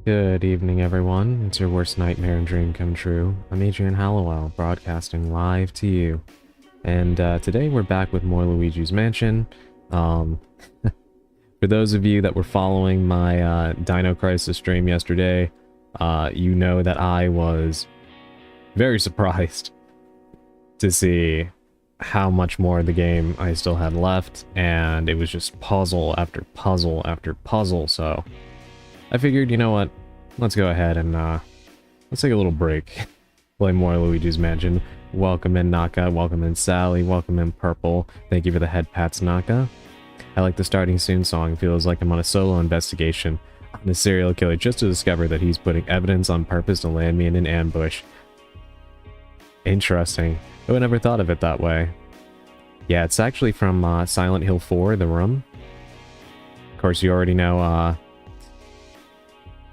Good evening, everyone. It's your worst nightmare and dream come true. I'm Adrian Hallowell, broadcasting live to you. And today we're back with more Luigi's Mansion. For those of you that were following my Dino Crisis stream yesterday, you know that I was very surprised to see how much more of the game I still had left, and it was just puzzle after puzzle after puzzle, so I figured, you know what, let's go ahead and let's take a little break, play more Luigi's Mansion. Welcome in Naka, welcome in Sally, welcome in Purple, thank you for the head pats Naka. I like the starting soon song, feels like I'm on a solo investigation on a serial killer just to discover that he's putting evidence on purpose to land me in an ambush. Interesting. I would never thought of it that way. Yeah, it's actually from Silent Hill 4, The Room. Of course, you already know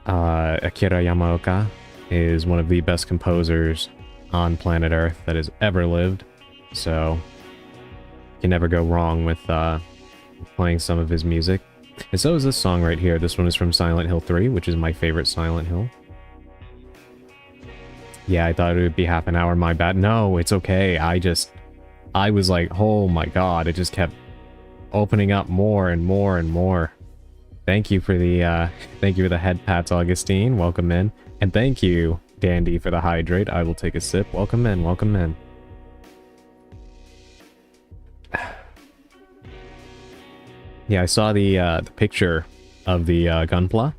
Akira Yamaoka is one of the best composers on planet Earth that has ever lived, so you can never go wrong with playing some of his music. And so is this song right here. This one is from Silent Hill 3, which is my favorite Silent Hill. Yeah, I thought it would be half an hour, my bad. No, it's okay. I was like, oh my god, it just kept opening up more and more and more. Thank you for the head pats, Augustine. Welcome in. And thank you, Dandy, for the hydrate. I will take a sip. Welcome in, welcome in. Yeah, I saw the picture of the gunpla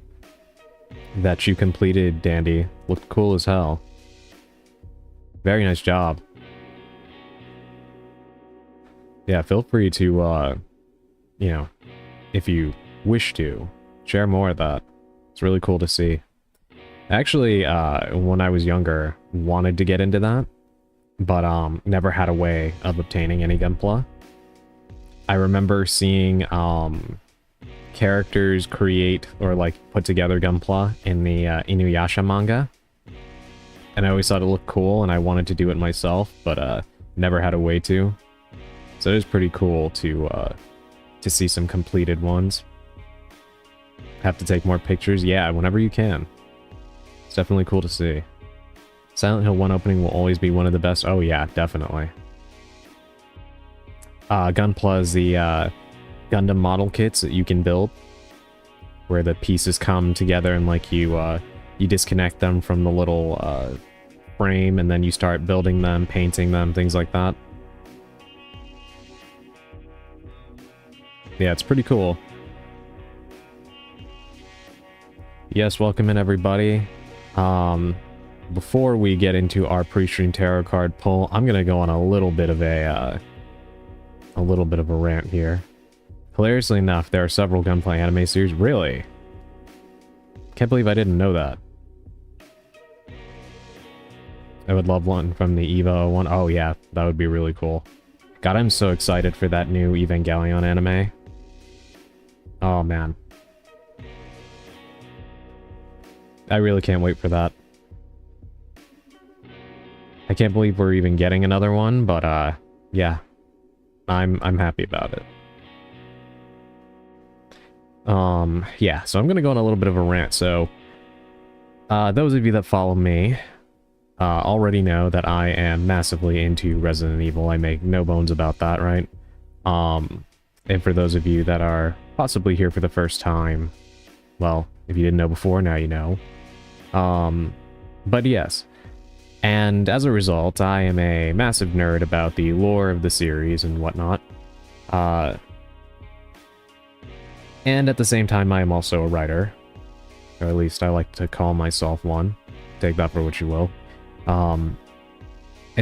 that you completed, Dandy. Looked cool as hell. Very nice job. Yeah, feel free to, you know, if you wish to, share more of that. It's really cool to see. Actually, when I was younger, wanted to get into that, but never had a way of obtaining any gunpla. I remember seeing characters create or like put together gunpla in the Inuyasha manga. And I always thought it looked cool, and I wanted to do it myself, but never had a way to. So it was pretty cool to see some completed ones. Have to take more pictures? Yeah, whenever you can. It's definitely cool to see. Silent Hill 1 opening will always be one of the best. Oh yeah, definitely. Gunpla is the Gundam model kits that you can build, where the pieces come together and like you disconnect them from the little frame, and then you start building them, painting them, things like that. Yeah, it's pretty cool. Yes, welcome in everybody. Before we get into our pre-stream tarot card pull, I'm gonna go on a little bit of a rant here. Hilariously enough, there are several Gunpla anime series. Really? Can't believe I didn't know that. I would love one from the Evo one. Oh yeah, that would be really cool. God, I'm so excited for that new Evangelion anime. Oh man. I really can't wait for that. I can't believe we're even getting another one, but yeah. I'm happy about it. Yeah, so I'm gonna go on a little bit of a rant. So those of you that follow me already know that I am massively into Resident Evil. I make no bones about that, right? And for those of you that are possibly here for the first time, well, if you didn't know before, now you know. But yes. And as a result, I am a massive nerd about the lore of the series and whatnot. And at the same time, I am also a writer. Or at least I like to call myself one. Take that for what you will. And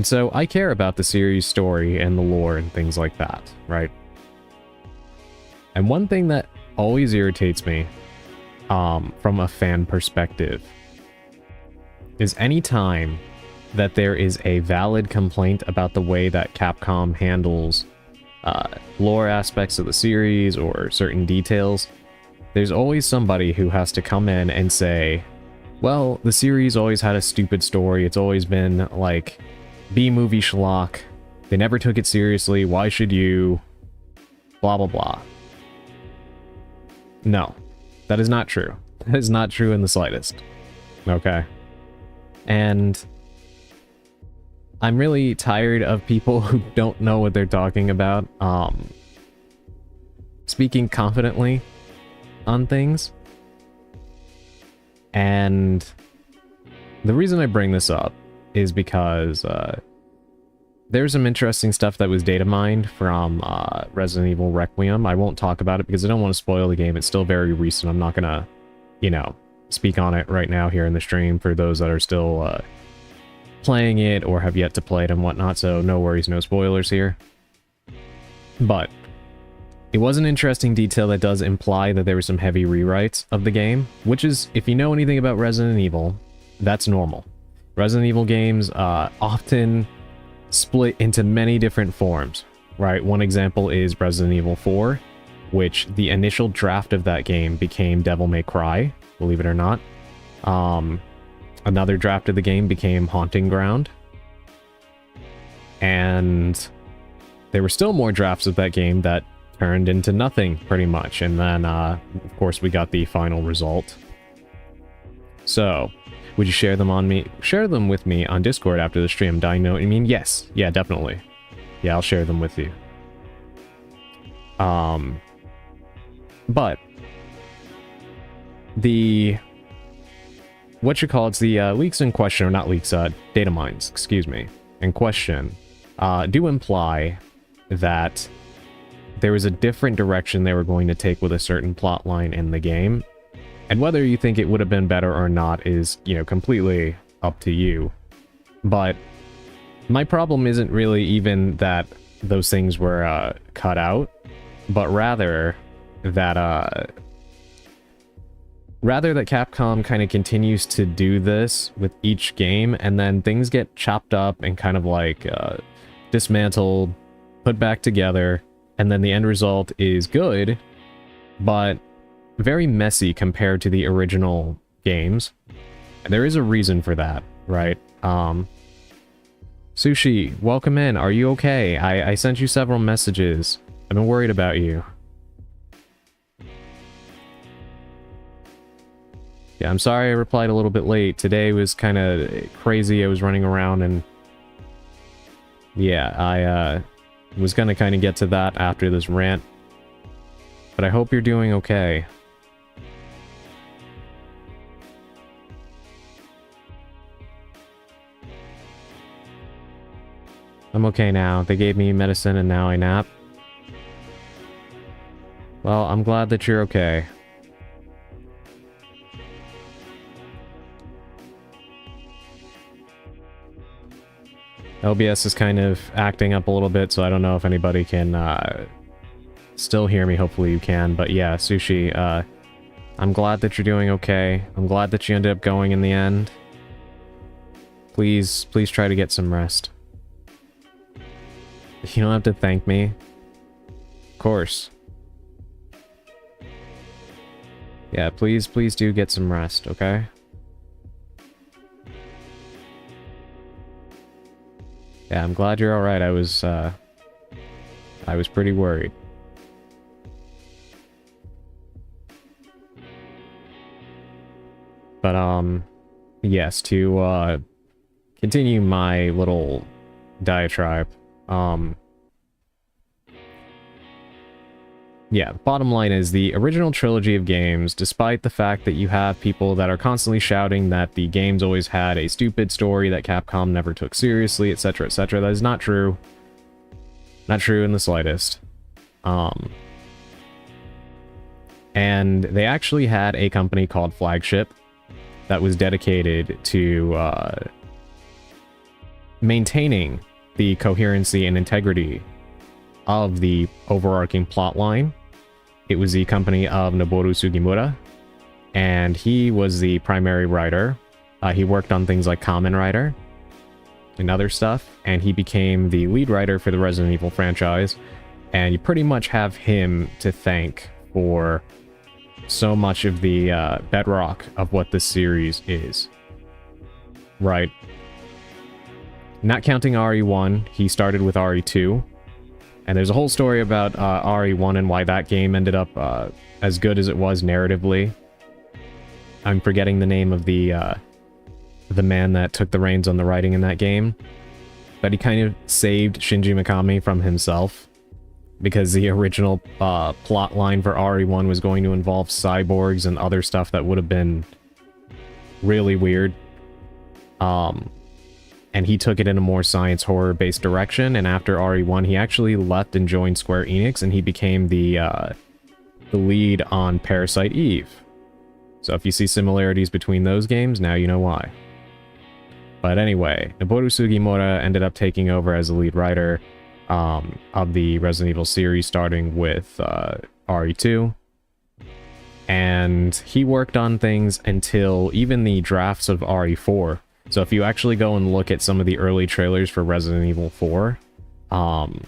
so I care about the series story and the lore and things like that, right? And one thing that always irritates me, from a fan perspective, is any time that there is a valid complaint about the way that Capcom handles lore aspects of the series or certain details, there's always somebody who has to come in and say, well, the series always had a stupid story, it's always been, like, B-movie schlock, they never took it seriously, why should you, blah blah blah. No, that is not true. That is not true in the slightest. Okay. And I'm really tired of people who don't know what they're talking about, speaking confidently on things. And the reason I bring this up is because there's some interesting stuff that was data mined from Resident Evil Requiem. I won't talk about it because I don't want to spoil the game. It's still very recent. I'm not gonna, you know, speak on it right now here in the stream for those that are still playing it or have yet to play it and whatnot, so no worries, no spoilers here. But it was an interesting detail that does imply that there were some heavy rewrites of the game, which is, if you know anything about Resident Evil, that's normal. Resident Evil games often split into many different forms, right? One example is Resident Evil 4, which the initial draft of that game became Devil May Cry, believe it or not. Another draft of the game became Haunting Ground. And there were still more drafts of that game that turned into nothing, pretty much. And then, of course, we got the final result. So, would you share them with me on Discord after the stream? Do I know what you mean? Yes. Yeah, definitely. Yeah, I'll share them with you. But the leaks in question, or not leaks, data mines, excuse me, in question, do imply that there was a different direction they were going to take with a certain plot line in the game. And whether you think it would have been better or not is, you know, completely up to you. But my problem isn't really even that those things were cut out, but rather that Capcom kind of continues to do this with each game, and then things get chopped up and kind of like dismantled, put back together, and then the end result is good, but very messy compared to the original games. And there is a reason for that, right? Sushi, welcome in. Are you okay? I sent you several messages. I've been worried about you. Yeah, I'm sorry I replied a little bit late. Today was kind of crazy. I was running around and... yeah, I was gonna kind of get to that after this rant. But I hope you're doing okay. I'm okay now. They gave me medicine and now I nap. Well, I'm glad that you're okay. OBS is kind of acting up a little bit, so I don't know if anybody can still hear me. Hopefully you can. But yeah, Sushi, I'm glad that you're doing okay. I'm glad that you ended up going in the end. Please try to get some rest. You don't have to thank me. Of course. Yeah, please do get some rest, okay? Yeah, I'm glad you're alright. I was pretty worried. But, yes, to, continue my little diatribe, yeah, the bottom line is the original trilogy of games, despite the fact that you have people that are constantly shouting that the games always had a stupid story that Capcom never took seriously, etc., etc., that is not true. Not true in the slightest. And they actually had a company called Flagship that was dedicated to maintaining the coherency and integrity of the overarching plot line. It was the company of Noboru Sugimura, and he was the primary writer. He worked on things like Kamen Rider and other stuff, and he became the lead writer for the Resident Evil franchise, and you pretty much have him to thank for so much of the bedrock of what this series is. Right. Not counting RE1, he started with RE2, and there's a whole story about RE1 and why that game ended up as good as it was narratively. I'm forgetting the name of the man that took the reins on the writing in that game, but he kind of saved Shinji Mikami from himself, because the original plot line for RE1 was going to involve cyborgs and other stuff that would have been really weird. And he took it in a more science horror-based direction, and after RE1, he actually left and joined Square Enix, and he became the lead on Parasite Eve. So if you see similarities between those games, now you know why. But anyway, Noboru Sugimura ended up taking over as the lead writer of the Resident Evil series, starting with RE2. And he worked on things until even the drafts of RE4. So if you actually go and look at some of the early trailers for Resident Evil 4, and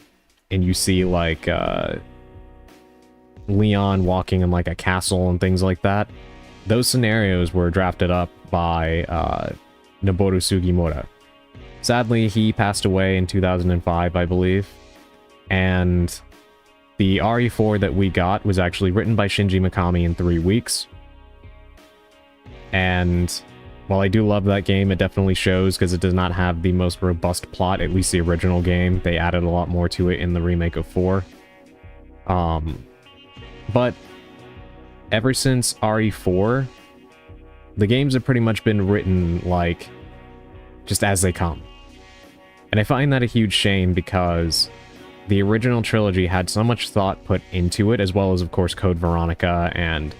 you see like Leon walking in like a castle and things like that, those scenarios were drafted up by Noboru Sugimura. Sadly, he passed away in 2005, I believe, and the RE4 that we got was actually written by Shinji Mikami in 3 weeks. And while I do love that game, it definitely shows because it does not have the most robust plot, at least the original game. They added a lot more to it in the remake of 4. But ever since RE4, the games have pretty much been written, like, just as they come. And I find that a huge shame because the original trilogy had so much thought put into it, as well as, of course, Code Veronica and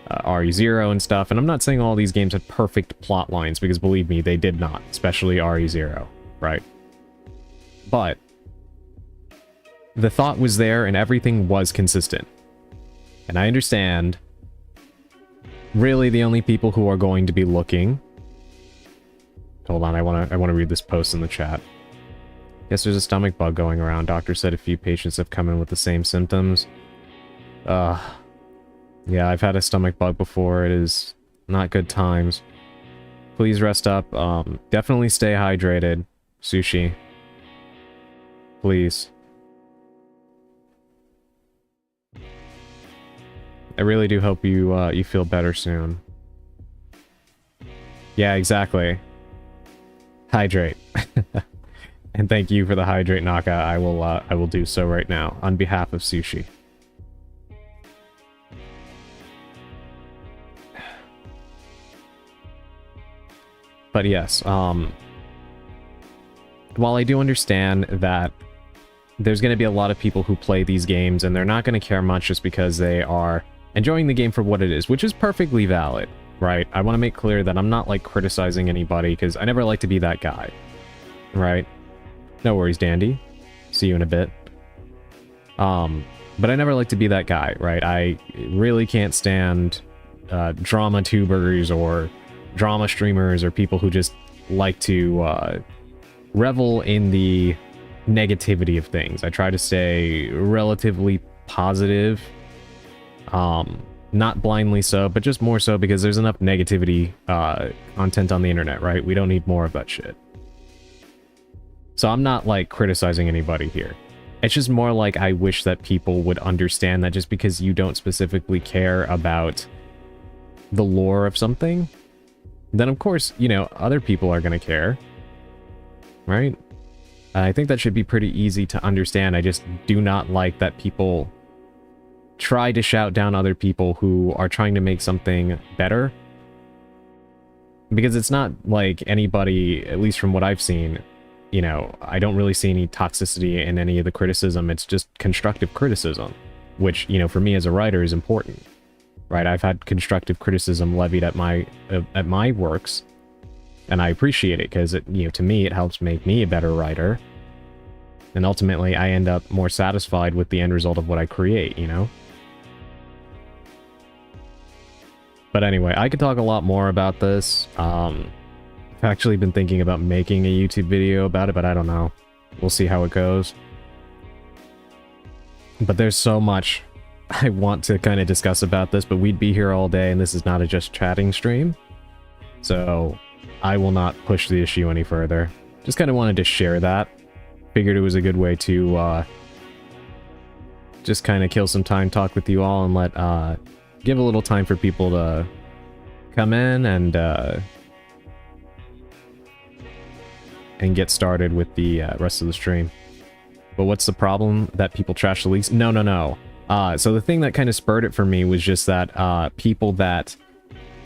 RE0 and stuff. And I'm not saying all these games had perfect plot lines, because believe me, they did not, especially RE0, right? But the thought was there and everything was consistent. And I understand really the only people who are going to be looking... Hold on, I want to read this post in the chat. Guess there's a stomach bug going around. Doctor said a few patients have come in with the same symptoms. Yeah, I've had a stomach bug before. It is not good times. Please rest up. Definitely stay hydrated. Sushi. Please. I really do hope you you feel better soon. Yeah, exactly. Hydrate. And thank you for the hydrate, Naka. I will do so right now on behalf of Sushi. But yes, while I do understand that there's going to be a lot of people who play these games and they're not going to care much just because they are enjoying the game for what it is, which is perfectly valid, right? I want to make clear that I'm not, like, criticizing anybody, because I never like to be that guy, right? No worries, Dandy. See you in a bit. But I never like to be that guy, right? I really can't stand drama tubers or drama streamers or people who just like to revel in the negativity of things. I try to stay relatively positive. Not blindly so, but just more so because there's enough negativity content on the internet, right? We don't need more of that shit. So I'm not, like, criticizing anybody here. It's just more like I wish that people would understand that just because you don't specifically care about the lore of something, then of course, you know, other people are going to care, right? I think that should be pretty easy to understand. I just do not like that people try to shout down other people who are trying to make something better. Because it's not like anybody, at least from what I've seen, you know, I don't really see any toxicity in any of the criticism. It's just constructive criticism, which, you know, for me as a writer is important, right? I've had constructive criticism levied at my works, and I appreciate it because, you know, to me, it helps make me a better writer. And ultimately, I end up more satisfied with the end result of what I create, you know? But anyway, I could talk a lot more about this. I've actually been thinking about making a YouTube video about it, but I don't know. We'll see how it goes. But there's so much I want to kind of discuss about this, but we'd be here all day, and this is not a just chatting stream. So I will not push the issue any further. Just kind of wanted to share that. Figured it was a good way to just kind of kill some time, talk with you all, and let give a little time for people to come in and get started with the rest of the stream. But what's the problem? That people trash the leaks? No, no, no. So the thing that kind of spurred it for me was just that people that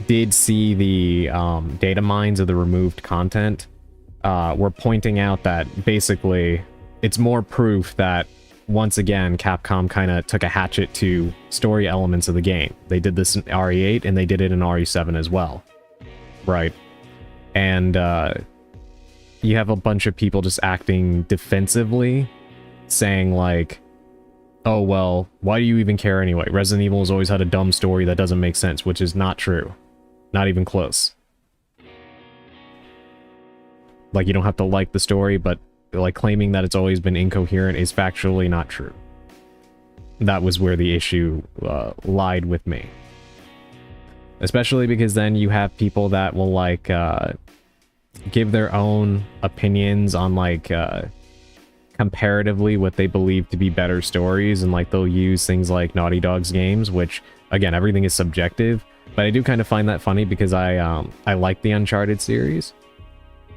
did see the data mines of the removed content were pointing out that basically it's more proof that once again Capcom kind of took a hatchet to story elements of the game. They did this in RE8 and they did it in RE7 as well, right? And you have a bunch of people just acting defensively, saying like, oh well, why do you even care anyway? Resident Evil has always had a dumb story that doesn't make sense, which is not true. Not even close. Like, you don't have to like the story, but like claiming that it's always been incoherent is factually not true. That was where the issue lied with me. Especially because then you have people that will like give their own opinions on like comparatively what they believe to be better stories, and like they'll use things like Naughty Dog's games, which again, everything is subjective, but I do kind of find that funny because I like the Uncharted series,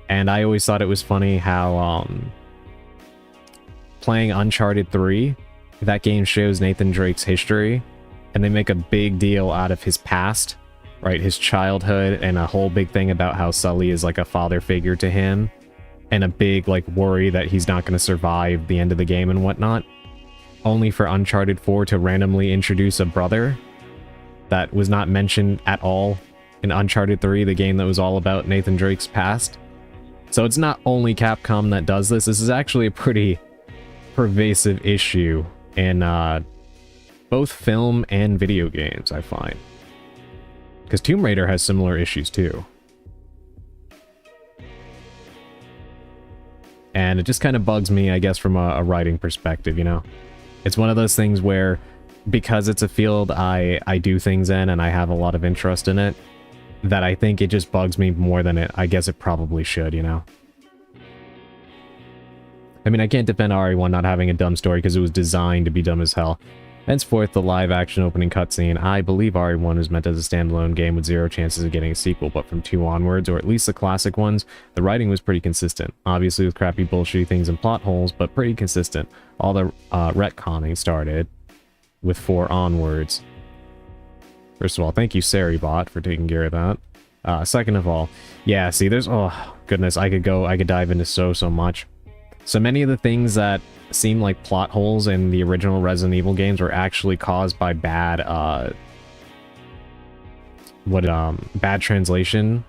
and I always thought it was funny how playing Uncharted 3, that game shows Nathan Drake's history, and they make a big deal out of his past, right? His childhood, and a whole big thing about how Sully is like a father figure to him, and a big like worry that he's not going to survive the end of the game and whatnot, only for Uncharted 4 to randomly introduce a brother that was not mentioned at all in Uncharted 3, the game that was all about Nathan Drake's past. So it's not only Capcom that does this. This is actually a pretty pervasive issue in both film and video games, I find. Because Tomb Raider has similar issues too. And it just kind of bugs me, I guess, from a writing perspective, you know? It's one of those things where, because it's a field I do things in and I have a lot of interest in it, that I think it just bugs me more than I guess it probably should, you know? I mean, I can't defend RE1 not having a dumb story because it was designed to be dumb as hell. Henceforth, the live-action opening cutscene, I believe RE1 was meant as a standalone game with zero chances of getting a sequel, but from 2 onwards, or at least the classic ones, the writing was pretty consistent. Obviously with crappy bullshitty things and plot holes, but pretty consistent. All the retconning started with 4 onwards. First of all, thank you Saribot for taking care of that. Second of all, yeah, see, there's, oh goodness, I could dive into so much. So many of the things that seem like plot holes in the original Resident Evil games were actually caused by bad bad translation.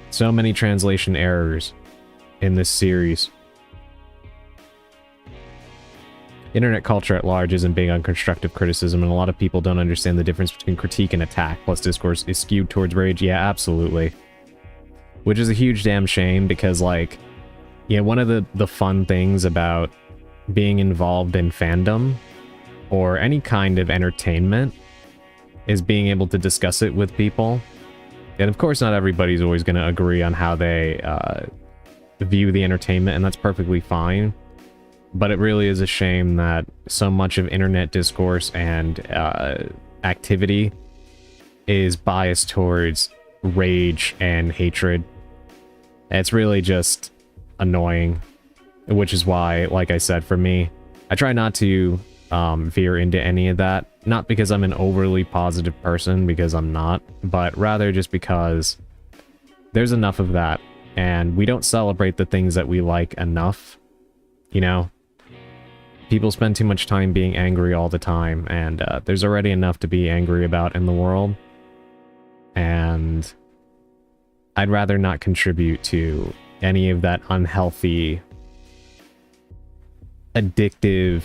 So many translation errors in this series. Internet culture at large isn't big on constructive criticism, and a lot of people don't understand the difference between critique and attack, plus discourse is skewed towards rage. Yeah, absolutely. Which is a huge damn shame, because like, yeah, one of the fun things about being involved in fandom or any kind of entertainment is being able to discuss it with people. And of course, not everybody's always going to agree on how they view the entertainment, and that's perfectly fine. But it really is a shame that so much of internet discourse and activity is biased towards rage and hatred. It's really just annoying, which is why, like I said, for me, I try not to veer into any of that. Not because I'm an overly positive person, because I'm not, but rather just because there's enough of that, and we don't celebrate the things that we like enough, you know? People spend too much time being angry all the time, and there's already enough to be angry about in the world, and I'd rather not contribute to any of that unhealthy, addictive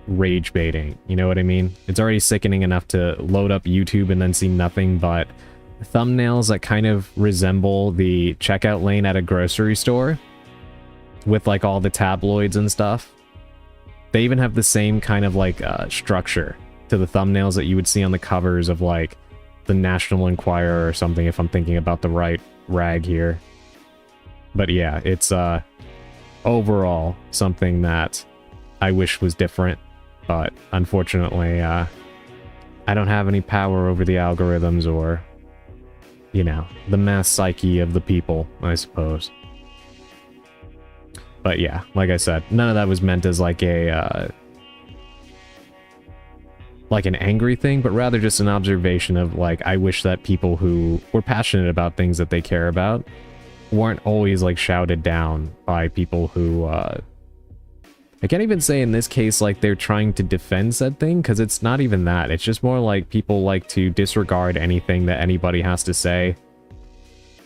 rage baiting, you know what I mean? It's already sickening enough to load up YouTube and then see nothing but thumbnails that kind of resemble the checkout lane at a grocery store with like all the tabloids and stuff. They even have the same kind of like structure to the thumbnails that you would see on the covers of like the National Enquirer or something, if I'm thinking about the right rag here. But yeah, it's overall something that I wish was different, but unfortunately I I don't have any power over the algorithms or, you know, the mass psyche of the people, I suppose. But yeah, like I said, none of that was meant as like a, like an angry thing, but rather just an observation of like, I wish that people who were passionate about things that they care about weren't always like shouted down by people who, I can't even say in this case like they're trying to defend said thing, because it's not even that. It's just more like people like to disregard anything that anybody has to say,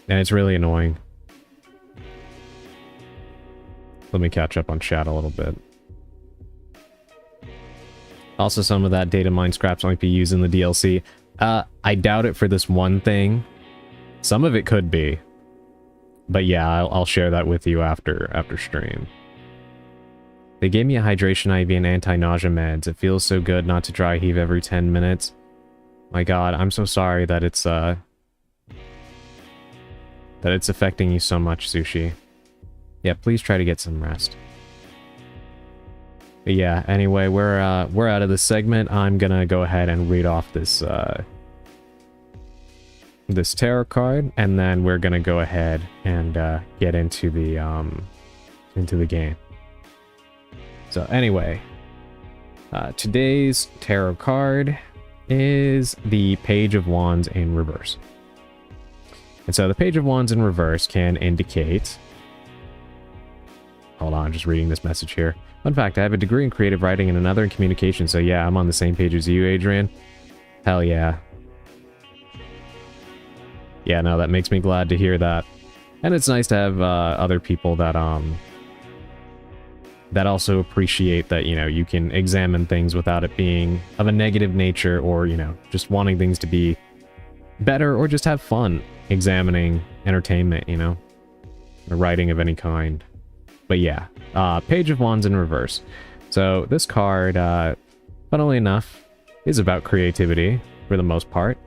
and it's really annoying. Let me catch up on chat a little bit. Also, some of that data mine scraps might be used in the DLC. I doubt it for this one thing. Some of it could be. But yeah, I'll share that with you after stream. They gave me a hydration IV and anti-nausea meds. It feels so good not to dry heave every 10 minutes. My god, I'm so sorry that it's affecting you so much, Sushi. Yeah, please try to get some rest. But yeah, anyway, we're out of this segment. I'm gonna go ahead and read off this this tarot card, and then we're gonna go ahead and get into the game. So anyway, today's tarot card is the Page of Wands in reverse. And so the Page of Wands in reverse can indicate... Hold on, I'm just reading this message here. Fun fact, I have a degree in creative writing and another in communication, so yeah, I'm on the same page as you, Adrian. Hell yeah. Yeah, no, that makes me glad to hear that. And it's nice to have other people that that also appreciate that, you know, you can examine things without it being of a negative nature, or, you know, just wanting things to be better, or just have fun examining entertainment, you know, or writing of any kind. But yeah, Page of Wands in reverse. So this card, funnily enough, is about creativity for the most part.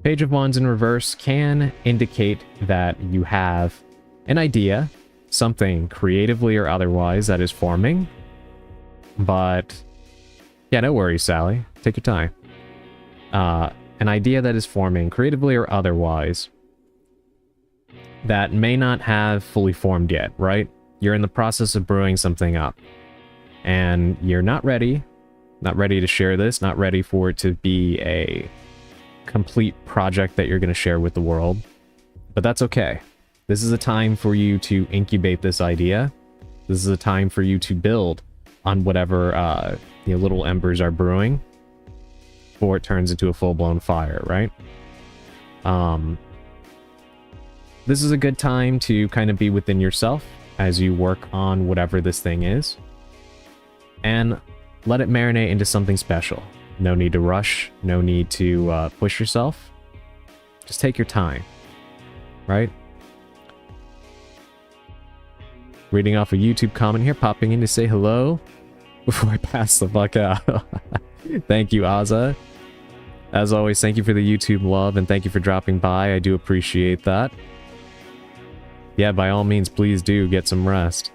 Page of Wands in reverse can indicate that you have an idea, something creatively or otherwise that is forming. But yeah, no worries, Sally. Take your time. An idea that is forming creatively or otherwise that may not have fully formed yet, right? You're in the process of brewing something up, and you're not ready to share this, not ready for it to be a complete project that you're going to share with the world. But that's okay. This is a time for you to incubate this idea. This is a time for you to build on whatever the little embers are brewing before it turns into a full-blown fire, right? This is a good time to kind of be within yourself as you work on whatever this thing is, and let it marinate into something special. No need to rush, no need to push yourself. Just take your time, right? Reading off a YouTube comment here, popping in to say hello before I pass the fuck out. Thank you, Azza. As always, thank you for the YouTube love, and thank you for dropping by. I do appreciate that. Yeah, by all means, please do get some rest.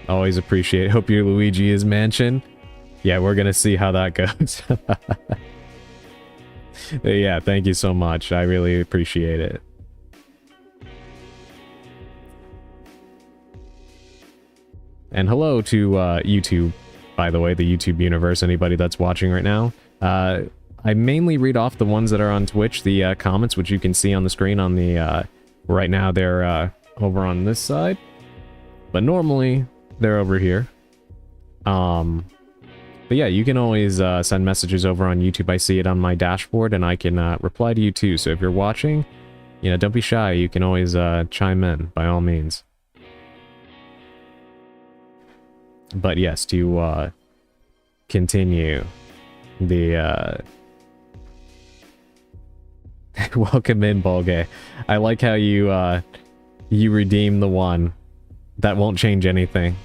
Always appreciate it. Hope your Luigi is mansion. Yeah, we're gonna see how that goes. Yeah, thank you so much. I really appreciate it. And hello to YouTube, by the way, the YouTube universe, anybody that's watching right now. I mainly read off the ones that are on Twitch, the comments, which you can see on the screen on the... right now they're over on this side, but normally they're over here. But yeah, you can always send messages over on YouTube. I see it on my dashboard, and I can reply to you too. So if you're watching, you know, don't be shy. You can always chime in, by all means. But yes, to continue the... Welcome in, Bolgay. I like how you you redeem the one that won't change anything.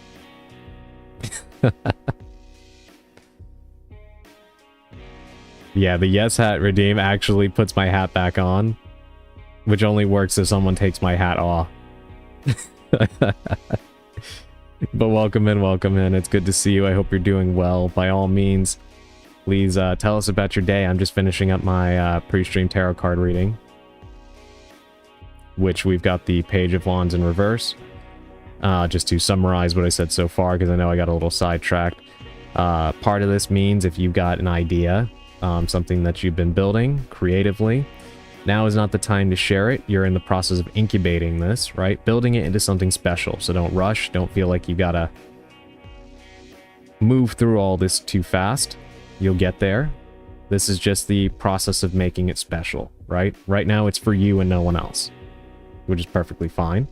Yeah, the yes hat redeem actually puts my hat back on, which only works if someone takes my hat off. But welcome in, welcome in. It's good to see you. I hope you're doing well. By all means, Please tell us about your day. I'm just finishing up my pre-stream tarot card reading, which we've got the Page of Wands in reverse. Just to summarize what I said so far, because I know I got a little sidetracked. Part of this means if you've got an idea, something that you've been building creatively, now is not the time to share it. You're in the process of incubating this, right? Building it into something special. So don't rush. Don't feel like you gotta move through all this too fast. You'll get there. This is just the process of making it special, right? Right now it's for you and no one else, which is perfectly fine.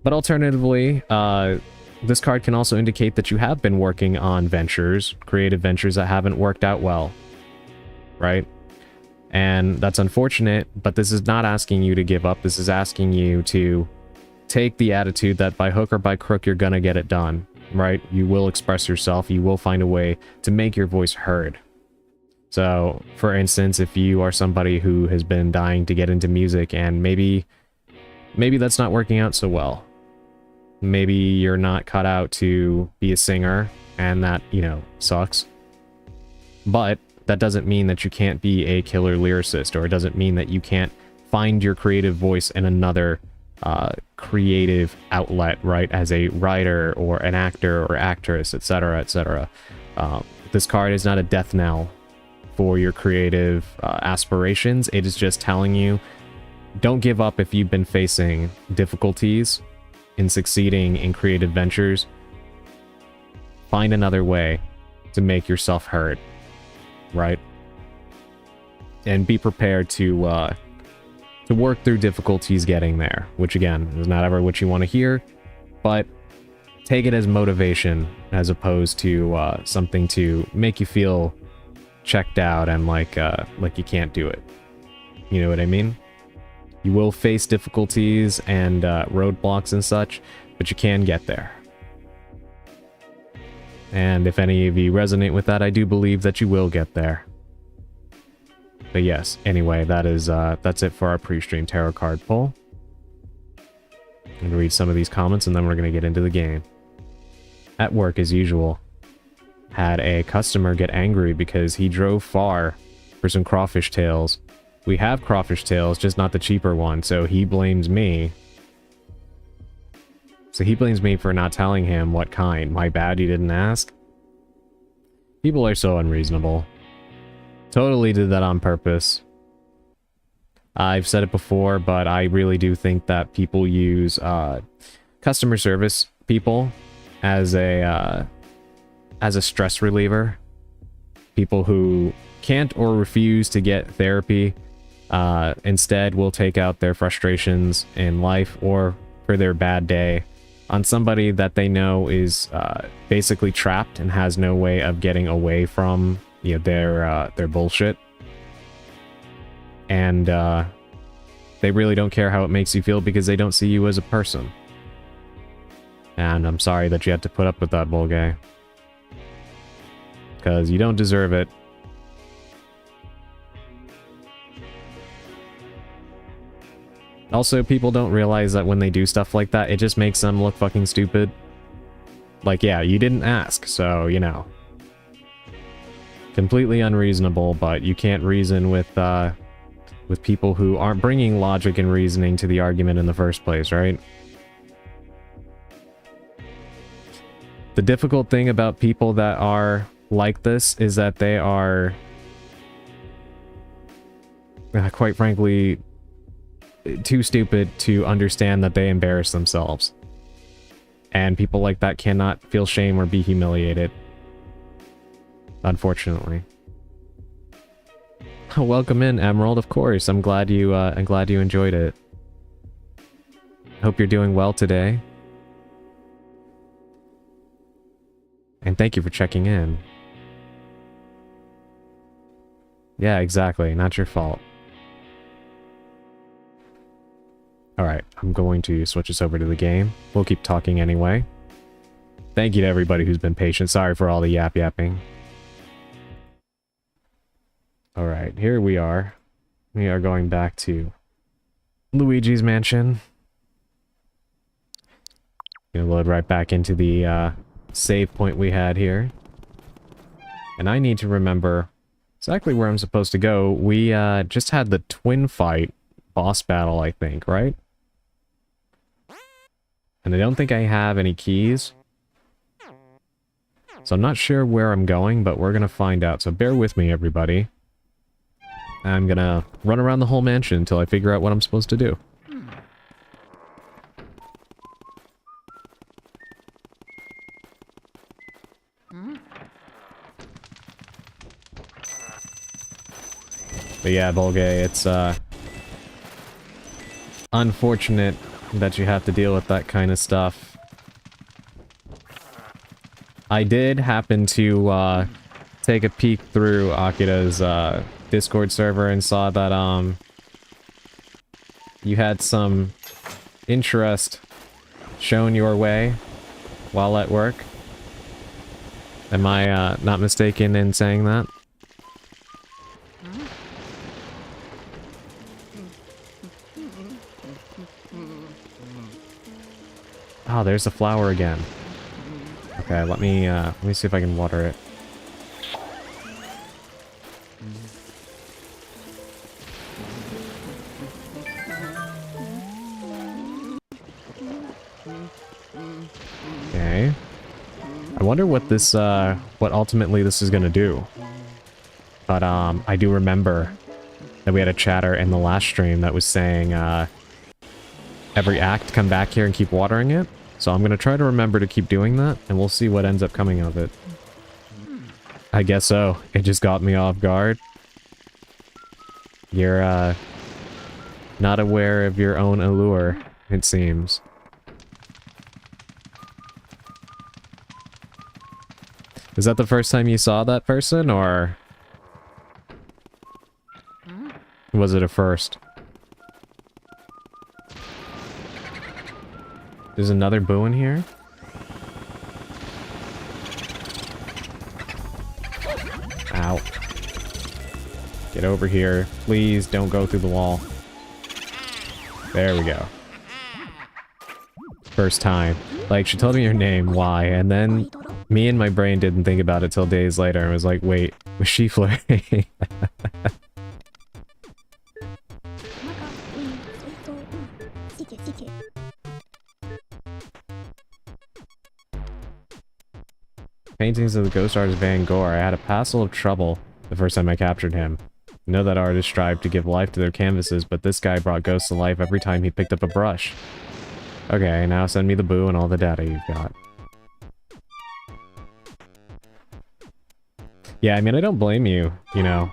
But alternatively, this card can also indicate that you have been working on ventures, creative ventures that haven't worked out well, right? And that's unfortunate, but this is not asking you to give up. This is asking you to take the attitude that by hook or by crook, you're gonna get it done, right? You will express yourself. You will find a way to make your voice heard. So, for instance, if you are somebody who has been dying to get into music and maybe that's not working out so well. Maybe you're not cut out to be a singer, and that, you know, sucks. But that doesn't mean that you can't be a killer lyricist, or it doesn't mean that you can't find your creative voice in another creative outlet, right? As a writer, or an actor, or actress, etc., etc. This card is not a death knell for your creative aspirations. It is just telling you, don't give up if you've been facing difficulties in succeeding in creative ventures. Find another way to make yourself heard, right? And be prepared to work through difficulties getting there, which again is not ever what you want to hear, but take it as motivation as opposed to something to make you feel checked out and like you can't do it. You know what I mean? You will face difficulties and roadblocks and such, but you can get there. And if any of you resonate with that, I do believe that you will get there. But yes, anyway, that's it for our pre-stream tarot card pull. I'm going to read some of these comments and then we're going to get into the game. At work, as usual, had a customer get angry because he drove far for some crawfish tails. We have crawfish tails, just not the cheaper one, so he blames me. So he blames me for not telling him what kind. My bad you didn't ask? People are so unreasonable. Totally did that on purpose. I've said it before, but I really do think that people use customer service people as a stress reliever. People who can't or refuse to get therapy instead will take out their frustrations in life or for their bad day on somebody that they know is basically trapped and has no way of getting away from, you know, their bullshit. And they really don't care how it makes you feel because they don't see you as a person. And I'm sorry that you had to put up with that, Bulgay. Because you don't deserve it. Also, people don't realize that when they do stuff like that, it just makes them look fucking stupid. Like, yeah, you didn't ask, so, you know. Completely unreasonable, but you can't reason with people who aren't bringing logic and reasoning to the argument in the first place, right? The difficult thing about people that are like this is that they are, quite frankly, too stupid to understand that they embarrass themselves. And people like that cannot feel shame or be humiliated. Unfortunately. Welcome in, Emerald, of course. I'm glad you enjoyed it. Hope you're doing well today. And thank you for checking in. Yeah, exactly. Not your fault. Alright, I'm going to switch us over to the game. We'll keep talking anyway. Thank you to everybody who's been patient. Sorry for all the yapping. Alright, here we are. We are going back to Luigi's mansion. Gonna load right back into the save point we had here. And I need to remember exactly where I'm supposed to go. We just had the twin fight boss battle, I think, right? And I don't think I have any keys. So I'm not sure where I'm going, but we're gonna find out. So bear with me, everybody. I'm gonna run around the whole mansion until I figure out what I'm supposed to do. But yeah, Bolge, it's unfortunate that you have to deal with that kind of stuff. I did happen to take a peek through Akira's Discord server and saw that you had some interest shown your way while at work. Am I not mistaken in saying that? Oh, there's the flower again. Okay, let me see if I can water it. Okay. I wonder what this what ultimately this is gonna do. But I do remember that we had a chatter in the last stream that was saying every act come back here and keep watering it. So I'm gonna try to remember to keep doing that, and we'll see what ends up coming of it. I guess so. It just got me off guard. You're not aware of your own allure, it seems. Is that the first time you saw that person, or was it a first? There's another boo in here? Ow. Get over here. Please don't go through the wall. There we go. First time. Like, she told me your name, why? And then me and my brain didn't think about it till days later and was like, wait, was she flirting? Paintings of the ghost artist Van Gogh. I had a passel of trouble the first time I captured him. I know that artists strive to give life to their canvases, but this guy brought ghosts to life every time he picked up a brush. Okay, now send me the boo and all the data you've got. Yeah, I mean, I don't blame you, you know.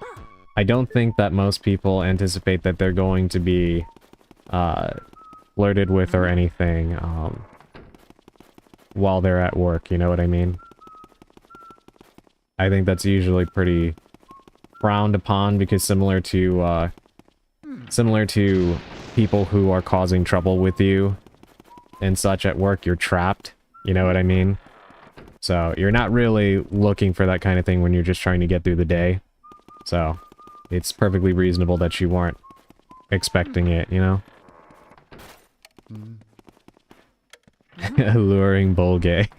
I don't think that most people anticipate that they're going to be flirted with or anything while they're at work, you know what I mean? I think that's usually pretty frowned upon because similar to people who are causing trouble with you and such at work, you're trapped, you know what I mean? So you're not really looking for that kind of thing when you're just trying to get through the day. So it's perfectly reasonable that you weren't expecting it, you know? Alluring Bolge.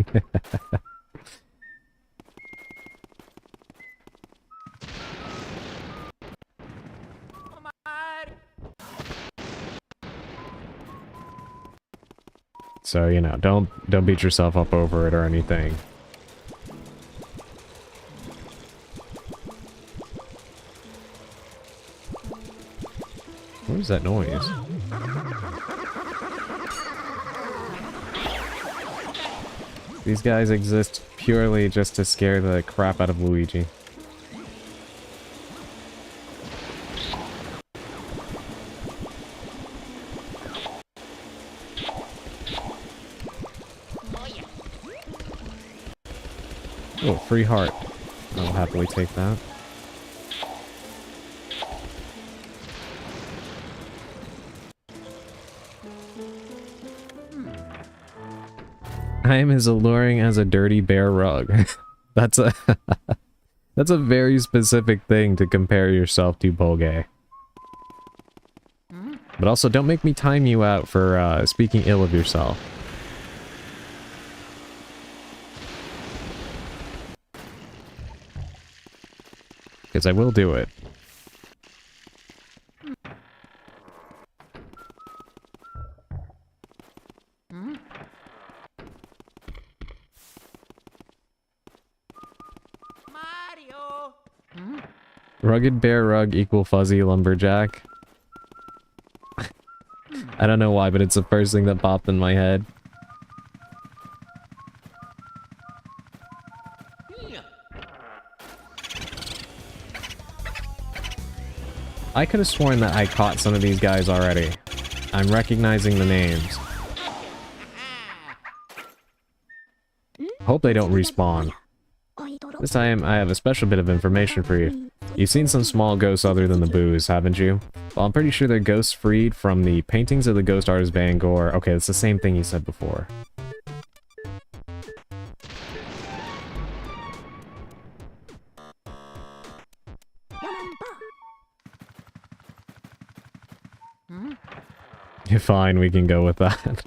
So, you know, don't beat yourself up over it or anything. What is that noise? These guys exist purely just to scare the crap out of Luigi. Oh, free heart. I'll happily take that. I am as alluring as a dirty bear rug. That's a that's a very specific thing to compare yourself to, Bolge. But also, don't make me time you out for speaking ill of yourself. Because I will do it. Mario! Rugged bear rug equal fuzzy lumberjack. I don't know why, but it's the first thing that popped in my head. I could have sworn that I caught some of these guys already. I'm recognizing the names. Hope they don't respawn. This time, I have a special bit of information for you. You've seen some small ghosts other than the boos, haven't you? Well, I'm pretty sure they're ghosts freed from the paintings of the ghost artist Bangor. Okay, it's the same thing you said before. You're fine, we can go with that.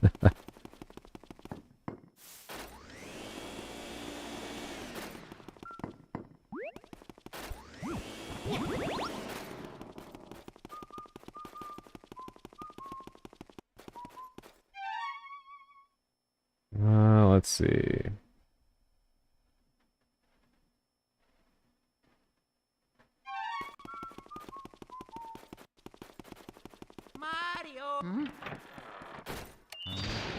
Let's see. Mario!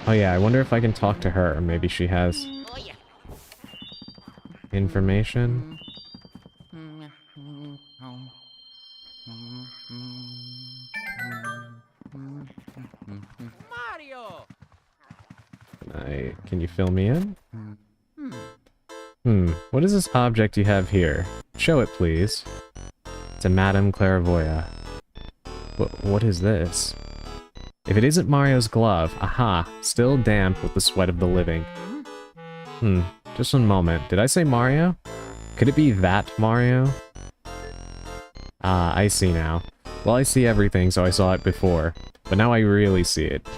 Oh yeah, I wonder if I can talk to her. Maybe she has Oh, yeah. information. Mario! Can you fill me in? What is this object you have here? Show it, please. It's a Madame Clairvoya. What is this? If it isn't Mario's glove, aha, still damp with the sweat of the living. Just one moment. Did I say Mario? Could it be that Mario? Ah, I see now. Well, I see everything, so I saw it before. But now I really see it.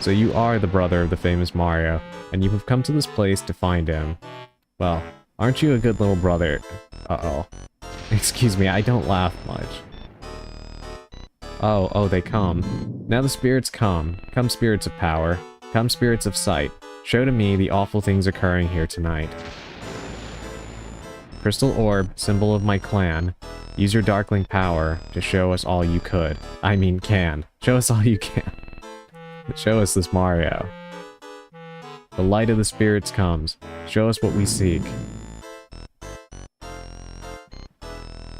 So you are the brother of the famous Mario, and you have come to this place to find him. Well, aren't you a good little brother? Uh-oh. Excuse me, I don't laugh much. Oh, they come. Now the spirits come. Come spirits of power. Come spirits of sight. Show to me the awful things occurring here tonight. Crystal orb, symbol of my clan. Use your darkling power to show us all you could. I mean can. Show us all you can. Show us this Mario. The light of the spirits comes. Show us what we seek.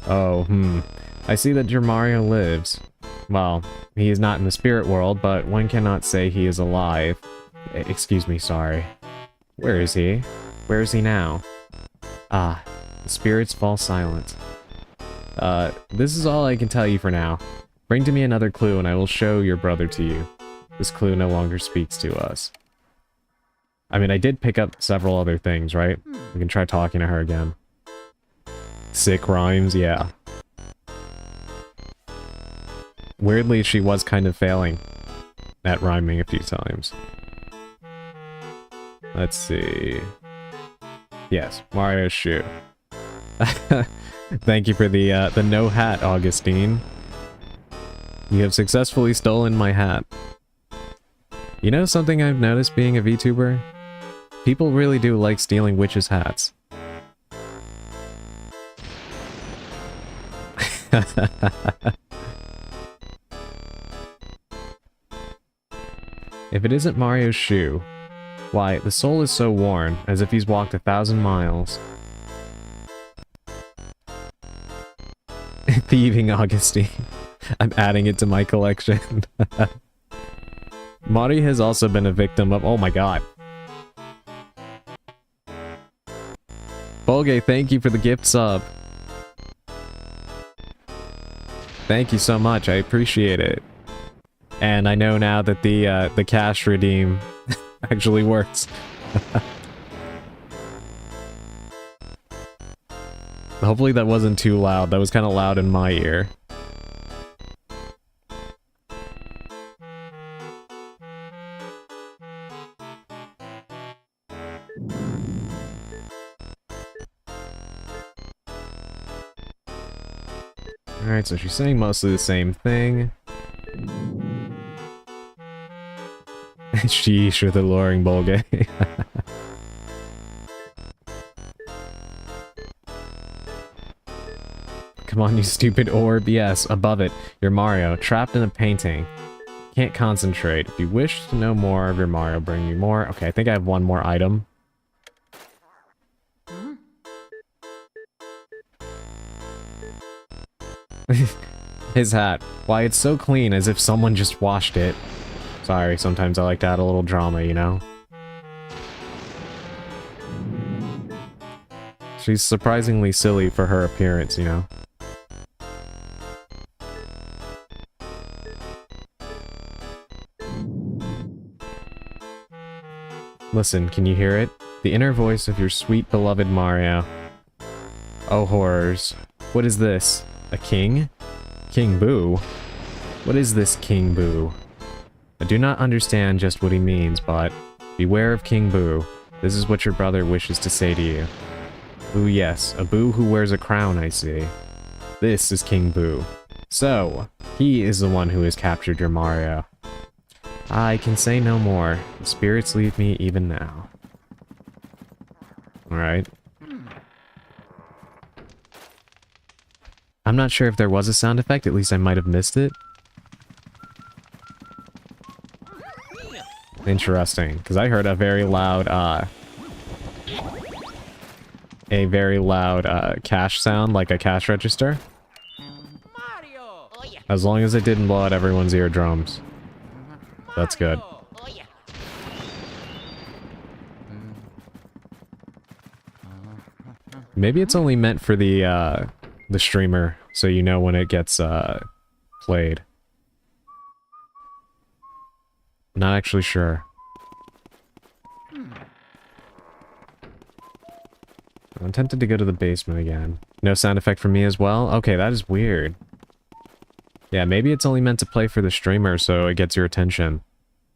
Oh, I see that your Mario lives. Well, he is not in the spirit world, but one cannot say he is alive. Excuse me, sorry. Where is he? Where is he now? Ah, the spirits fall silent. This is all I can tell you for now. Bring to me another clue and I will show your brother to you. This clue no longer speaks to us. I mean, I did pick up several other things, right? We can try talking to her again. Sick rhymes, yeah. Weirdly, she was kind of failing at rhyming a few times. Let's see. Yes, Mario's shoe. Thank you for the no hat, Augustine. You have successfully stolen my hat. You know something I've noticed being a VTuber? People really do like stealing witches' hats. If it isn't Mario's shoe, why, the sole is so worn, as if he's walked 1,000 miles. Thieving Augustine. I'm adding it to my collection. Mari has also been a victim of— oh my god. Bolge, thank you for the gift sub. Thank you so much, I appreciate it. And I know now that the cash redeem actually works. Hopefully that wasn't too loud. That was kind of loud in my ear. Alright, so she's saying mostly the same thing. Sheesh with the luring bowl game. Come on, you stupid orb. Yes, above it. You're Mario, trapped in a painting. Can't concentrate. If you wish to know more of your Mario, bring me more. Okay, I think I have one more item. His hat. Why, it's so clean, as if someone just washed it. Sorry, sometimes I like to add a little drama, you know? She's surprisingly silly for her appearance, you know? Listen, can you hear it? The inner voice of your sweet beloved Mario. Oh horrors. What is this? A king? King Boo? What is this King Boo? I do not understand just what he means, but beware of King Boo. This is what your brother wishes to say to you. Boo, yes, a Boo who wears a crown, I see. This is King Boo. So, he is the one who has captured your Mario. I can say no more. The spirits leave me even now. Alright. I'm not sure if there was a sound effect, at least I might have missed it. Interesting, because I heard a very loud, cash sound, like a cash register. As long as it didn't blow out everyone's eardrums. That's good. Maybe it's only meant for the streamer, so you know when it gets, played. I'm not actually sure. I'm tempted to go to the basement again. No sound effect for me as well? Okay, that is weird. Yeah, maybe it's only meant to play for the streamer so it gets your attention.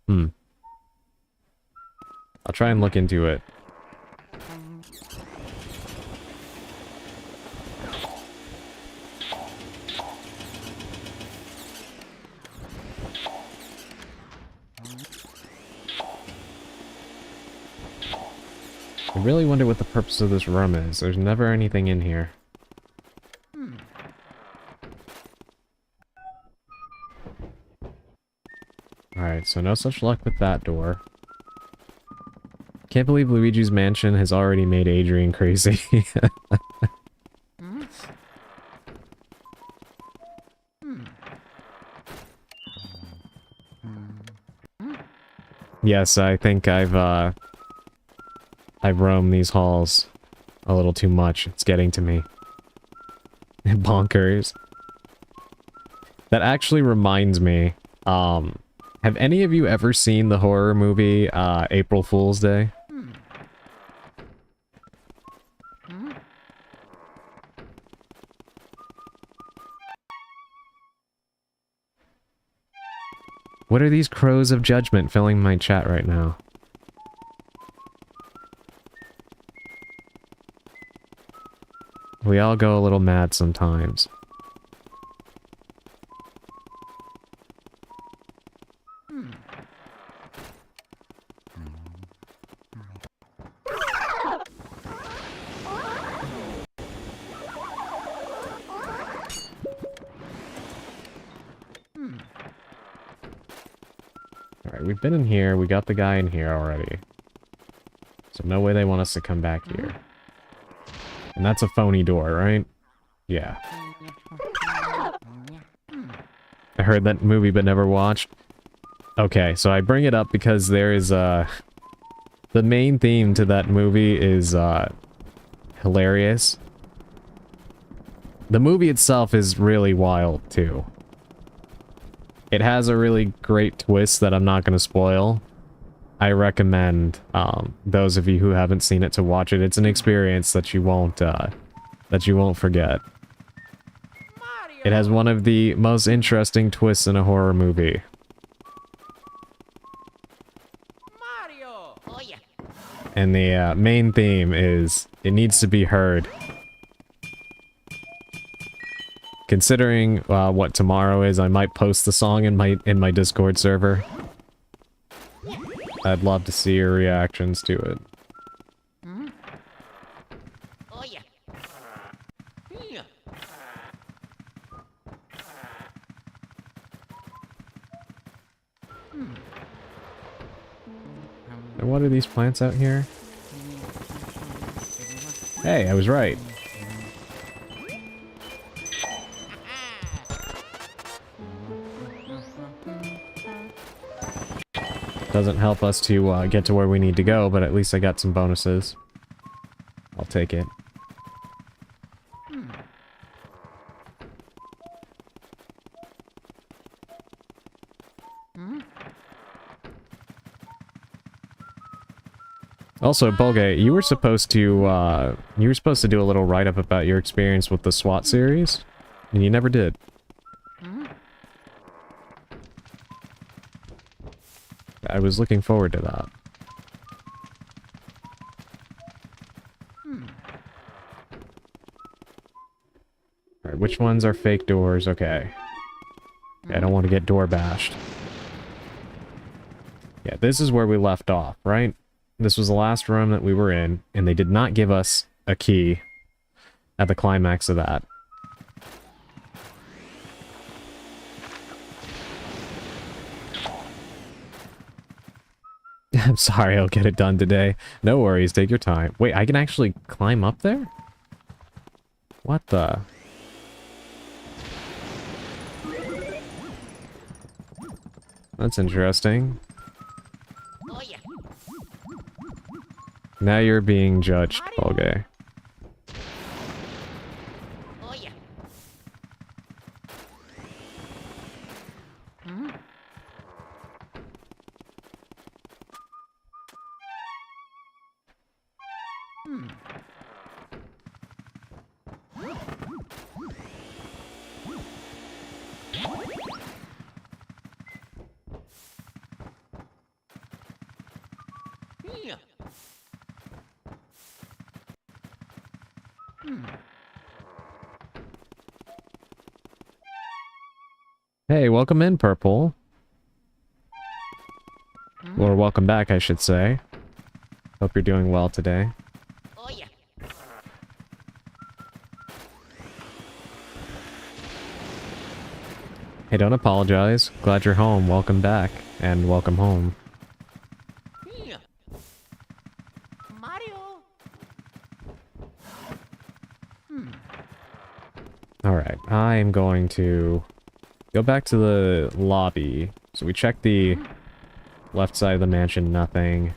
I'll try and look into it. I really wonder what the purpose of this room is. There's never anything in here. Alright, so no such luck with that door. Can't believe Luigi's Mansion has already made Adrian crazy. Yes, I think I've roamed these halls a little too much. It's getting to me. Bonkers. That actually reminds me, have any of you ever seen the horror movie, April Fool's Day? What are these crows of judgment filling my chat right now? We all go a little mad sometimes. Alright, we've been in here, we got the guy in here already. So no way they want us to come back here. And that's a phony door, right? Yeah. I heard that movie but never watched. Okay, so I bring it up because there is, the main theme to that movie is, hilarious. The movie itself is really wild, too. It has a really great twist that I'm not gonna spoil. I recommend, those of you who haven't seen it to watch it. It's an experience that you won't forget. It has one of the most interesting twists in a horror movie. And the, main theme is, it needs to be heard. Considering what tomorrow is, I might post the song in my Discord server. I'd love to see your reactions to it. Oh yeah. Yeah. And what are these plants out here? Hey, I was right. Doesn't help us to get to where we need to go, but at least I got some bonuses. I'll take it. Also, Bulge, you were supposed to do a little write-up about your experience with the SWAT series, and you never did. I was looking forward to that. Alright, which ones are fake doors? Okay. I don't want to get door bashed. Yeah, this is where we left off, right? This was the last room that we were in, and they did not give us a key at the climax of that. I'm sorry, I'll get it done today. No worries, take your time. Wait, I can actually climb up there? What the? That's interesting. Oh yeah. Now you're being judged, Bulge. Oh yeah. Yeah. Hey, welcome in, Purple. Or welcome back, I should say. Hope you're doing well today. Oh yeah. Hey, don't apologize. Glad you're home. Welcome back. And welcome home. Yeah. Mario. Alright, I am going to go back to the lobby. So we checked the left side of the mansion, nothing.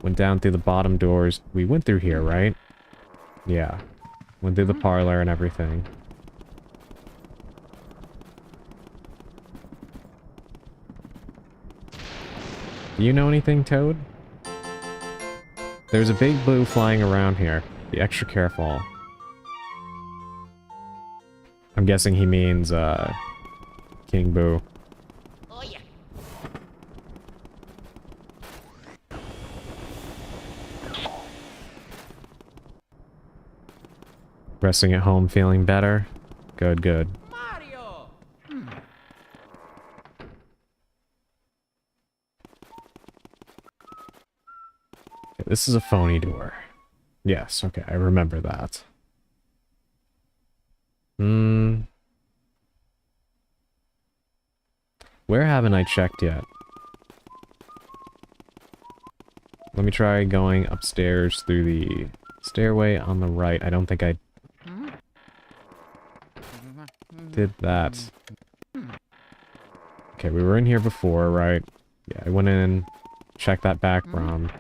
Went down through the bottom doors. We went through here, right? Yeah. Went through the parlor and everything. Do you know anything, Toad? There's a big blue flying around here. Be extra careful. I'm guessing he means, King Boo. Oh yeah. Resting at home, feeling better? Good, good. Mario. Okay, this is a phony door. Yes, okay, I remember that. Where haven't I checked yet? Let me try going upstairs through the stairway on the right. I don't think I did that. Okay, we were in here before, right? Yeah, I went in, checked that back room.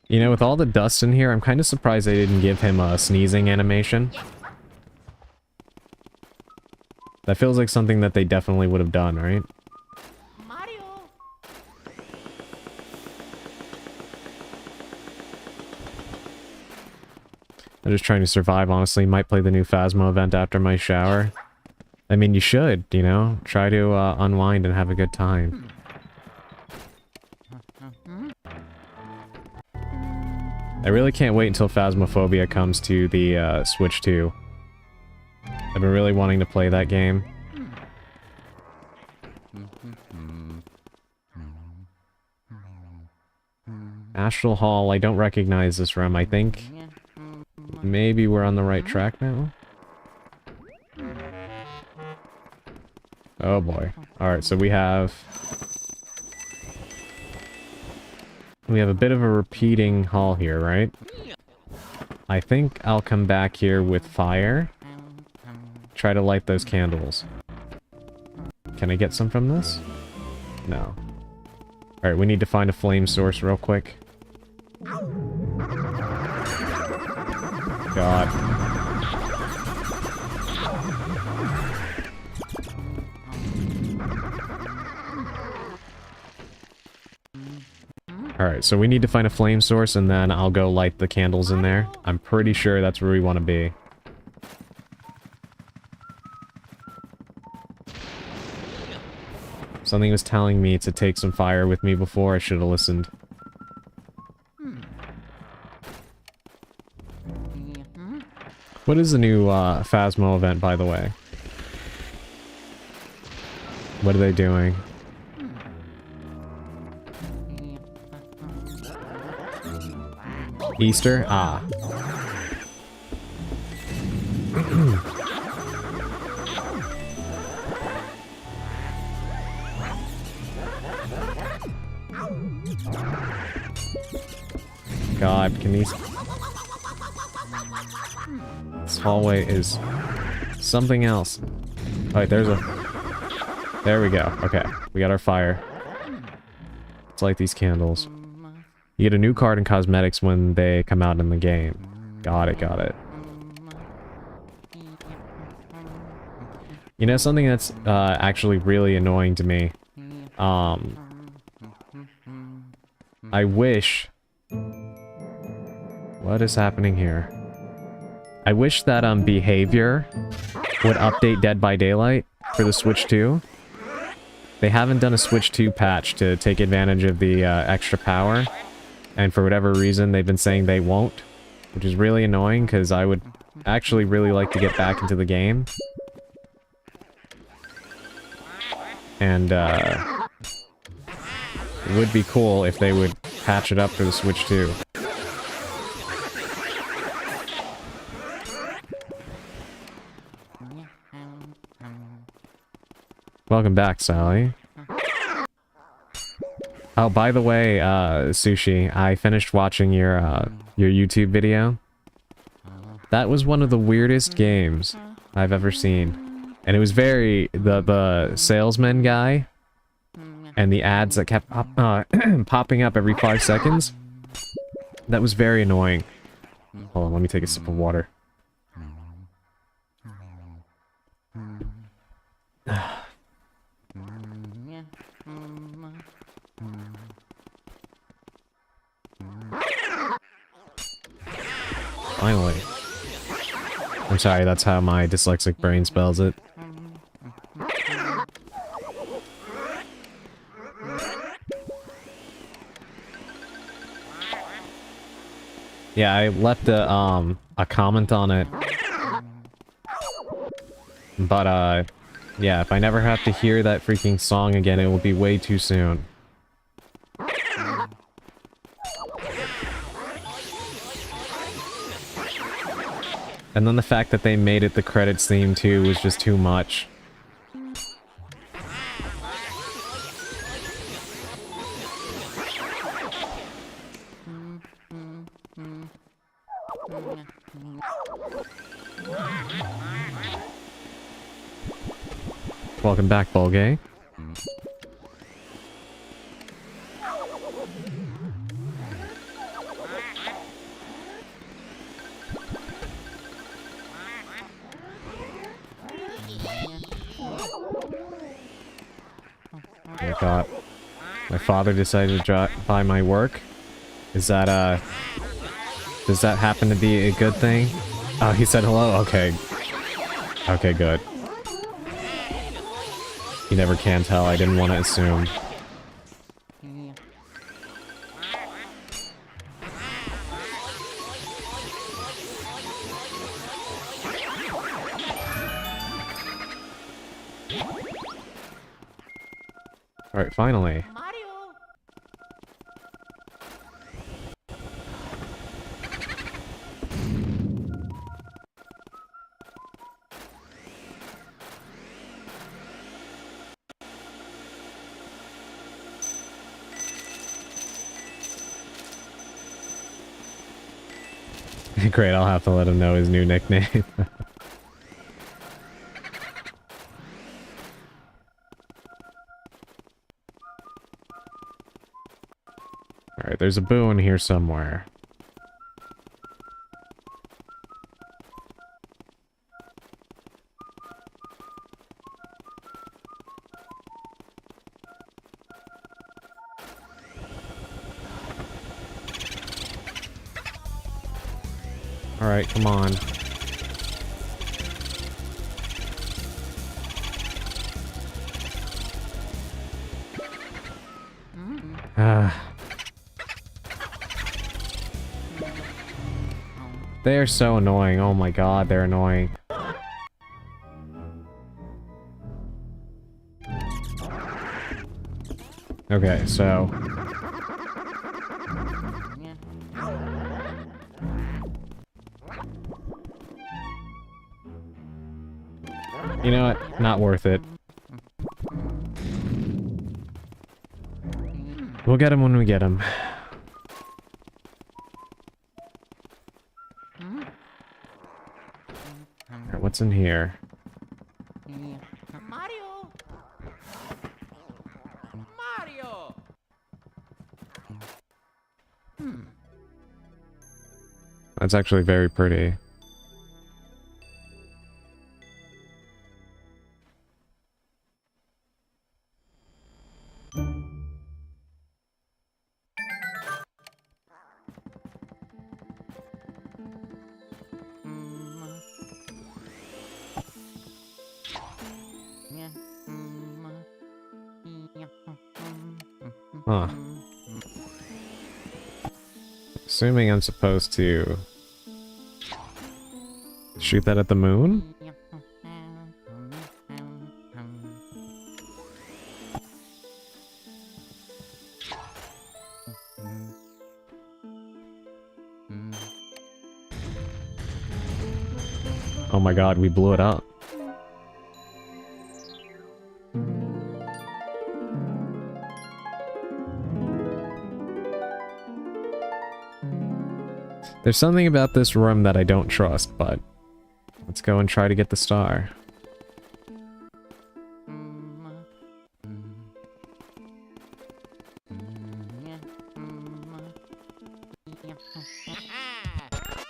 You know, with all the dust in here, I'm kind of surprised they didn't give him a sneezing animation. That feels like something that they definitely would have done, right? Mario. just trying to survive, honestly. Might play the new Phasmo event after my shower. I mean, you should, you know? Try to unwind and have a good time. I really can't wait until Phasmophobia comes to the Switch 2. I've been really wanting to play that game. Astral Hall, I don't recognize this room. I think maybe we're on the right track now. Oh boy. Alright, so we have a bit of a repeating hall here, right? I think I'll come back here with fire. Try to light those candles. Can I get some from this? No. Alright, we need to find a flame source real quick. God. Alright, so we need to find a flame source and then I'll go light the candles in there. I'm pretty sure that's where we want to be. Something was telling me to take some fire with me before. I should have listened. What is the new Phasmo event, by the way? What are they doing? Easter? Ah. God, can these... This hallway is something else. Alright, there's a... There we go. Okay, we got our fire. Let's light these candles. You get a new card in cosmetics when they come out in the game. Got it, got it. You know, something that's actually really annoying to me. I wish... What is happening here? I wish that behavior would update Dead by Daylight for the Switch 2. They haven't done a Switch 2 patch to take advantage of the extra power. And for whatever reason, they've been saying they won't. Which is really annoying, because I would actually really like to get back into the game. And, it would be cool if they would patch it up for the Switch 2. Welcome back, Sally. Oh, by the way, Sushi, I finished watching your YouTube video. That was one of the weirdest games I've ever seen. And it was very... The salesman guy and the ads that kept popping up every 5 seconds. That was very annoying. Hold on, let me take a sip of water. Finally. I'm sorry, that's how my dyslexic brain spells it. Yeah, I left a comment on it. But, yeah, if I never have to hear that freaking song again, it will be way too soon. And then the fact that they made it the credits theme too was just too much. Welcome back, Bulgay. I thought my father decided to drop by my work. Is that Does that happen to be a good thing? Oh, he said hello? Okay. Okay, good. You never can tell. I didn't want to assume. Alright, finally. Mario. Great, I'll have to let him know his new nickname. Alright, there's a boo in here somewhere. Alright, come on. They're so annoying. Oh my god, they're annoying. Okay, so... You know what? Not worth it. We'll get him when we get him. Alright, what's in here? Mario. Mario. That's actually very pretty. Huh. Assuming I'm supposed to shoot that at the moon? Oh my god, we blew it up. There's something about this room that I don't trust, but let's go and try to get the star.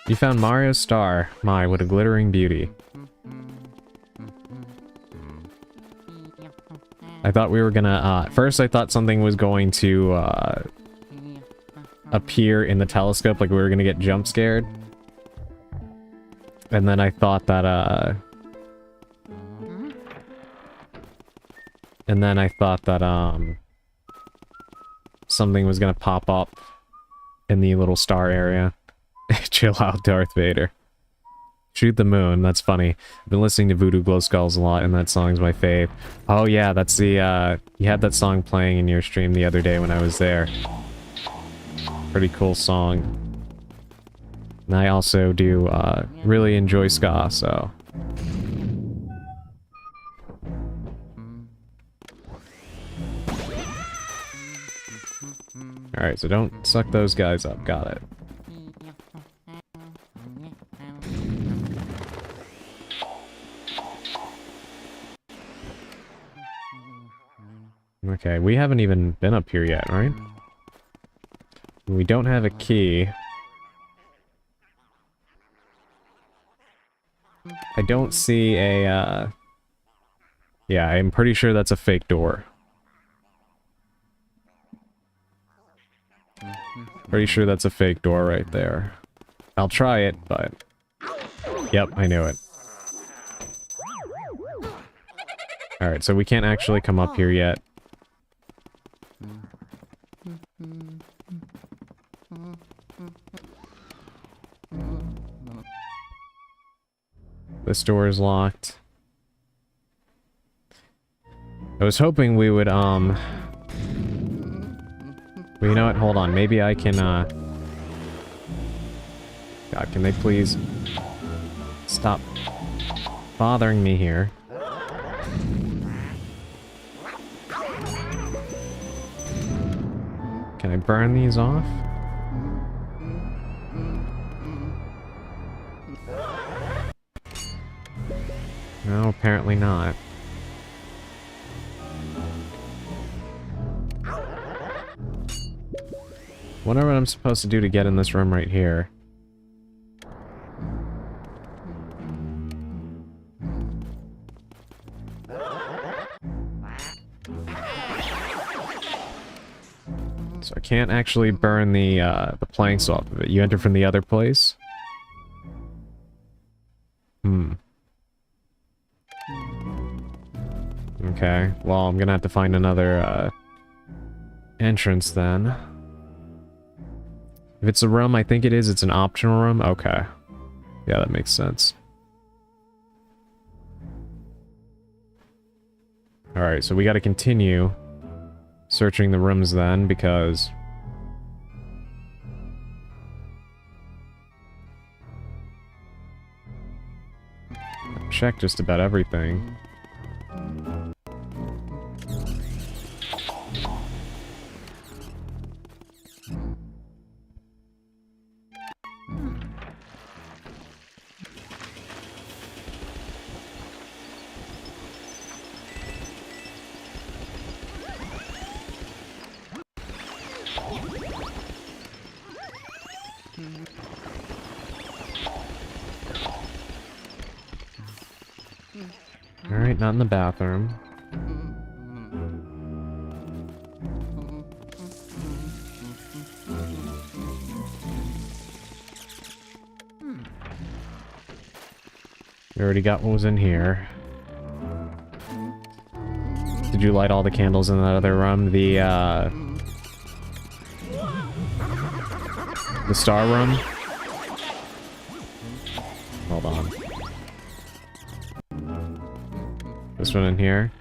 You found Mario's star. My, what a glittering beauty. I thought we were gonna, first I thought something was going to, appear in the telescope, like we were gonna get jump scared. And then I thought that, something was gonna pop up in the little star area. Chill out, Darth Vader. Shoot the moon, that's funny. I've been listening to Voodoo Glow Skulls a lot, and that song's my fave. Oh yeah, that's the, you had that song playing in your stream the other day when I was there. Pretty cool song. And I also do, really enjoy ska, so... Alright, so don't suck those guys up, got it. Okay, we haven't even been up here yet, right? We don't have a key. I don't see a, yeah, I'm pretty sure that's a fake door. Pretty sure that's a fake door right there. I'll try it, but... Yep, I knew it. Alright, so we can't actually come up here yet. This door is locked. I was hoping we would, Well, you know what? Hold on. Maybe I can, God, can they please stop bothering me here? Can I burn these off? No, apparently not. Wonder what I'm supposed to do to get in this room right here. So I can't actually burn the planks off of it. You enter from the other place? Okay, well, I'm gonna have to find another, entrance then. If it's a room, I think it is, it's an optional room? Okay. Yeah, that makes sense. Alright, so we gotta continue searching the rooms then, because... check just about everything. Alright, not in the bathroom. We already got what was in here. Did you light all the candles in that other room? The star room? Hold on. This one in here?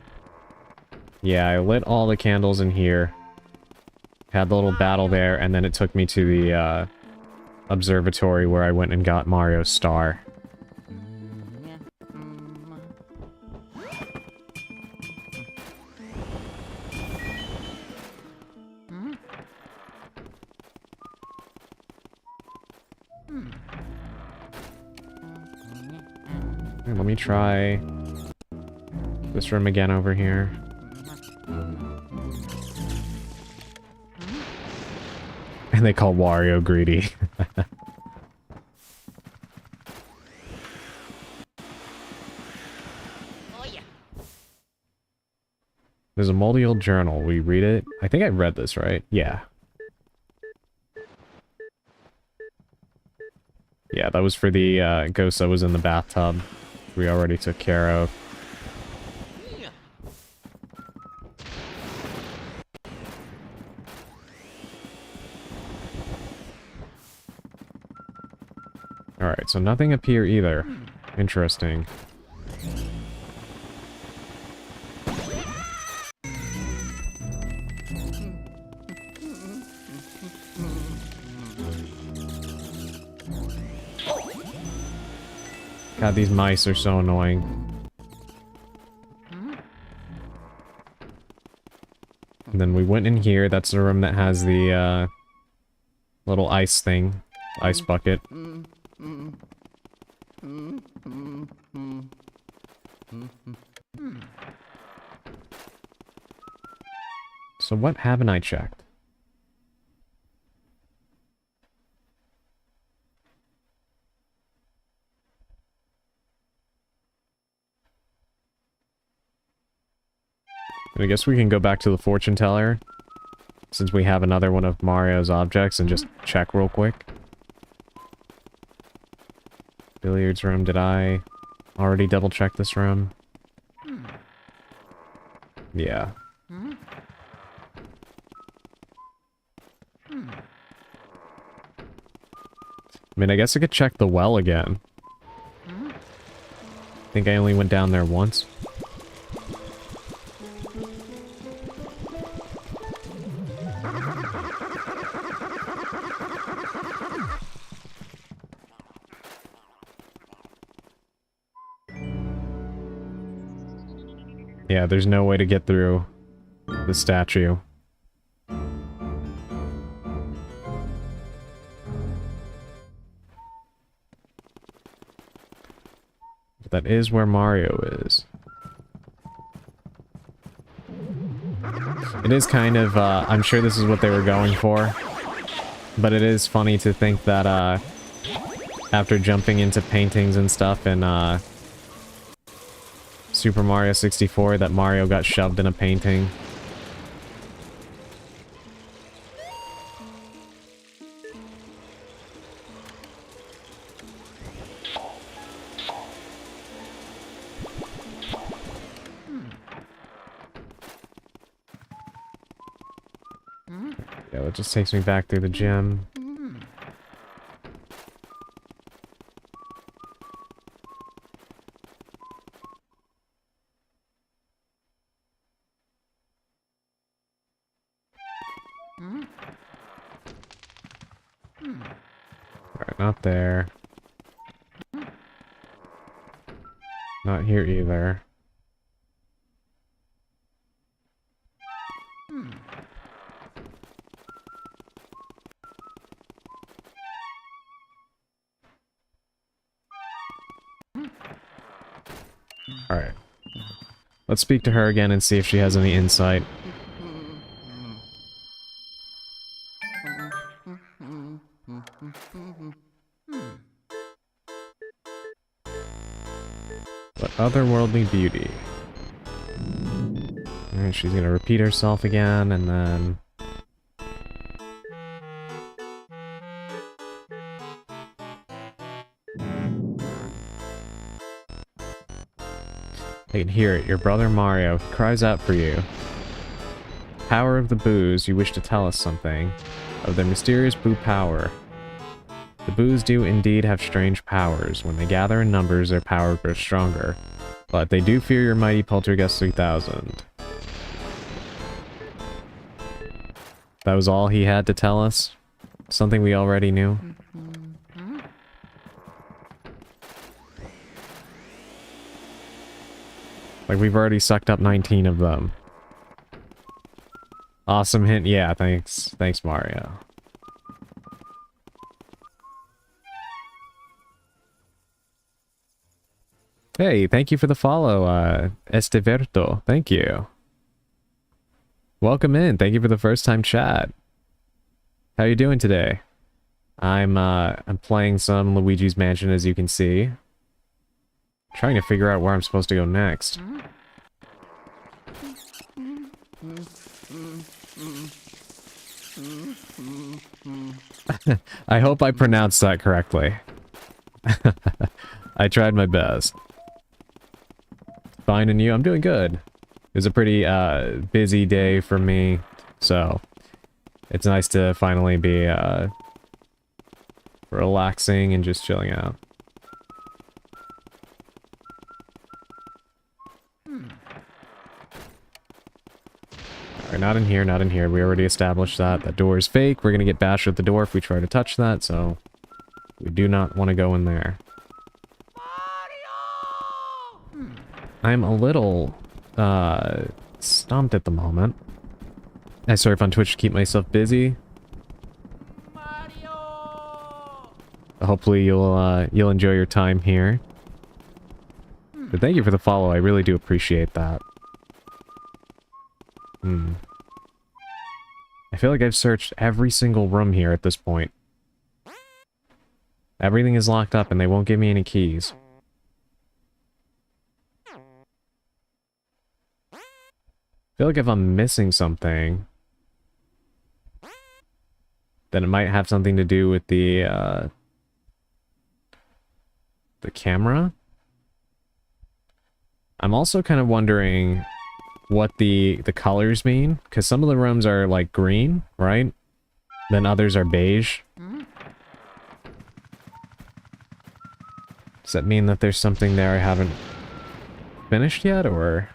Yeah, I lit all the candles in here. Had the little battle there, and then it took me to the, observatory where I went and got Mario's star. Here, let me try this room again over here. And they call Wario greedy. Oh yeah. There's a moldy old journal. We read it? I think I read this, right? Yeah. Yeah, that was for the ghost that was in the bathtub. We already took care of. Yeah. Alright, so nothing up here either. Interesting. God, these mice are so annoying. And then we went in here. That's the room that has the, little ice thing. Ice bucket. So what haven't I checked? I guess we can go back to the fortune teller, since we have another one of Mario's objects, and just check real quick. Billiards room. Did I already double check this room? Yeah. I mean, I guess I could check the well again. I think I only went down there once. Yeah, there's no way to get through the statue. But that is where Mario is. It is kind of, I'm sure this is what they were going for. But it is funny to think that, after jumping into paintings and stuff in, Super Mario 64, that Mario got shoved in a painting. Yeah, that just takes me back through the gym. Alright, not there. Not here either. Alright. Let's speak to her again and see if she has any insight. What otherworldly beauty. Alright, she's gonna repeat herself again, and then... I can hear it. Your brother Mario cries out for you. Power of the Boos, you wish to tell us something. Of their mysterious Boo power. The Boos do indeed have strange powers. When they gather in numbers, their power grows stronger. But they do fear your mighty Poltergust 3000. That was all he had to tell us? Something we already knew? Like, we've already sucked up 19 of them. Awesome hint. Yeah, thanks. Thanks, Mario. Hey, thank you for the follow, Esteverto. Thank you. Welcome in. Thank you for the first time chat. How you doing today? I'm playing some Luigi's Mansion, as you can see. Trying to figure out where I'm supposed to go next. I hope I pronounced that correctly. I tried my best. Fine, and you? I'm doing good. It was a pretty busy day for me, so it's nice to finally be relaxing and just chilling out. Alright, not in here, not in here. We already established that. That door is fake. We're gonna get bashed at the door if we try to touch that, so we do not want to go in there. I'm a little stumped at the moment. I surf on Twitch to keep myself busy. Hopefully you'll enjoy your time here. But thank you for the follow. I really do appreciate that. I feel like I've searched every single room here at this point. Everything is locked up and they won't give me any keys. I feel like if I'm missing something, then it might have something to do with the the camera. I'm also kind of wondering what the colors mean, because some of the rooms are like green, right? Then others are beige. Does that mean that there's something there I haven't finished yet, or...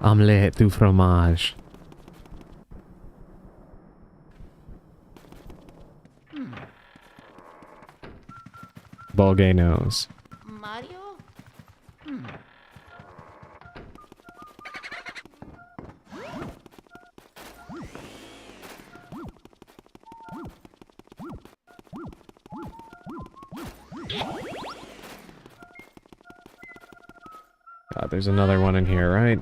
Omelette du fromage. Bulgay knows. Mario? God, there's another one in here, right?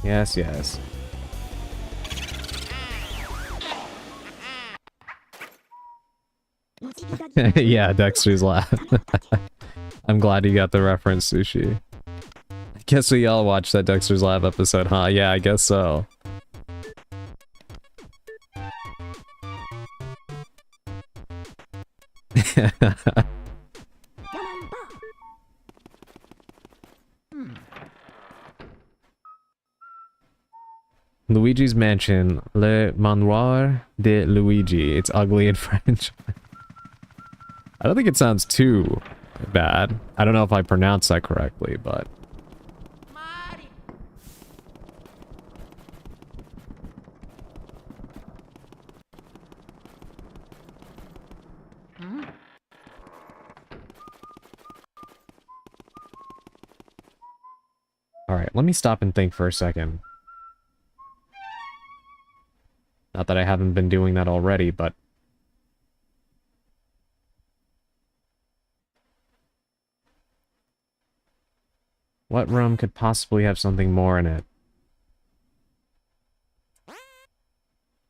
Yes, yes. Yeah, Dexter's laugh. I'm glad you got the reference, Sushi. I guess we all watched that Dexter's Lab episode, huh? Yeah, I guess so. Luigi's Mansion, Le Manoir de Luigi. It's ugly in French. I don't think it sounds too bad. I don't know if I pronounced that correctly, but... Mario. Alright, let me stop and think for a second. Not that I haven't been doing that already, but... What room could possibly have something more in it?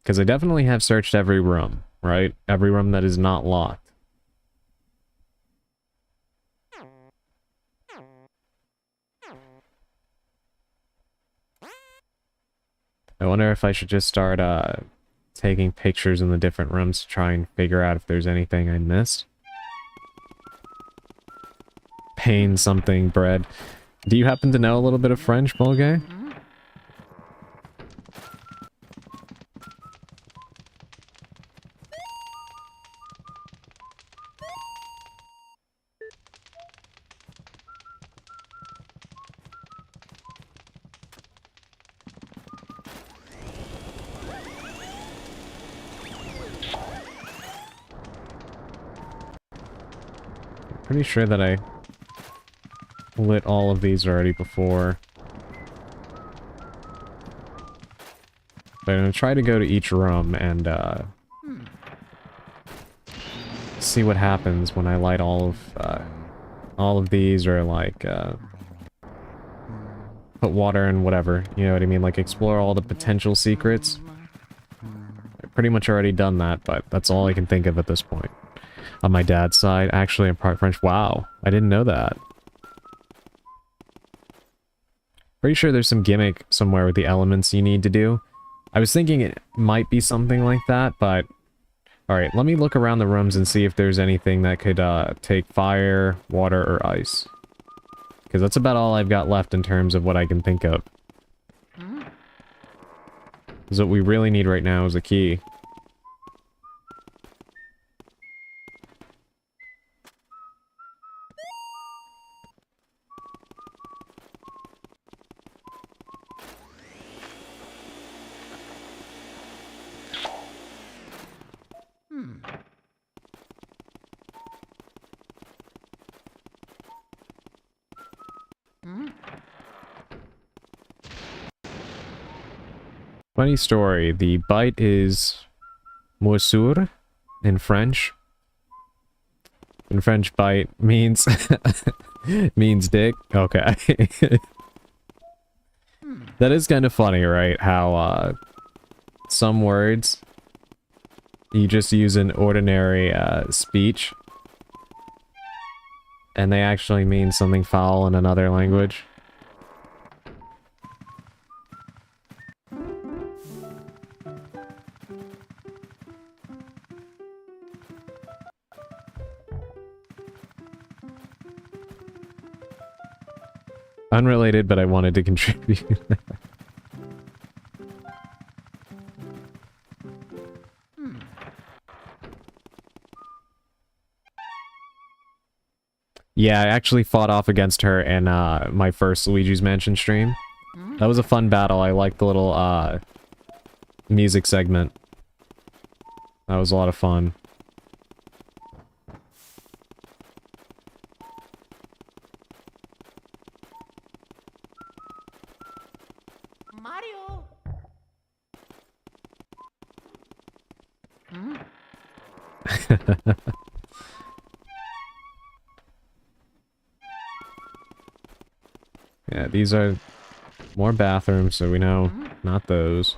Because I definitely have searched every room, right? Every room that is not locked. I wonder if I should just start, taking pictures in the different rooms to try and figure out if there's anything I missed. Pain something bread. Do you happen to know a little bit of French, Bulgay? Pretty sure that I lit all of these already before. But I'm gonna try to go to each room and see what happens when I light all of these, or like put water in whatever, you know what I mean? Like explore all the potential secrets. I've pretty much already done that, but that's all I can think of at this point. On my dad's side, actually I'm part French. Wow, I didn't know that. Pretty sure there's some gimmick somewhere with the elements you need to do. I was thinking it might be something like that, but... Alright, let me look around the rooms and see if there's anything that could take fire, water, or ice. Because that's about all I've got left in terms of what I can think of. Because what we really need right now is a key. Funny story, the bite is morsure in French. In French, bite means means dick. Okay. That is kind of funny, right? How some words you just use in ordinary speech, and they actually mean something foul in another language. Unrelated, but I wanted to contribute. Yeah, I actually fought off against her in my first Luigi's Mansion stream. That was a fun battle. I liked the little music segment. That was a lot of fun. Mario. Yeah, these are more bathrooms, so we know not those.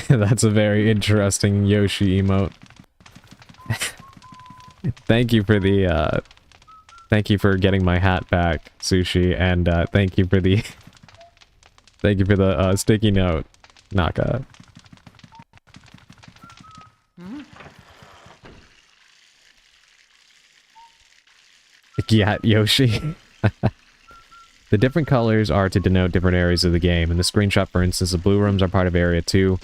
That's a very interesting Yoshi emote. Thank you for the, thank you for getting my hat back, Sushi, and, thank you for the, thank you for the, sticky note, Naka. Yeah, Yoshi. The different colors are to denote different areas of the game. In the screenshot, for instance, the blue rooms are part of Area 2,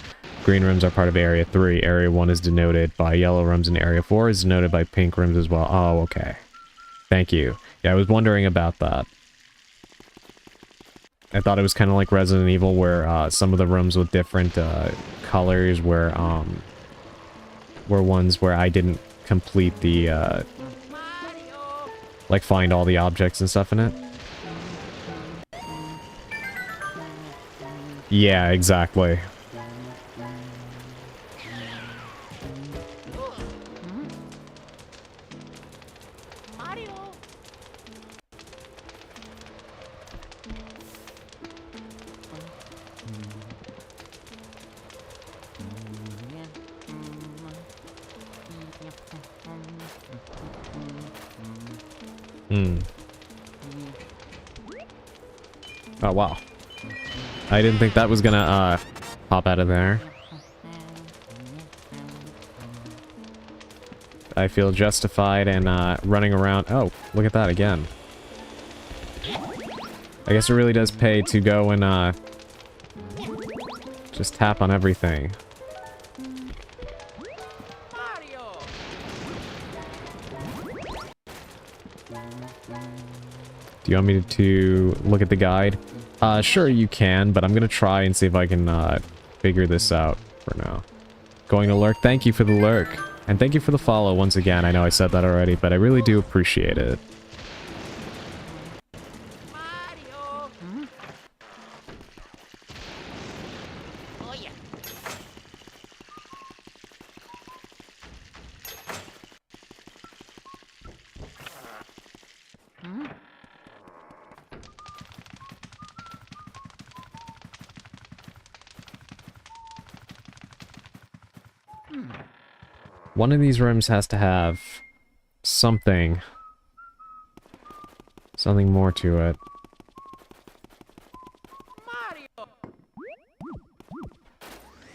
green rooms are part of Area 3, Area 1 is denoted by yellow rooms, and Area 4 is denoted by pink rooms as well. Oh, okay. Thank you. Yeah, I was wondering about that. I thought it was kind of like Resident Evil, where some of the rooms with different colors were ones where I didn't complete the, like, find all the objects and stuff in it. Yeah, exactly. Mario. Oh, wow. I didn't think that was gonna, pop out of there. I feel justified in, running around. Oh, look at that again. I guess it really does pay to go and, just tap on everything. Mario. Do you want me to look at the guide? Sure you can, but I'm gonna try and see if I can, figure this out for now. Going to lurk? Thank you for the lurk. And thank you for the follow once again. I know I said that already, but I really do appreciate it. Mario. Oh yeah. One of these rooms has to have something. Something more to it. Mario.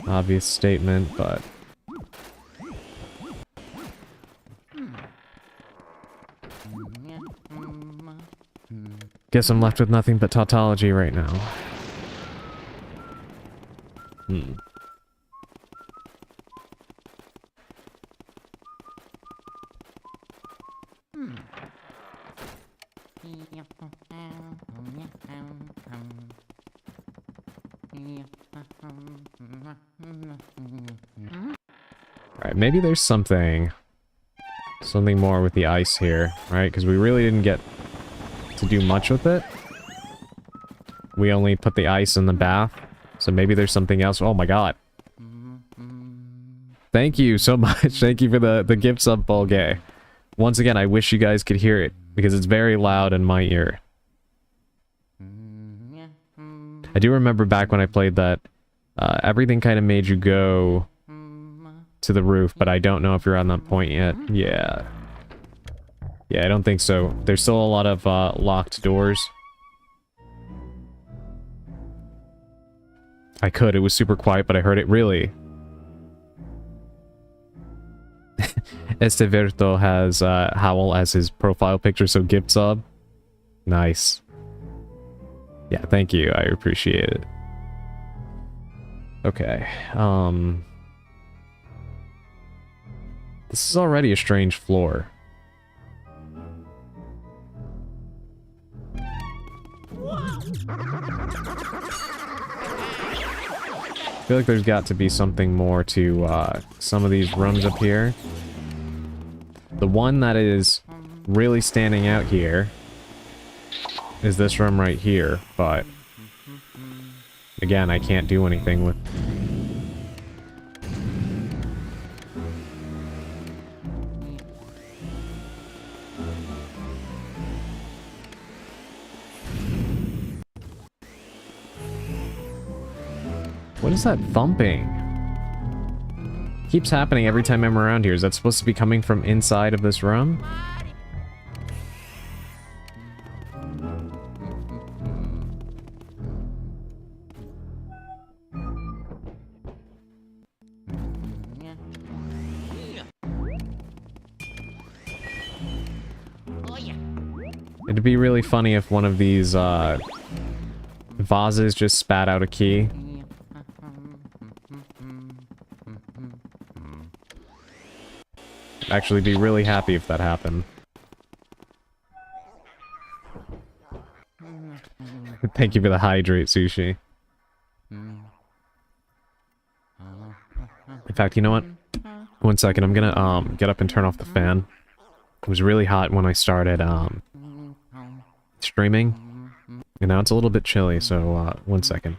Obvious statement, but... Guess I'm left with nothing but tautology right now. Alright, maybe there's something more with the ice here, right? Because we really didn't get to do much with it. We only put the ice in the bath, so maybe there's something else. Oh my god. Thank you so much. Thank you for the gift sub, Bulgay. Once again, I wish you guys could hear it, because it's very loud in my ear. I do remember back when I played that, everything kind of made you go to the roof, but I don't know if you're on that point yet. Yeah. Yeah, I don't think so. There's still a lot of, locked doors. I could. It was super quiet, but I heard it really. Esteverto has Howl as his profile picture, so gift sub. Nice. Yeah, thank you. I appreciate it. Okay. This is already a strange floor. I feel like there's got to be something more to some of these rooms up here. The one that is really standing out here is this room right here, but again, I can't do anything with... What is that thumping? Keeps happening every time I'm around here. Is that supposed to be coming from inside of this room? It'd be really funny if one of these vases just spat out a key. I'd actually be really happy if that happened. Thank you for the hydrate, Sushi. In fact, you know what? One second, I'm gonna get up and turn off the fan. It was really hot when I started streaming. And now it's a little bit chilly, so one second.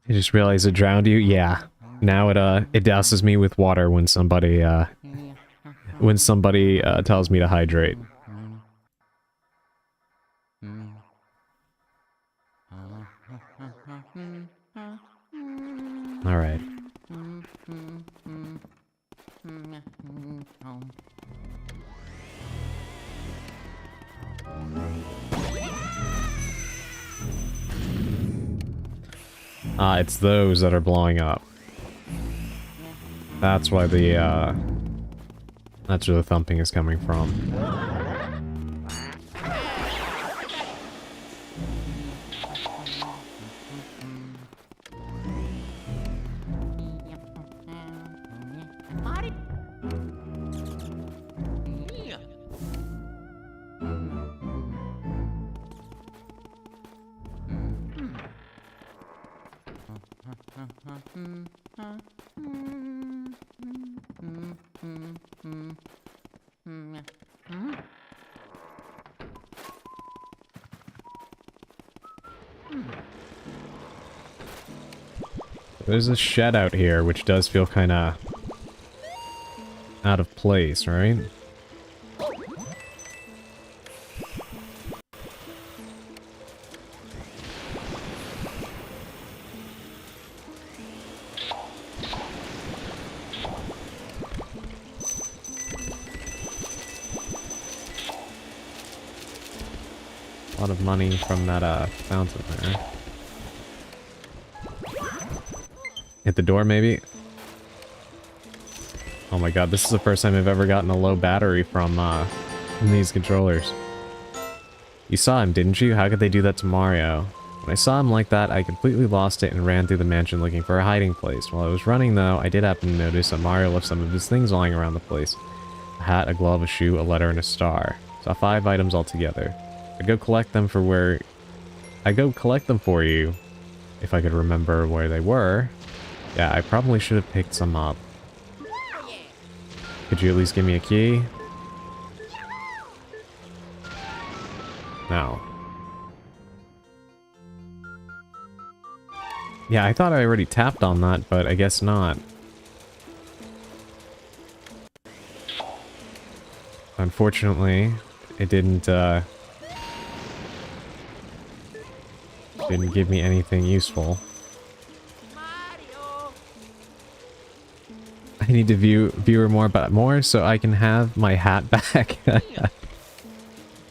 I just realized it drowned you? Yeah. Now it douses me with water when somebody tells me to hydrate. Alright. It's those that are blowing up. That's why that's where the thumping is coming from. There's a shed out here, which does feel kind of out of place, right? A lot of money from that fountain there. Hit the door, maybe? Oh my god, this is the first time I've ever gotten a low battery from these controllers. You saw him, didn't you? How could they do that to Mario? When I saw him like that, I completely lost it and ran through the mansion looking for a hiding place. While I was running, though, I did happen to notice that Mario left some of his things lying around the place. A hat, a glove, a shoe, a letter, and a star. Saw 5 items altogether. I'd go collect them for you, if I could remember where they were. Yeah, I probably should have picked some up. Could you at least give me a key? No. Yeah, I thought I already tapped on that, but I guess not. Unfortunately, it didn't give me anything useful. Mario. I need to view her more so I can have my hat back.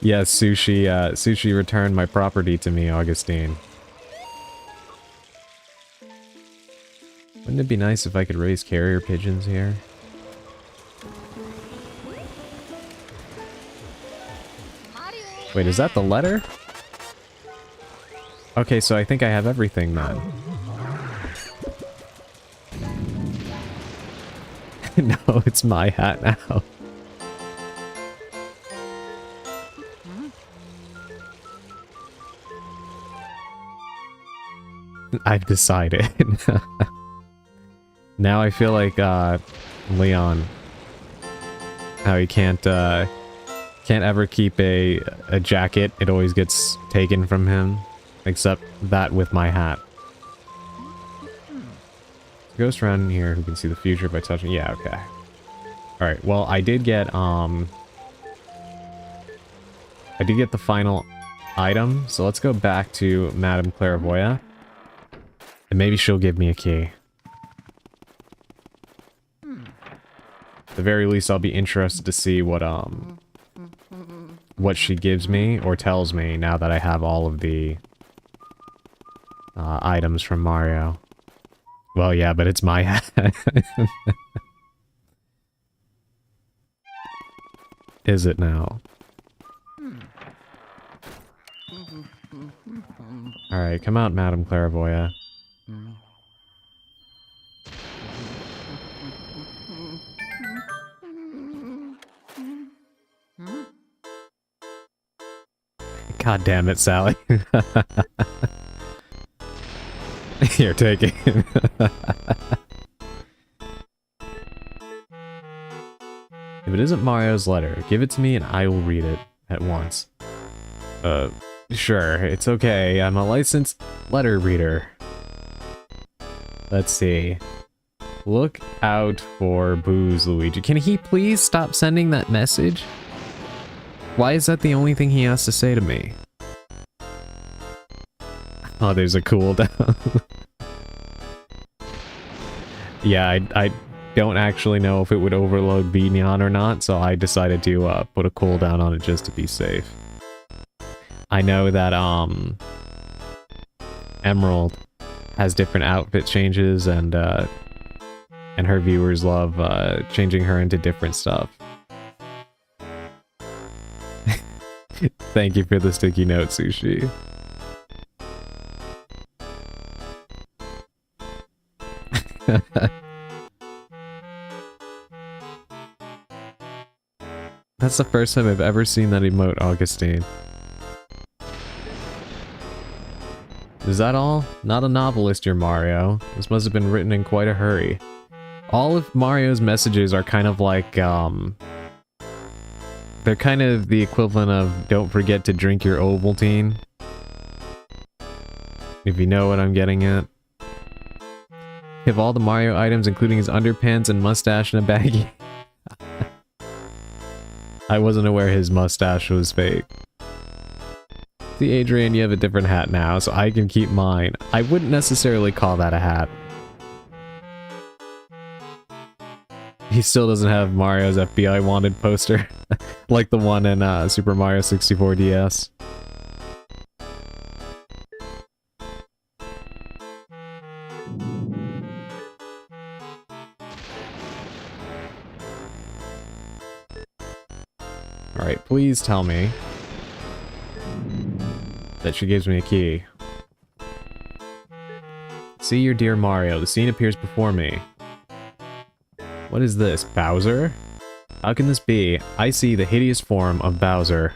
Yes, Sushi returned my property to me, Augustine. Wouldn't it be nice if I could raise carrier pigeons here? Wait, is that the letter? Okay, so I think I have everything then. No, it's my hat now. I've decided. Now I feel like Leon. How he can't ever keep a jacket. It always gets taken from him. Except that with my hat. Ghost around here who can see the future by touching. Yeah, okay. Alright, well I did get the final item, so let's go back to Madame Clairvoyant. And maybe she'll give me a key. At the very least, I'll be interested to see what she gives me or tells me now that I have all of the items from Mario. Well, yeah, but it's my hat. Is it now? Alright, come out, Madame Clairvoyant. God damn it, Sally. Here, take it. If it isn't Mario's letter, give it to me and I will read it at once. Sure, it's okay. I'm a licensed letter reader. Let's see. Look out for booze, Luigi. Can he please stop sending that message? Why is that the only thing he has to say to me? Oh, there's a cooldown. Yeah, I don't actually know if it would overload Bignon or not, so I decided to put a cooldown on it just to be safe. I know that Emerald has different outfit changes, and her viewers love changing her into different stuff. Thank you for the sticky note, Sushi. That's the first time I've ever seen that emote, Augustine. Is that all? Not a novelist, you're Mario. This must have been written in quite a hurry. All of Mario's messages are kind of like, they're kind of the equivalent of don't forget to drink your Ovaltine. If you know what I'm getting at. You have all the Mario items, including his underpants and mustache in a baggie. I wasn't aware his mustache was fake. See, Adrian, you have a different hat now, so I can keep mine. I wouldn't necessarily call that a hat. He still doesn't have Mario's FBI wanted poster, like the one in Super Mario 64 DS. Alright, please tell me that she gives me a key. See your dear Mario, the scene appears before me. What is this, Bowser? How can this be? I see the hideous form of Bowser.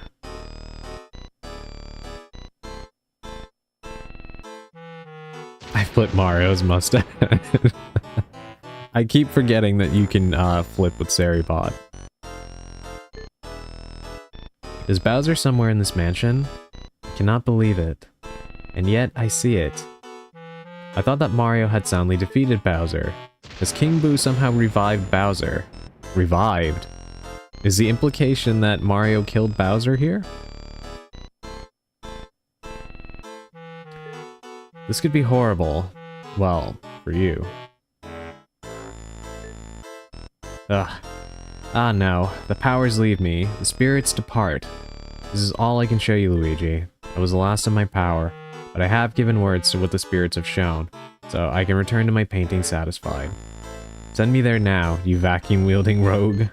I flipped Mario's mustache. I keep forgetting that you can flip with Saribot. Is Bowser somewhere in this mansion? I cannot believe it. And yet, I see it. I thought that Mario had soundly defeated Bowser. Has King Boo somehow revived Bowser? Revived? Is the implication that Mario killed Bowser here? This could be horrible. Well, for you. Ugh. Ah no, the powers leave me, the spirits depart. This is all I can show you, Luigi. That was the last of my power, but I have given words to what the spirits have shown, so I can return to my painting satisfied. Send me there now, you vacuum-wielding rogue.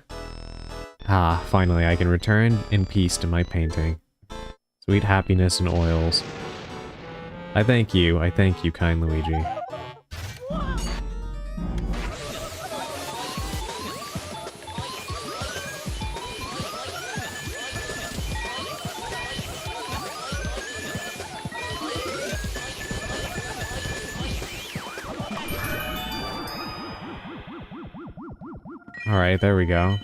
Ah, finally I can return in peace to my painting. Sweet happiness and oils. I thank you, kind Luigi. Alright, there we go.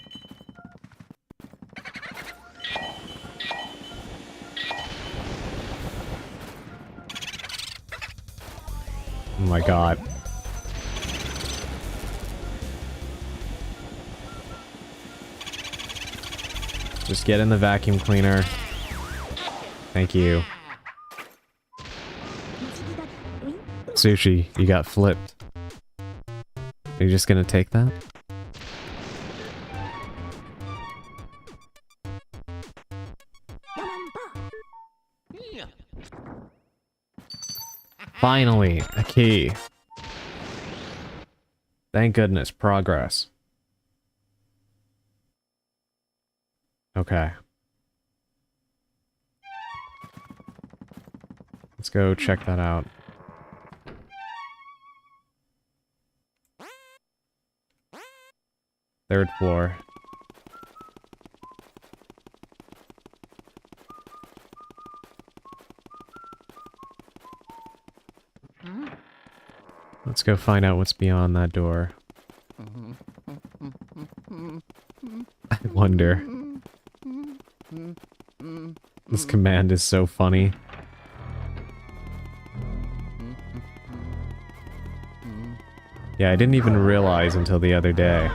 Oh my god. Just get in the vacuum cleaner. Thank you. Sushi, you got flipped. Are you just gonna take that? Finally, a key. Thank goodness, progress. Okay. Let's go check that out. Third floor. Let's go find out what's beyond that door. I wonder. This command is so funny. Yeah, I didn't even realize until the other day.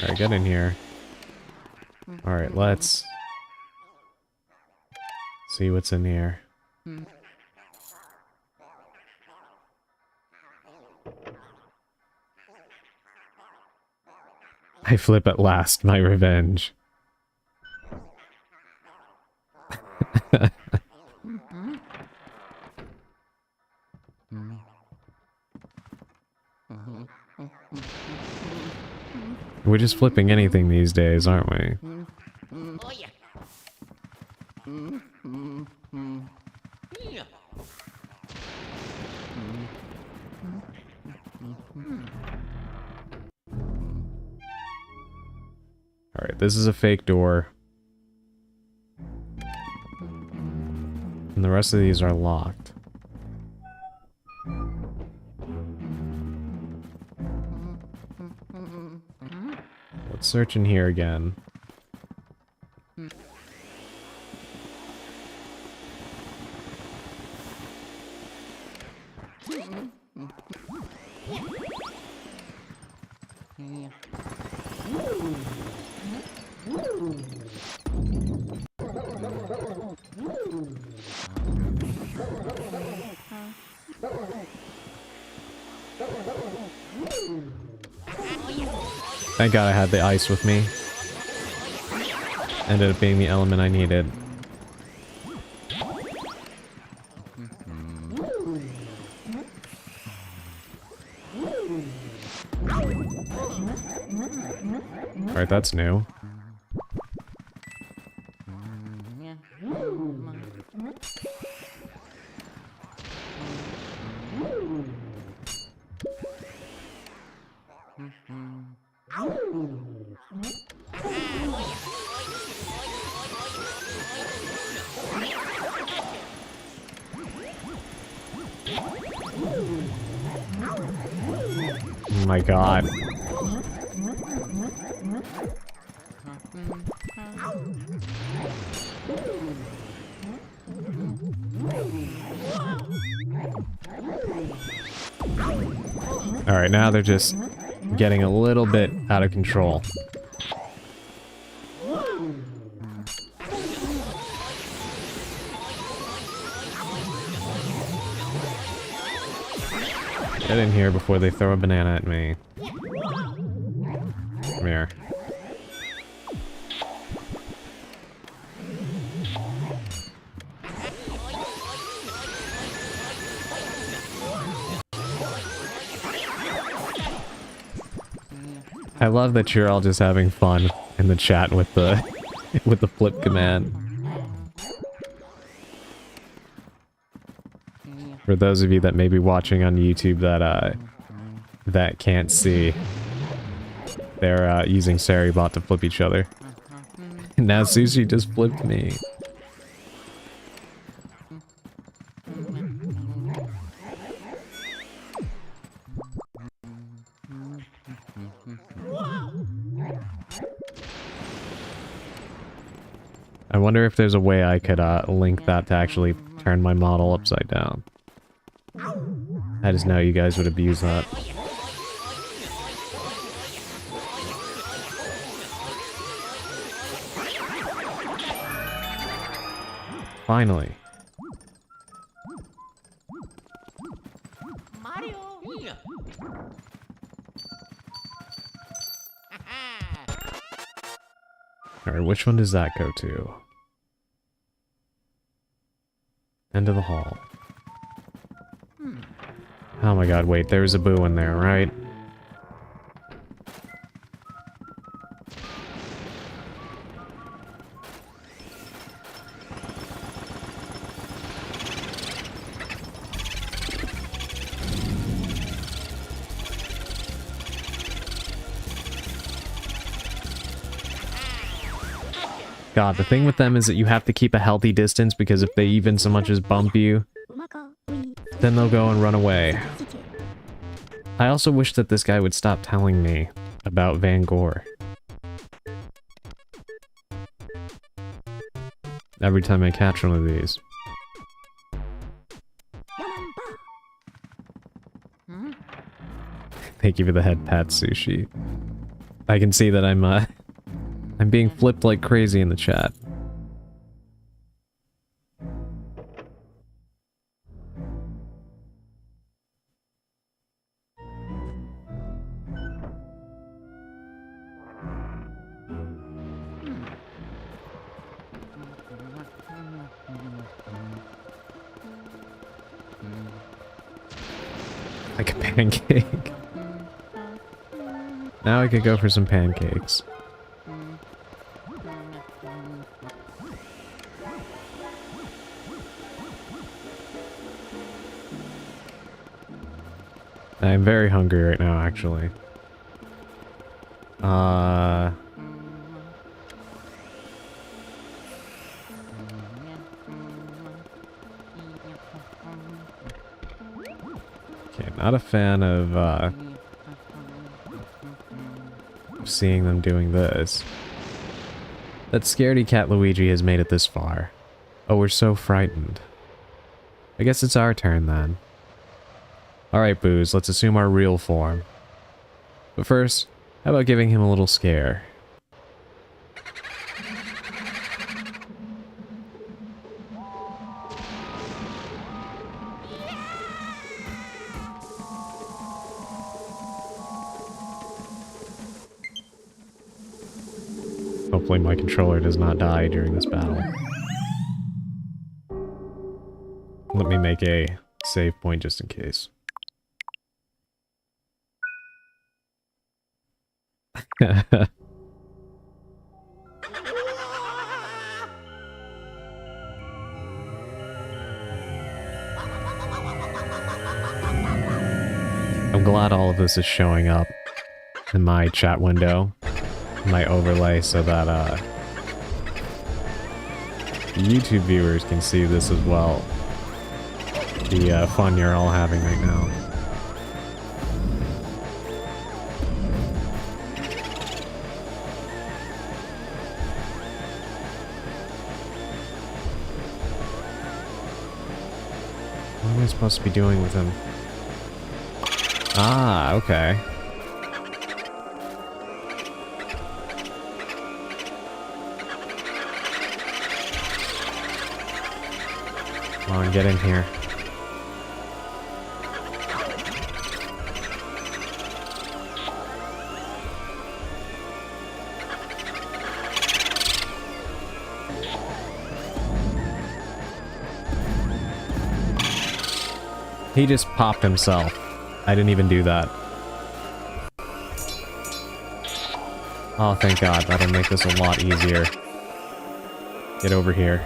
Alright, get in here. Alright, let's see what's in here. I flip at last, my revenge. We're just flipping anything these days, aren't we? Oh yeah. Yeah. Alright, this is a fake door. And the rest of these are locked. Let's search in here again. Thank God I had the ice with me. Ended up being the element I needed. Alright, that's new. Oh my God. Alright, now they're just getting a little bit out of control. Get in here before they throw a banana at me. Come here. I love that you're all just having fun in the chat with the with the flip command. For those of you that may be watching on YouTube that can't see, they're using Saribot to flip each other. Now Sushi just flipped me. I wonder if there's a way I could link that to actually turn my model upside down. I just know you guys would abuse that. Finally. Mario. Alright, which one does that go to? End of the hall. Oh my god, wait, there's a boo in there, right? God, the thing with them is that you have to keep a healthy distance because if they even so much as bump you, then they'll go and run away. I also wish that this guy would stop telling me about Van Gogh. Every time I catch one of these. Thank you for the head pat, Sushi. I can see that I'm being flipped like crazy in the chat. Like a pancake. Now I could go for some pancakes. I'm very hungry right now, actually. Okay, not a fan of, seeing them doing this. That scaredy cat Luigi has made it this far. Oh, we're so frightened. I guess it's our turn, then. Alright, Booze, let's assume our real form. But first, how about giving him a little scare? Hopefully my controller does not die during this battle. Let me make a save point just in case. I'm glad all of this is showing up in my chat window, my overlay, so that YouTube viewers can see this as well. The fun you're all having right now. am I supposed to be doing with him? Ah, okay. Come on, get in here. He just popped himself. I didn't even do that. Oh, thank God. That'll make this a lot easier. Get over here.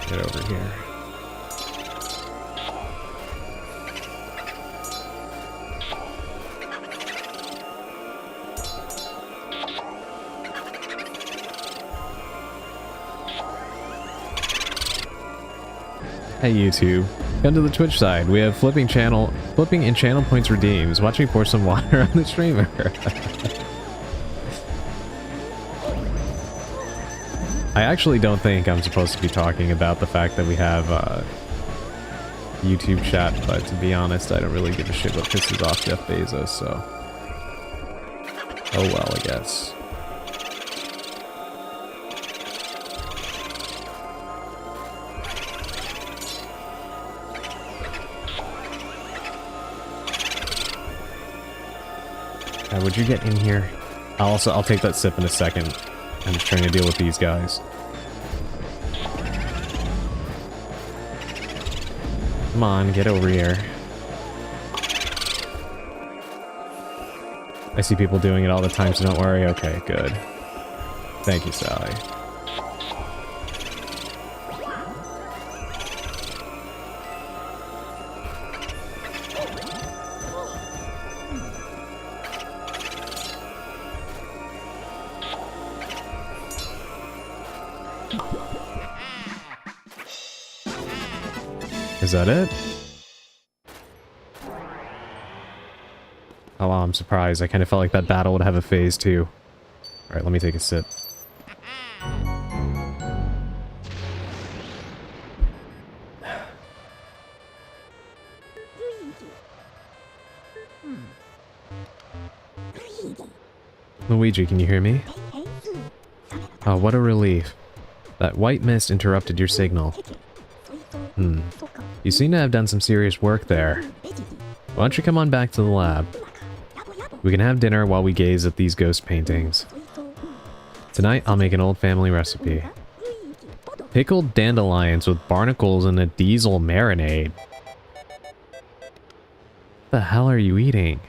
Get over here. Hey YouTube, come to the Twitch side. We have flipping and channel points redeems. Watch me pour some water on the streamer. I actually don't think I'm supposed to be talking about the fact that we have YouTube chat, but to be honest, I don't really give a shit what pisses off Jeff Bezos, so... Oh well, I guess. Would you get in here? I'll take that sip in a second. I'm just trying to deal with these guys. Come on, get over here. I see people doing it all the time, so don't worry. Okay, good. Thank you, Sally. Is that it? Oh wow, I'm surprised. I kind of felt like that battle would have a phase too. Alright, let me take a sip. Luigi, can you hear me? Oh, what a relief. That white mist interrupted your signal. You seem to have done some serious work there. Why don't you come on back to the lab? We can have dinner while we gaze at these ghost paintings. Tonight, I'll make an old family recipe. Pickled dandelions with barnacles and a diesel marinade. What the hell are you eating?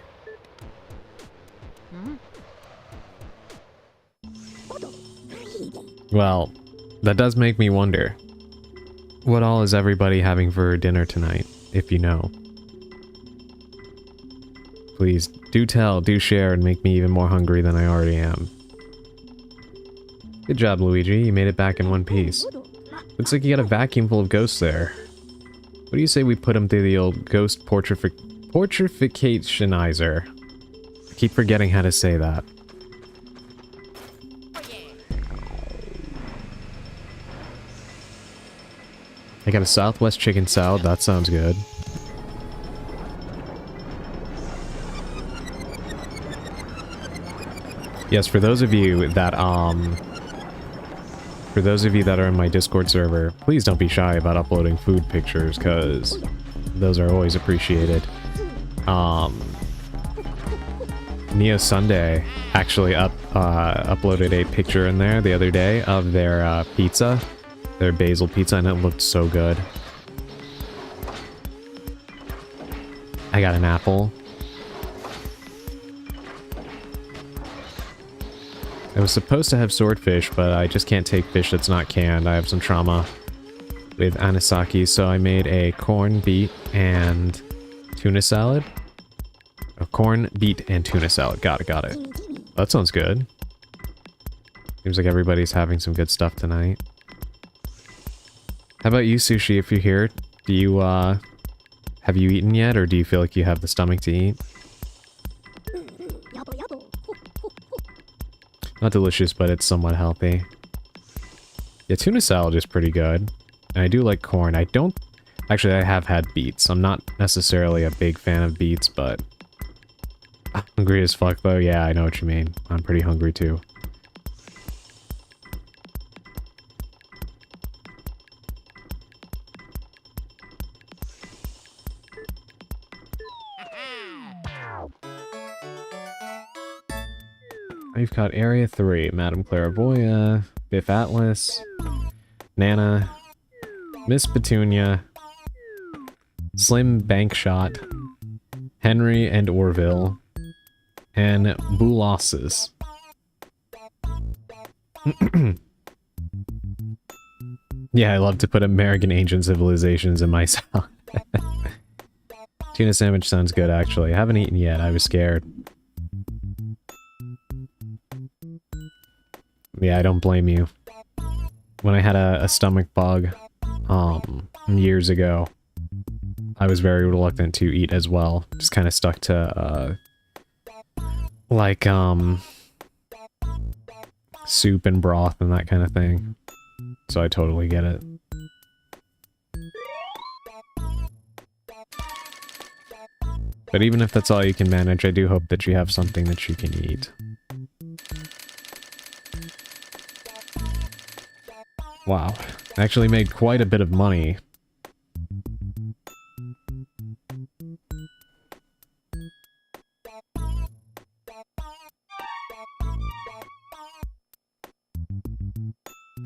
Well, that does make me wonder. What all is everybody having for dinner tonight, if you know? Please, do tell, do share, and make me even more hungry than I already am. Good job, Luigi. You made it back in one piece. Looks like you got a vacuum full of ghosts there. What do you say we put them through the old ghost portrificationizer? I keep forgetting how to say that. I got a Southwest chicken salad. That sounds good. Yes, for those of you that are in my Discord server, please don't be shy about uploading food pictures, because those are always appreciated. Neo Sunday actually uploaded a picture in there the other day of their pizza. Their basil pizza, and it looked so good. I got an apple. I was supposed to have swordfish, but I just can't take fish that's not canned. I have some trauma with anisaki, so I made a corn, beet, and tuna salad. A corn, beet, and tuna salad. Got it, got it. That sounds good. Seems like everybody's having some good stuff tonight. How about you, Sushi, if you're here? Do you, have you eaten yet, or do you feel like you have the stomach to eat? Not delicious, but it's somewhat healthy. Yeah, tuna salad is pretty good. And I do like corn. I don't... Actually, I have had beets. I'm not necessarily a big fan of beets, but... Hungry as fuck, though? Yeah, I know what you mean. I'm pretty hungry, too. We've got Area 3, Madame Clairvoya, Biff Atlas, Nana, Miss Petunia, Slim Bankshot, Henry and Orville, and Boolosses. Yeah, I love to put American ancient civilizations in my salad. Tuna sandwich sounds good, actually. I haven't eaten yet, I was scared. Yeah, I don't blame you. When I had a stomach bug, years ago, I was very reluctant to eat as well. Just kind of stuck to, like, soup and broth and that kind of thing. So I totally get it. But even if that's all you can manage, I do hope that you have something that you can eat. Wow. Actually made quite a bit of money.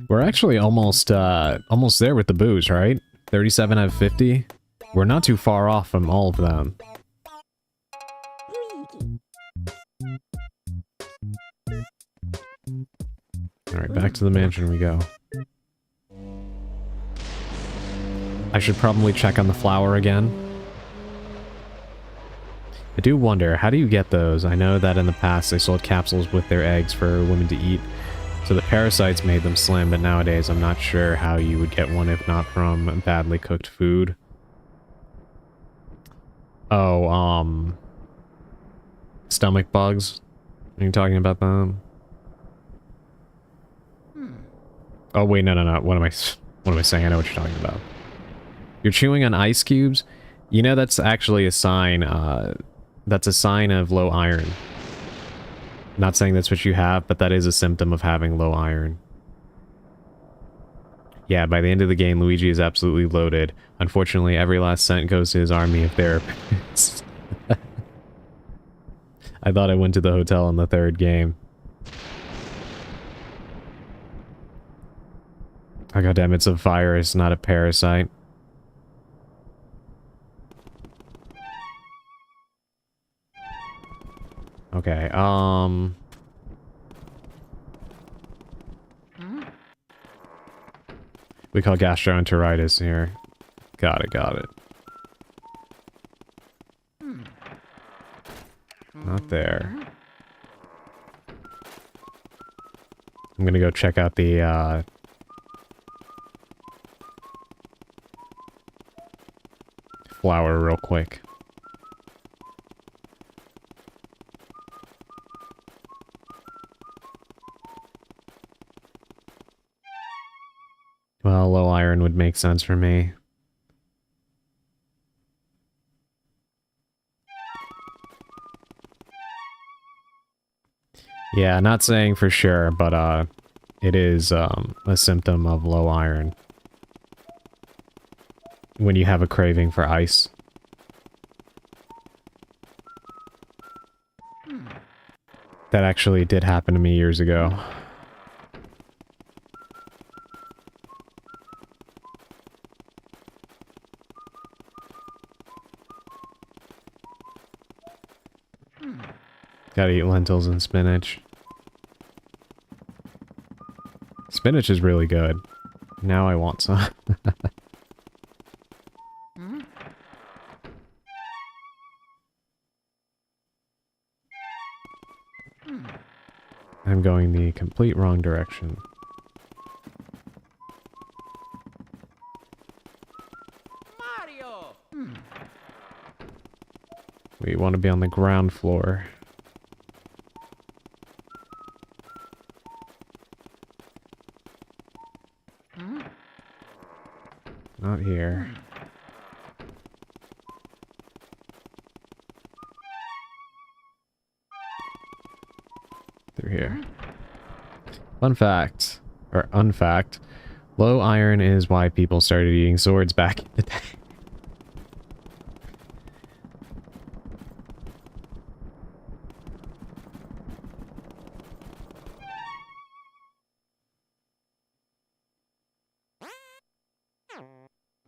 We're actually almost there with the booze, right? 37 out of 50? We're not too far off from all of them. Alright, back to the mansion we go. I should probably check on the flour again. I do wonder, how do you get those? I know that in the past they sold capsules with their eggs for women to eat. So the parasites made them slim, but nowadays I'm not sure how you would get one if not from badly cooked food. Oh, stomach bugs? Are you talking about them? Oh wait, no. What am I saying? I know what you're talking about. You're chewing on ice cubes? You know, that's actually a sign, that's a sign of low iron. Not saying that's what you have, but that is a symptom of having low iron. Yeah, by the end of the game, Luigi is absolutely loaded. Unfortunately, every last cent goes to his army of therapists. I thought I went to the hotel in the third game. Oh goddamn, it's a virus, not a parasite. Okay, we call gastroenteritis here. Got it. Not there. I'm gonna go check out the, flour real quick. Well, low iron would make sense for me. Yeah, not saying for sure, but, it is, a symptom of low iron. When you have a craving for ice. That actually did happen to me years ago. Gotta eat lentils and spinach. Spinach is really good. Now I want some. I'm going the complete wrong direction. Mario! We want to be on the ground floor. Not here. Through here. Fun fact, or unfact, low iron is why people started eating swords back in the day.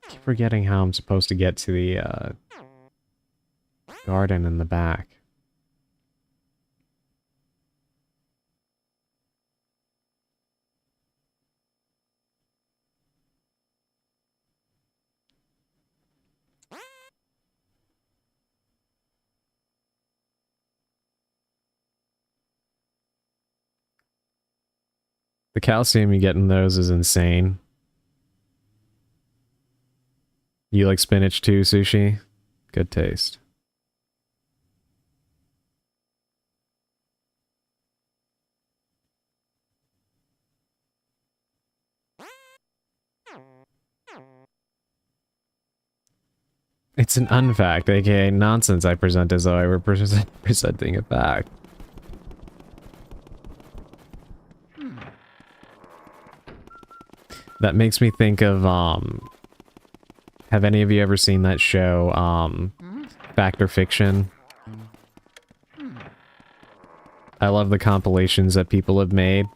Keep forgetting how I'm supposed to get to the garden in the back. The calcium you get in those is insane. You like spinach too, Sushi? Good taste. It's an unfact, aka nonsense I present as though I were presenting a fact. That makes me think of, have any of you ever seen that show, Fact or Fiction? I love the compilations that people have made.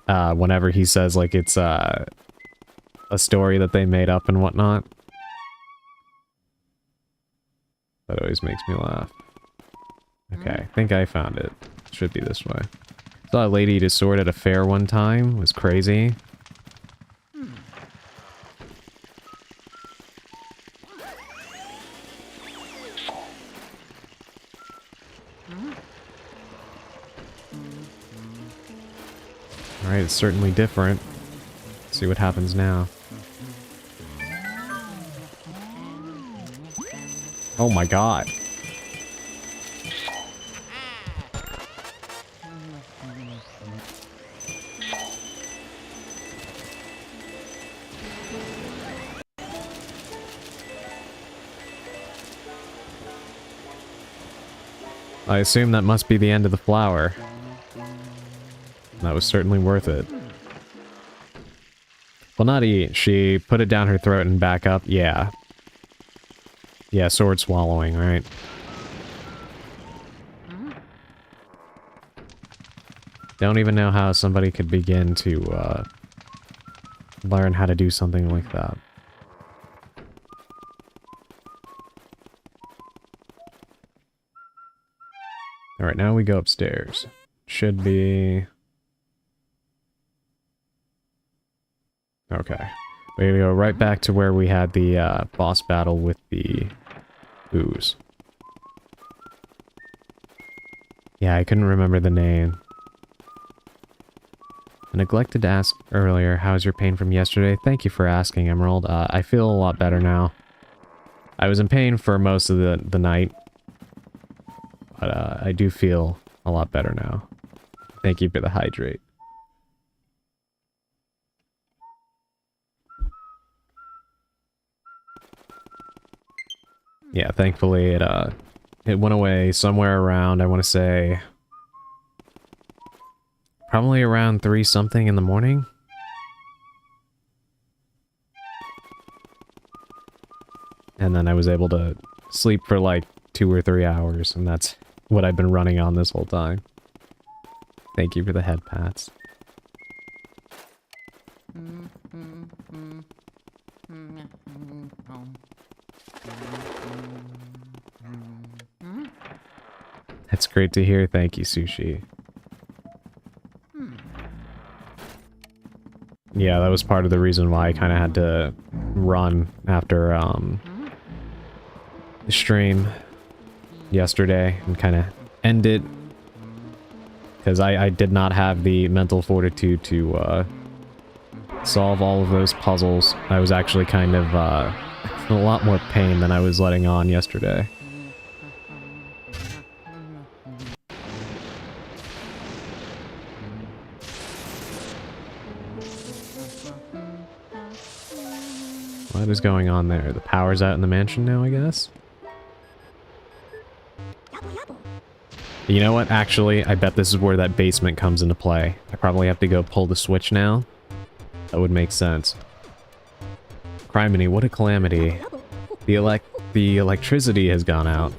Whenever he says, like, it's, a story that they made up and whatnot. That always makes me laugh. Okay, I think I found it. Should be this way. Saw a lady eat a sword at a fair one time. It was crazy. Alright, it's certainly different. Let's see what happens now. Oh my god. I assume that must be the end of the flower. That was certainly worth it. Well, not eat. She put it down her throat and back up. Yeah. Yeah, sword swallowing, right? Don't even know how somebody could begin to, learn how to do something like that. Alright, now we go upstairs. Should be... Okay. We're gonna go right back to where we had the, boss battle with the ooze. Yeah, I couldn't remember the name. I neglected to ask earlier, how's your pain from yesterday? Thank you for asking, Emerald. I feel a lot better now. I was in pain for most of the night. But, I do feel a lot better now. Thank you for the hydrate. Yeah, thankfully it went away somewhere around, I want to say... Probably around 3 something in the morning? And then I was able to sleep for like 2 or 3 hours, and that's what I've been running on this whole time. Thank you for the head pats. That's great to hear. Thank you, Sushi. Yeah, that was part of the reason why I kind of had to run after the stream yesterday and kind of end it. Because I did not have the mental fortitude to solve all of those puzzles. I was actually kind of in a lot more pain than I was letting on yesterday. What is going on there? The power's out in the mansion now, I guess? You know what? Actually, I bet this is where that basement comes into play. I probably have to go pull the switch now. That would make sense. Criminy, what a calamity. The electricity has gone out.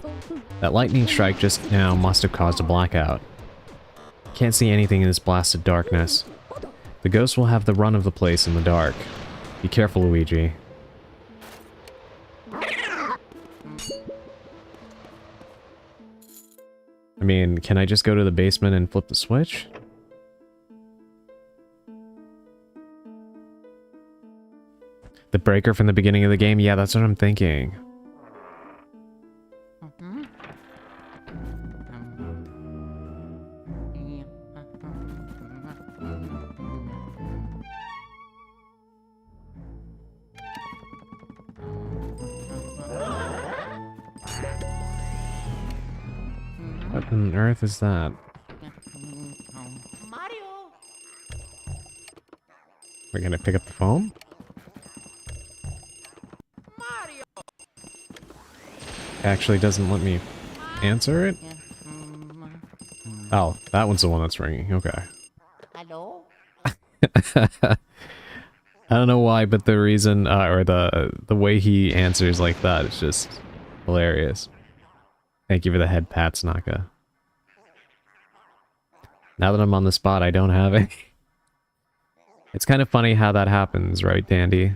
That lightning strike just now must have caused a blackout. Can't see anything in this blasted darkness. The ghost will have the run of the place in the dark. Be careful, Luigi. I mean, can I just go to the basement and flip the switch? The breaker from the beginning of the game? Yeah, that's what I'm thinking. What on earth is that? Mario. We're gonna pick up the phone? Mario. Actually doesn't let me answer it? Oh, that one's the one that's ringing. Okay. Hello. I don't know why, but the reason, or the way he answers like that is just hilarious. Thank you for the head pats, Naka. Now that I'm on the spot, I don't have any. It's kind of funny how that happens, right, Dandy?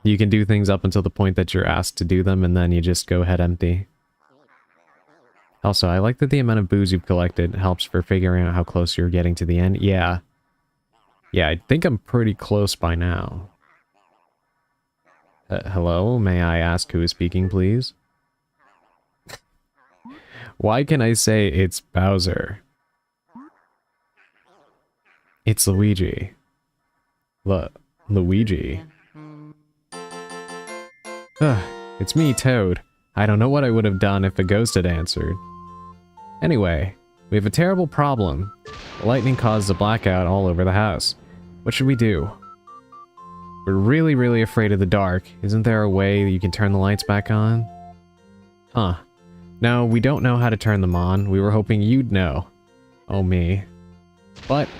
You can do things up until the point that you're asked to do them, and then you just go head empty. Also, I like that the amount of booze you've collected helps for figuring out how close you're getting to the end. Yeah. Yeah, I think I'm pretty close by now. Hello? May I ask who is speaking, please? Why can I say it's Bowser? It's Luigi. Luigi. Ugh, it's me, Toad. I don't know what I would have done if a ghost had answered. Anyway, we have a terrible problem. The lightning caused a blackout all over the house. What should we do? We're really, really afraid of the dark. Isn't there a way that you can turn the lights back on? Huh. No, we don't know how to turn them on. We were hoping you'd know. Oh, me. But,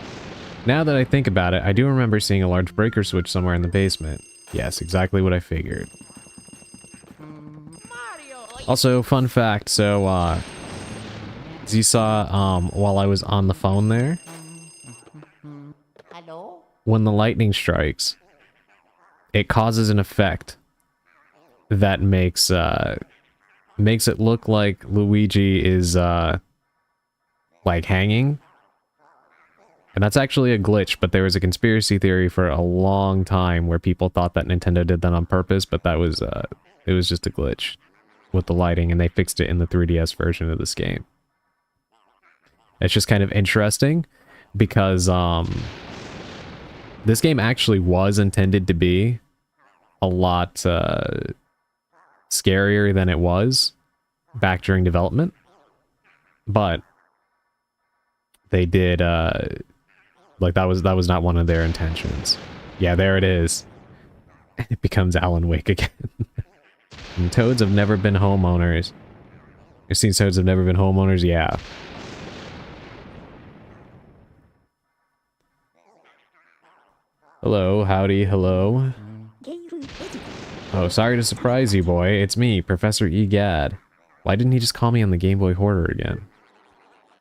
now that I think about it, I do remember seeing a large breaker switch somewhere in the basement. Yes, exactly what I figured. Mario. Also, fun fact, so, as you saw, while I was on the phone there, Hello. when the lightning strikes, it causes an effect that makes it look like Luigi is, like, hanging. And that's actually a glitch, but there was a conspiracy theory for a long time where people thought that Nintendo did that on purpose, but that was, it was just a glitch with the lighting, and they fixed it in the 3DS version of this game. It's just kind of interesting, because, this game actually was intended to be a lot, scarier than it was back during development, but they did, like, that was not one of their intentions. Yeah, there it is. It becomes Alan Wake again. And toads have never been homeowners. You've seen toads have never been homeowners? Yeah. Hello, howdy, hello. Oh, sorry to surprise you, boy. It's me, Professor Egad. Why didn't he just call me on the Game Boy Horror again?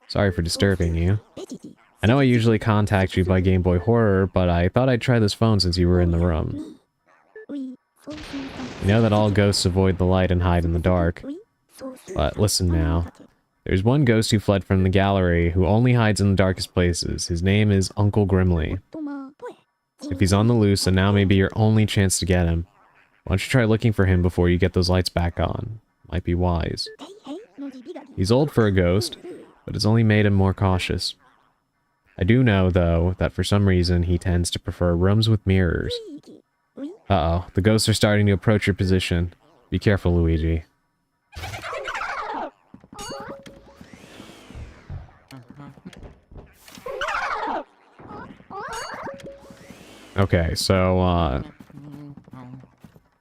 Sorry for disturbing you. I know I usually contact you by Game Boy Horror, but I thought I'd try this phone since you were in the room. You know that all ghosts avoid the light and hide in the dark. But listen now. There's one ghost who fled from the gallery who only hides in the darkest places. His name is Uncle Grimly. If he's on the loose, then now may be your only chance to get him. Why don't you try looking for him before you get those lights back on? Might be wise. He's old for a ghost, but it's only made him more cautious. I do know, though, that for some reason he tends to prefer rooms with mirrors. Uh-oh, the ghosts are starting to approach your position. Be careful, Luigi. Okay, so,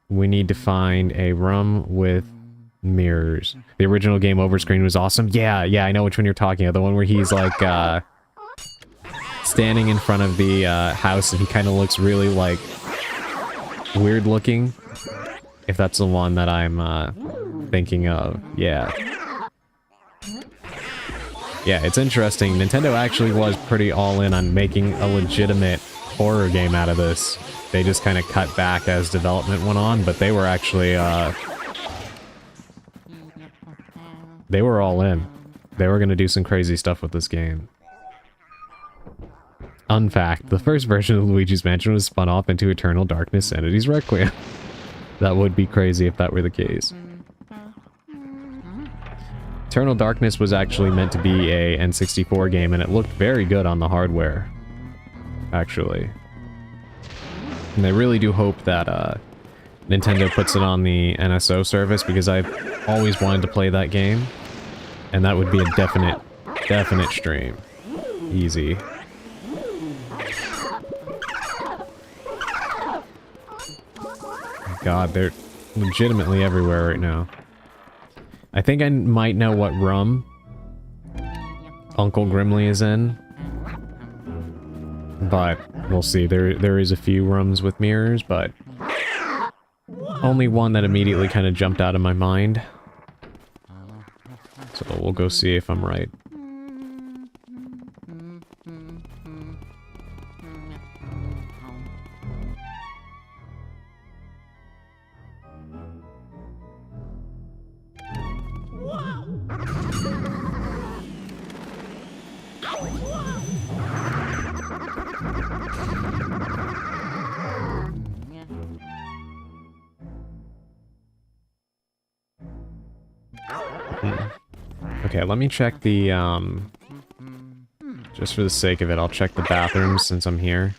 we need to find a room with mirrors. The original game over screen was awesome. Yeah, I know which one you're talking about. The one where he's, like, standing in front of the, house and he kind of looks really, like, weird looking. If that's the one that I'm, thinking of. Yeah. Yeah, it's interesting. Nintendo actually was pretty all in on making a legitimate horror game out of this. They just kind of cut back as development went on, but they were actually, they were all in. They were gonna do some crazy stuff with this game. Fun fact, the first version of Luigi's Mansion was spun off into Eternal Darkness Sanity's Requiem. That would be crazy if that were the case. Eternal Darkness was actually meant to be a N64 game, and it looked very good on the hardware. Actually. And I really do hope that, Nintendo puts it on the NSO service, because I've always wanted to play that game. And that would be a definite stream. Easy. God, they're legitimately everywhere right now. I think I might know what room Uncle Grimly is in. But we'll see. There is a few rooms with mirrors, but only one that immediately kind of jumped out of my mind. So we'll go see if I'm right. Okay, let me check the, just for the sake of it, I'll check the bathrooms since I'm here.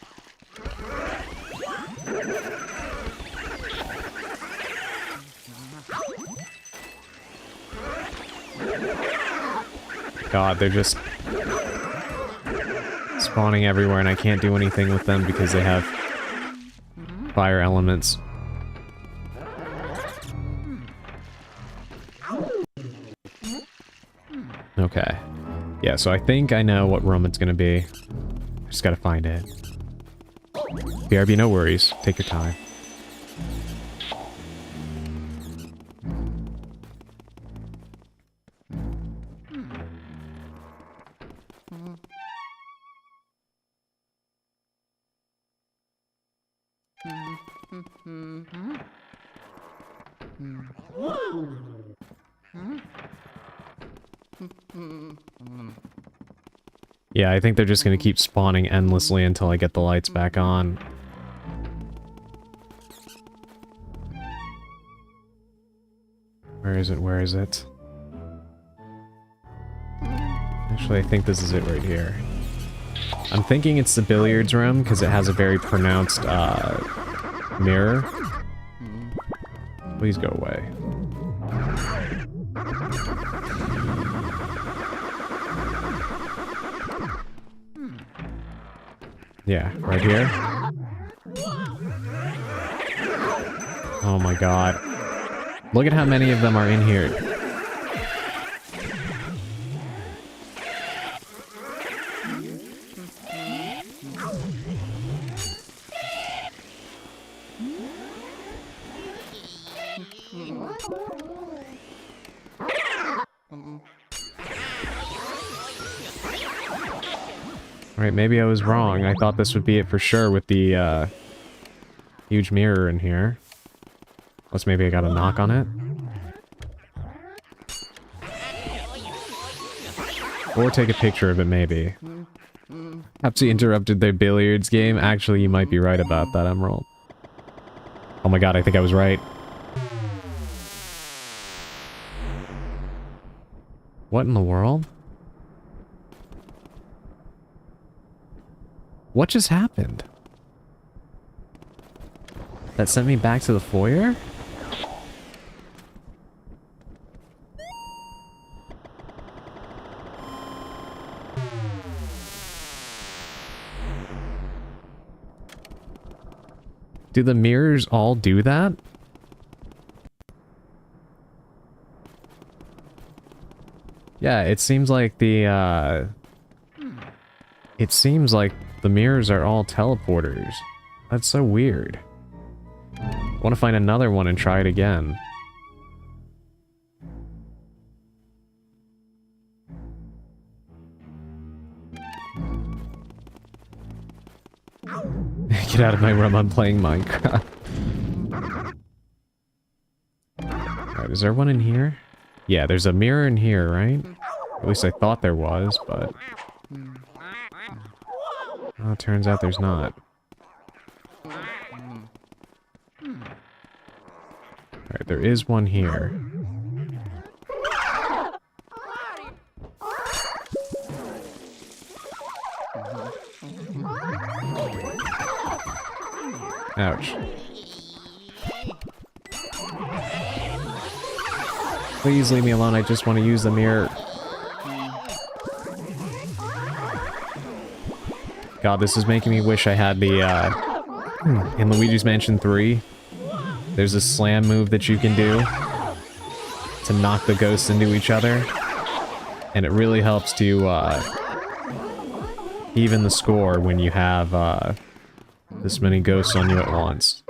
God, they're just spawning everywhere and I can't do anything with them because they have fire elements. Okay. Yeah, so I think I know what room it's gonna be. I just gotta find it. BRB, no worries. Take your time. Yeah, I think they're just gonna keep spawning endlessly until I get the lights back on. Where is it? Where is it? Actually, I think this is it right here. I'm thinking it's the billiards room, because it has a very pronounced, mirror. Please go away. Yeah, right here. Oh my god. Look at how many of them are in here. Alright, maybe I was wrong. I thought this would be it for sure with the, huge mirror in here. Unless maybe I got a knock on it. Or take a picture of it, maybe. Pepsi interrupted their billiards game. Actually, you might be right about that, Emerald. Oh my god, I think I was right. What in the world? What just happened? That sent me back to the foyer? Do the mirrors all do that? Yeah, it seems like the, it seems like the mirrors are all teleporters. That's so weird. I want to find another one and try it again. Get out of my room, I'm playing Minecraft. Alright, is there one in here? Yeah, there's a mirror in here, right? At least I thought there was, but... Oh, it turns out there's not. Alright, there is one here. Ouch. Please leave me alone, I just want to use the mirror. God, this is making me wish I had the, in Luigi's Mansion 3, there's a slam move that you can do to knock the ghosts into each other. And it really helps to, even the score when you have, this many ghosts on you at once.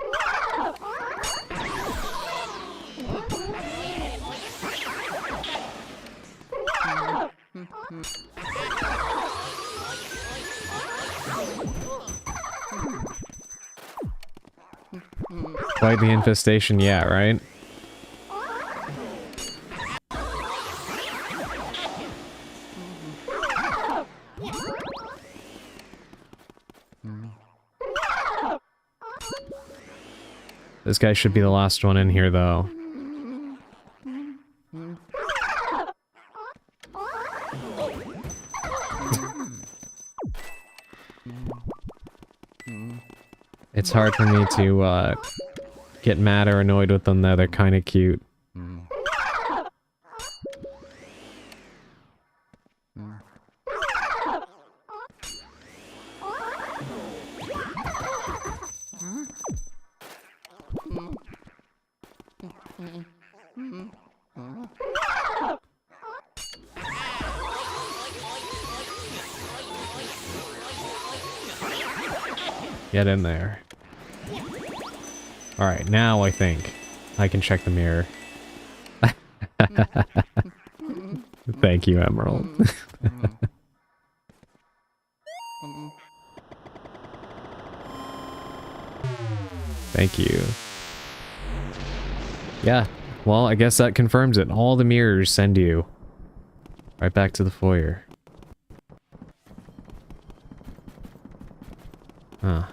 Quite the infestation, yeah, right? This guy should be the last one in here, though. It's hard for me to, get mad or annoyed with them, though. They're kind of cute. Get in there. Alright, now I think I can check the mirror. Thank you, Emerald. Thank you. Yeah, well, I guess that confirms it. All the mirrors send you right back to the foyer. Huh.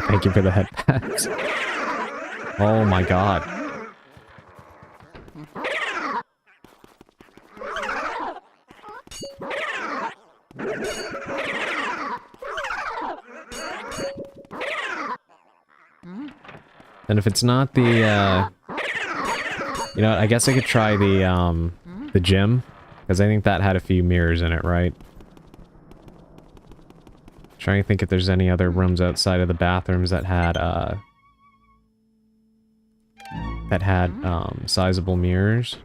Thank you for the headpats. Oh my god. And if it's not the, you know what, I guess I could try the gym, because I think that had a few mirrors in it, right? Trying to think if there's any other rooms outside of the bathrooms that had, sizable mirrors.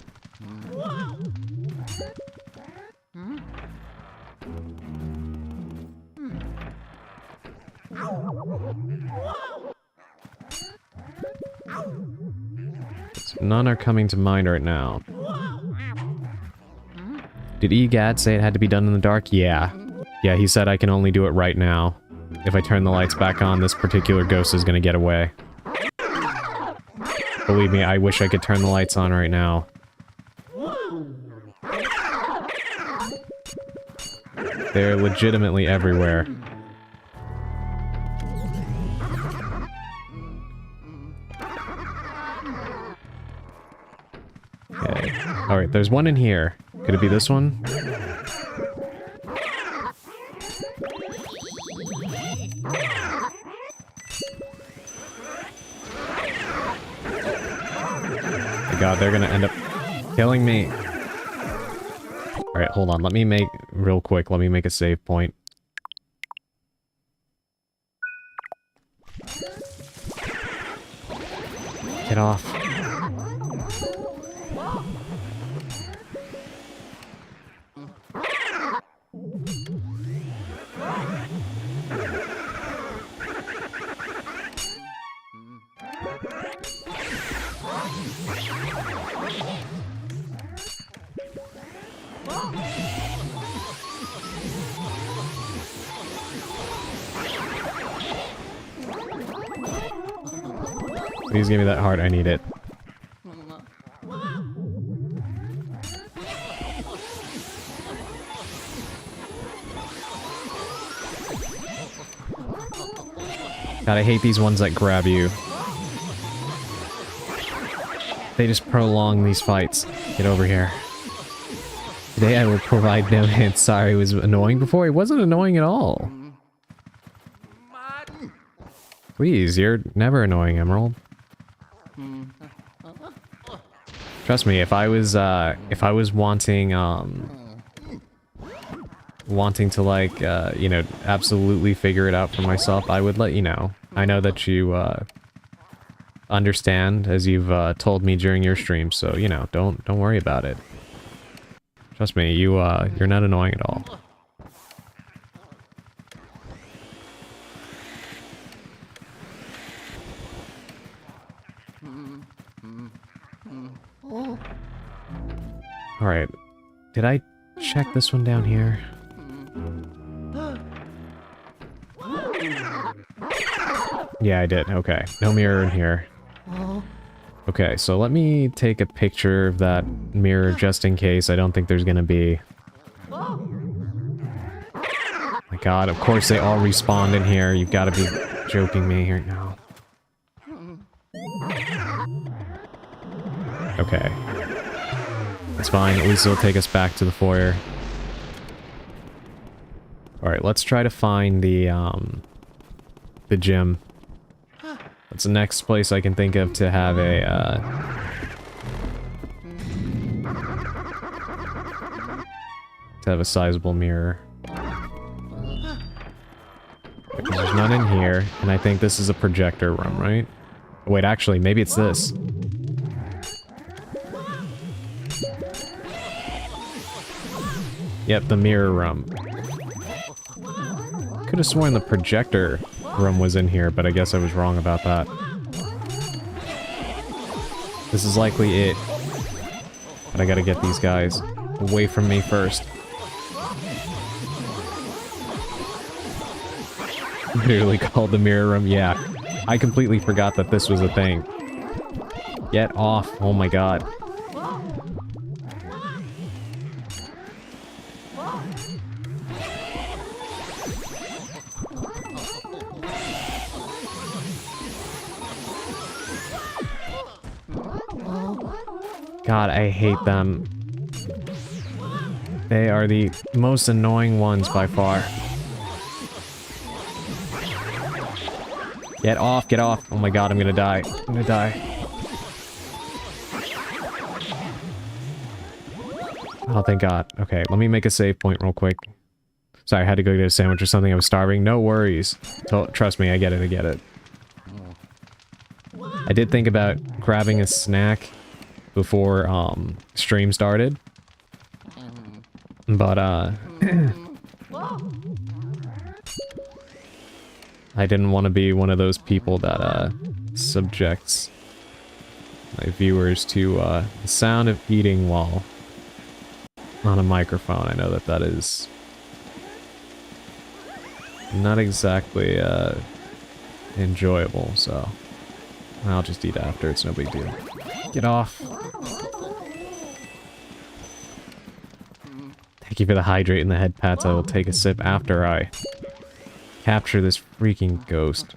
So none are coming to mind right now. Did EGAD say it had to be done in the dark? Yeah. Yeah, he said I can only do it right now. If I turn the lights back on, this particular ghost is gonna get away. Believe me, I wish I could turn the lights on right now. They're legitimately everywhere. Okay. Alright, there's one in here. Could it be this one? My god, they're gonna end up killing me. Alright, hold on. Let me make... Real quick, let me make a save point. Get off. Please give me that heart, I need it. God, I hate these ones that grab you. They just prolong these fights. Get over here. Today I will provide no hints. Sorry, it was annoying before. It wasn't annoying at all. Please, you're never annoying, Emerald. Trust me, if I was wanting to like, you know, absolutely figure it out for myself, I would let you know. I know that you, understand, as you've, told me during your stream, so, you know, don't worry about it. Trust me, you're not annoying at all. Alright. Did I check this one down here? Yeah, I did. Okay. No mirror in here. Okay, so let me take a picture of that mirror just in case. I don't think there's gonna be... My god, of course they all respawned in here. You've gotta be joking me right now. Okay. It's fine, at least it'll take us back to the foyer. Alright, let's try to find the gym. That's the next place I can think of to have a, to have a sizable mirror. Because there's none in here, and I think this is a projector room, right? Wait, actually, maybe it's this. Yep, the mirror room. Could have sworn the projector room was in here, but I guess I was wrong about that. This is likely it. But I gotta get these guys away from me first. Literally called the mirror room. Yeah, I completely forgot that this was a thing. Get off. Oh my god. God, I hate them. They are the most annoying ones by far. Get off, get off. Oh my god, I'm gonna die. I'm gonna die. Oh, thank god. Okay, let me make a save point real quick. Sorry, I had to go get a sandwich or something. I was starving. No worries. Trust me, I get it, I get it. I did think about grabbing a snack before, stream started. But, I didn't want to be one of those people that, subjects my viewers to, the sound of eating while on a microphone. I know that that is not exactly, enjoyable, so I'll just eat after. It's no big deal. Get off. Thank you for the hydrate and the head pats. I will take a sip after I capture this freaking ghost.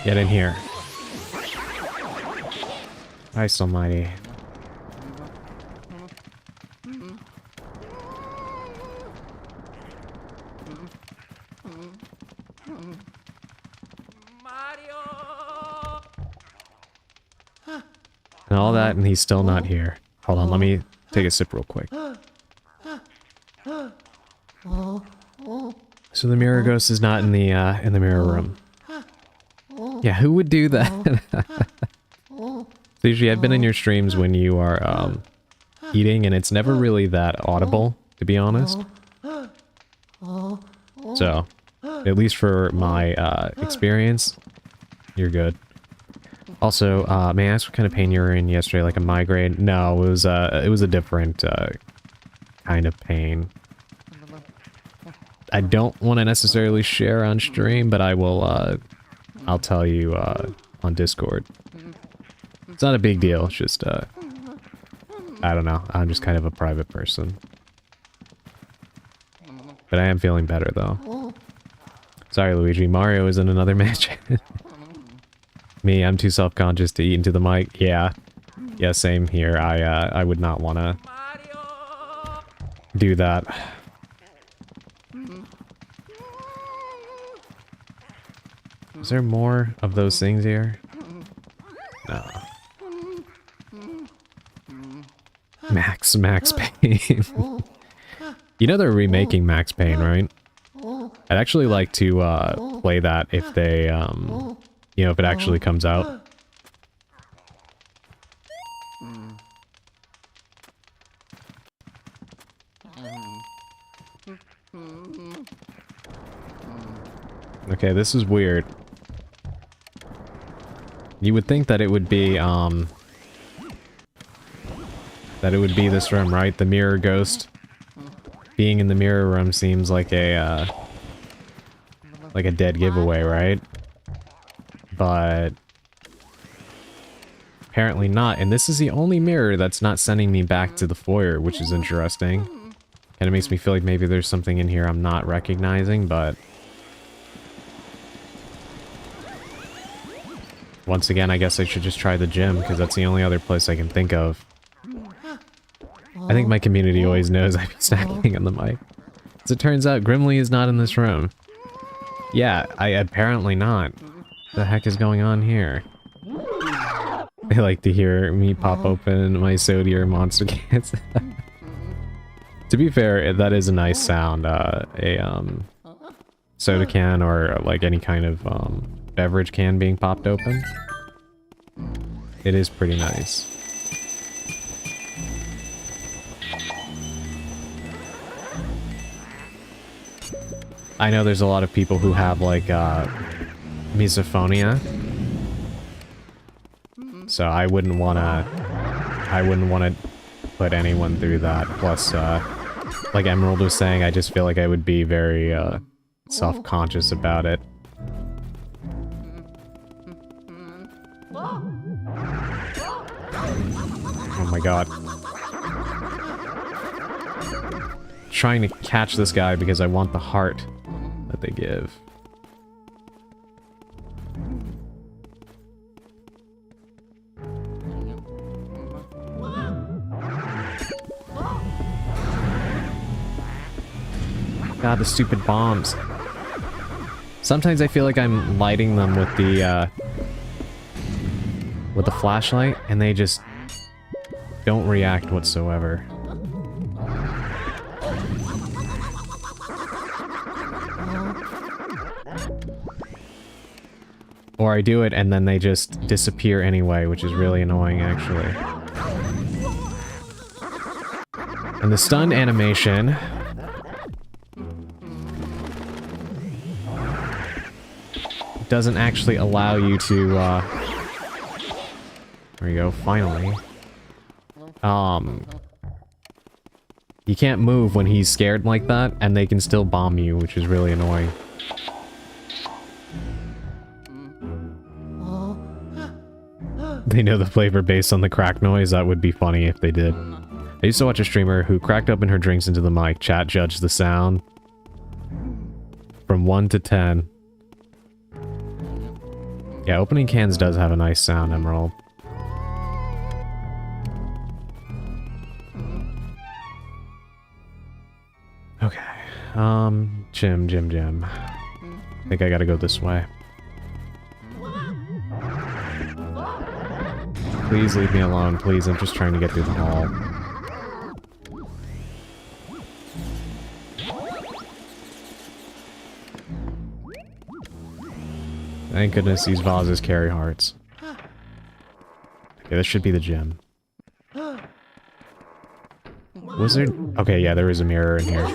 Get in here. Christ almighty. And all that, and he's still not here. Hold on, let me take a sip real quick. So the mirror ghost is not in the mirror room. Yeah, who would do that? So usually I've been in your streams when you are eating, and it's never really that audible, to be honest. So, at least for my experience, you're good. Also, may I ask what kind of pain you were in yesterday? Like a migraine? No, it was a different kind of pain. I don't want to necessarily share on stream, but I will. I'll tell you on Discord. It's not a big deal. It's just I don't know. I'm just kind of a private person. But I am feeling better though. Sorry, Luigi. Mario is in another match. Me, I'm too self-conscious to eat into the mic. Yeah. Yeah, same here. I would not want to do that. Is there more of those things here? No. Max Payne. You know they're remaking Max Payne, right? I'd actually like to play that if they, you know, if it actually comes out. Okay, this is weird. You would think that it would be, this room, right? The mirror ghost. Being in the mirror room seems like a dead giveaway, right? But apparently not, and this is the only mirror that's not sending me back to the foyer, which is interesting. Kind of makes me feel like maybe there's something in here I'm not recognizing, but once again, I guess I should just try the gym, because that's the only other place I can think of. I think my community always knows I be snacking on the mic. As it turns out, Grimly is not in this room. Yeah, apparently not. The heck is going on here? They like to hear me pop open my soda or monster cans. To be fair, that is a nice sound. Soda can or like any kind of beverage can being popped open. It is pretty nice. I know there's a lot of people who have like misophonia, so I wouldn't want to put anyone through that. Plus, like Emerald was saying, I just feel like I would be very self-conscious about it. Oh my god. Trying to catch this guy because I want the heart that they give. God, the stupid bombs. Sometimes I feel like I'm lighting them with the flashlight, and they just don't react whatsoever. Or I do it and then they just disappear anyway, which is really annoying actually. And the stun animation doesn't actually allow you to, there you go, finally. You can't move when he's scared like that, and they can still bomb you, which is really annoying. They know the flavor based on the crack noise. That would be funny if they did. I used to watch a streamer who cracked open her drinks into the mic. Chat judged the sound from 1 to 10. Yeah, opening cans does have a nice sound, Emerald. Okay. Jim. I think I gotta go this way. Please leave me alone, please. I'm just trying to get through the hall. Thank goodness these vases carry hearts. Okay, this should be the gym. Wizard? Okay, yeah, there is a mirror in here.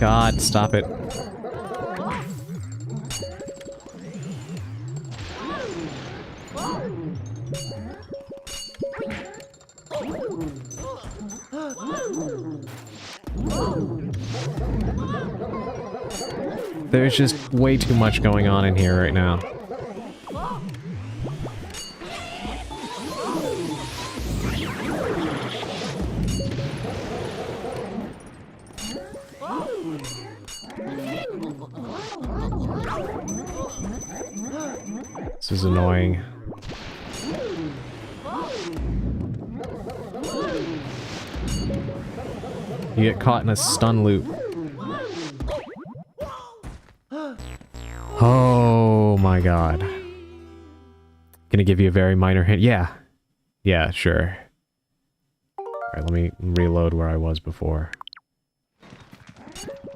God, stop it. There's just way too much going on in here right now. This is annoying. You get caught in a stun loop. Oh my god. Gonna give you a very minor hint. Yeah. Yeah, sure. Alright, let me reload where I was before.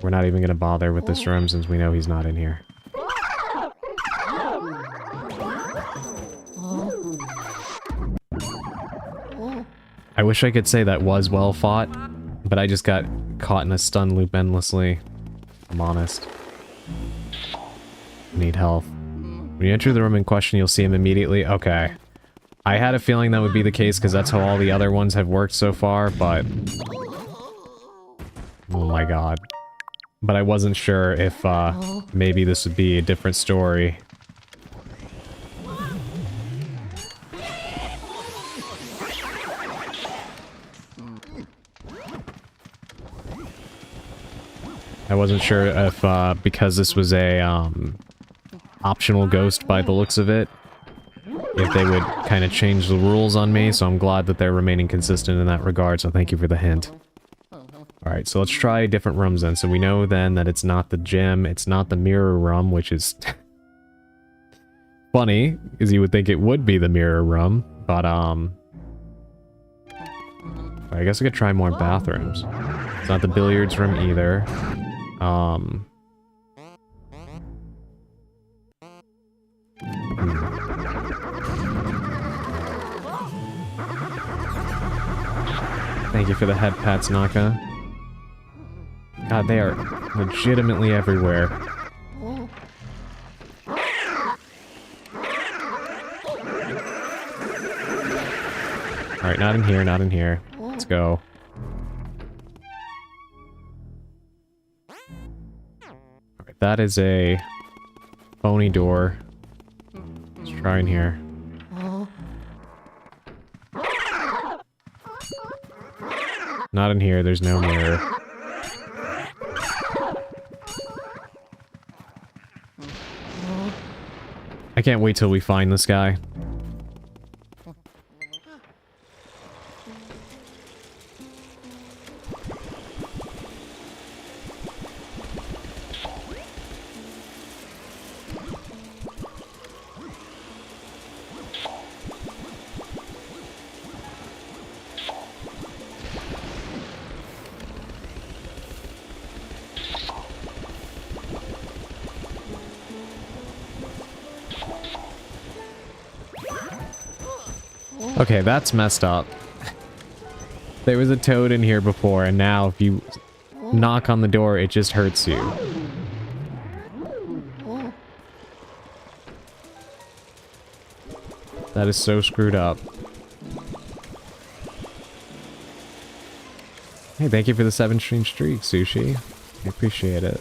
We're not even gonna bother with this room since we know he's not in here. I wish I could say that was well fought, but I just got caught in a stun loop endlessly. I'm honest. Need health. When you enter the room in question, you'll see him immediately. Okay. I had a feeling that would be the case because that's how all the other ones have worked so far, but... Oh my god. But I wasn't sure if, maybe this would be a different story. I wasn't sure if, because this was a, optional ghost by the looks of it, if they would kind of change the rules on me, so I'm glad that they're remaining consistent in that regard, so thank you for the hint. Alright, so let's try different rooms then. So we know then that it's not the gym, it's not the mirror room, which is funny, because you would think it would be the mirror room, but, I guess I could try more bathrooms. It's not the billiards room either. Thank you for the head pats, Naka. God, they are legitimately everywhere. Alright, not in here, not in here. Let's go. Alright, that is a phony door. Let's try in here. Not in here, there's no mirror. I can't wait till we find this guy. Okay, that's messed up. There was a toad in here before, and now if you knock on the door, it just hurts you. That is so screwed up. Hey, thank you for the 7 stream streak, Sushi. I appreciate it.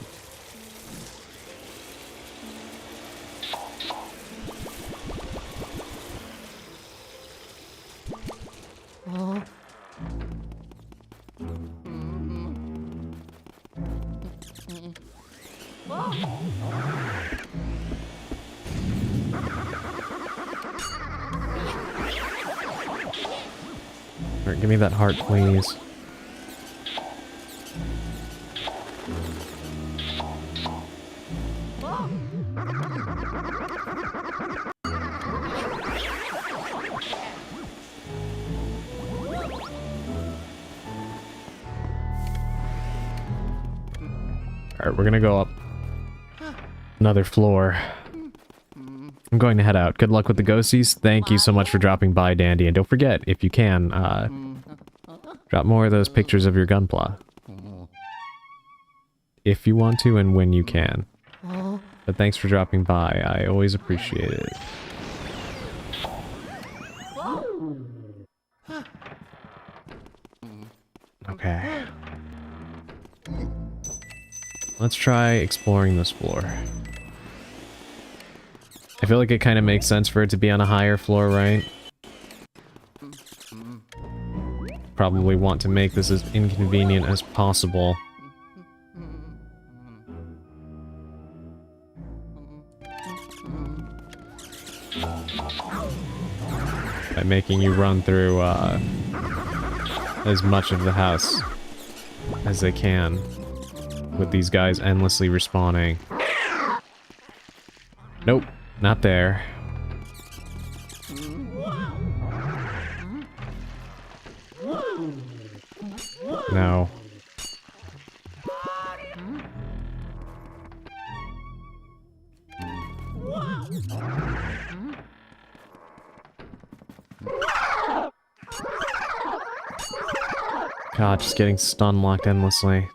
Alright, give me that heart, please. Alright, we're gonna go up another floor. I'm going to head out. Good luck with the ghosties. Thank you so much for dropping by, Dandy. And don't forget, if you can, drop more of those pictures of your gunpla. If you want to and when you can. But thanks for dropping by. I always appreciate it. Okay. Let's try exploring this floor. I feel like it kind of makes sense for it to be on a higher floor, right? Probably want to make this as inconvenient as possible. By making you run through, as much of the house as they can. With these guys endlessly respawning. Nope. Not there. No. God, just getting stun locked endlessly.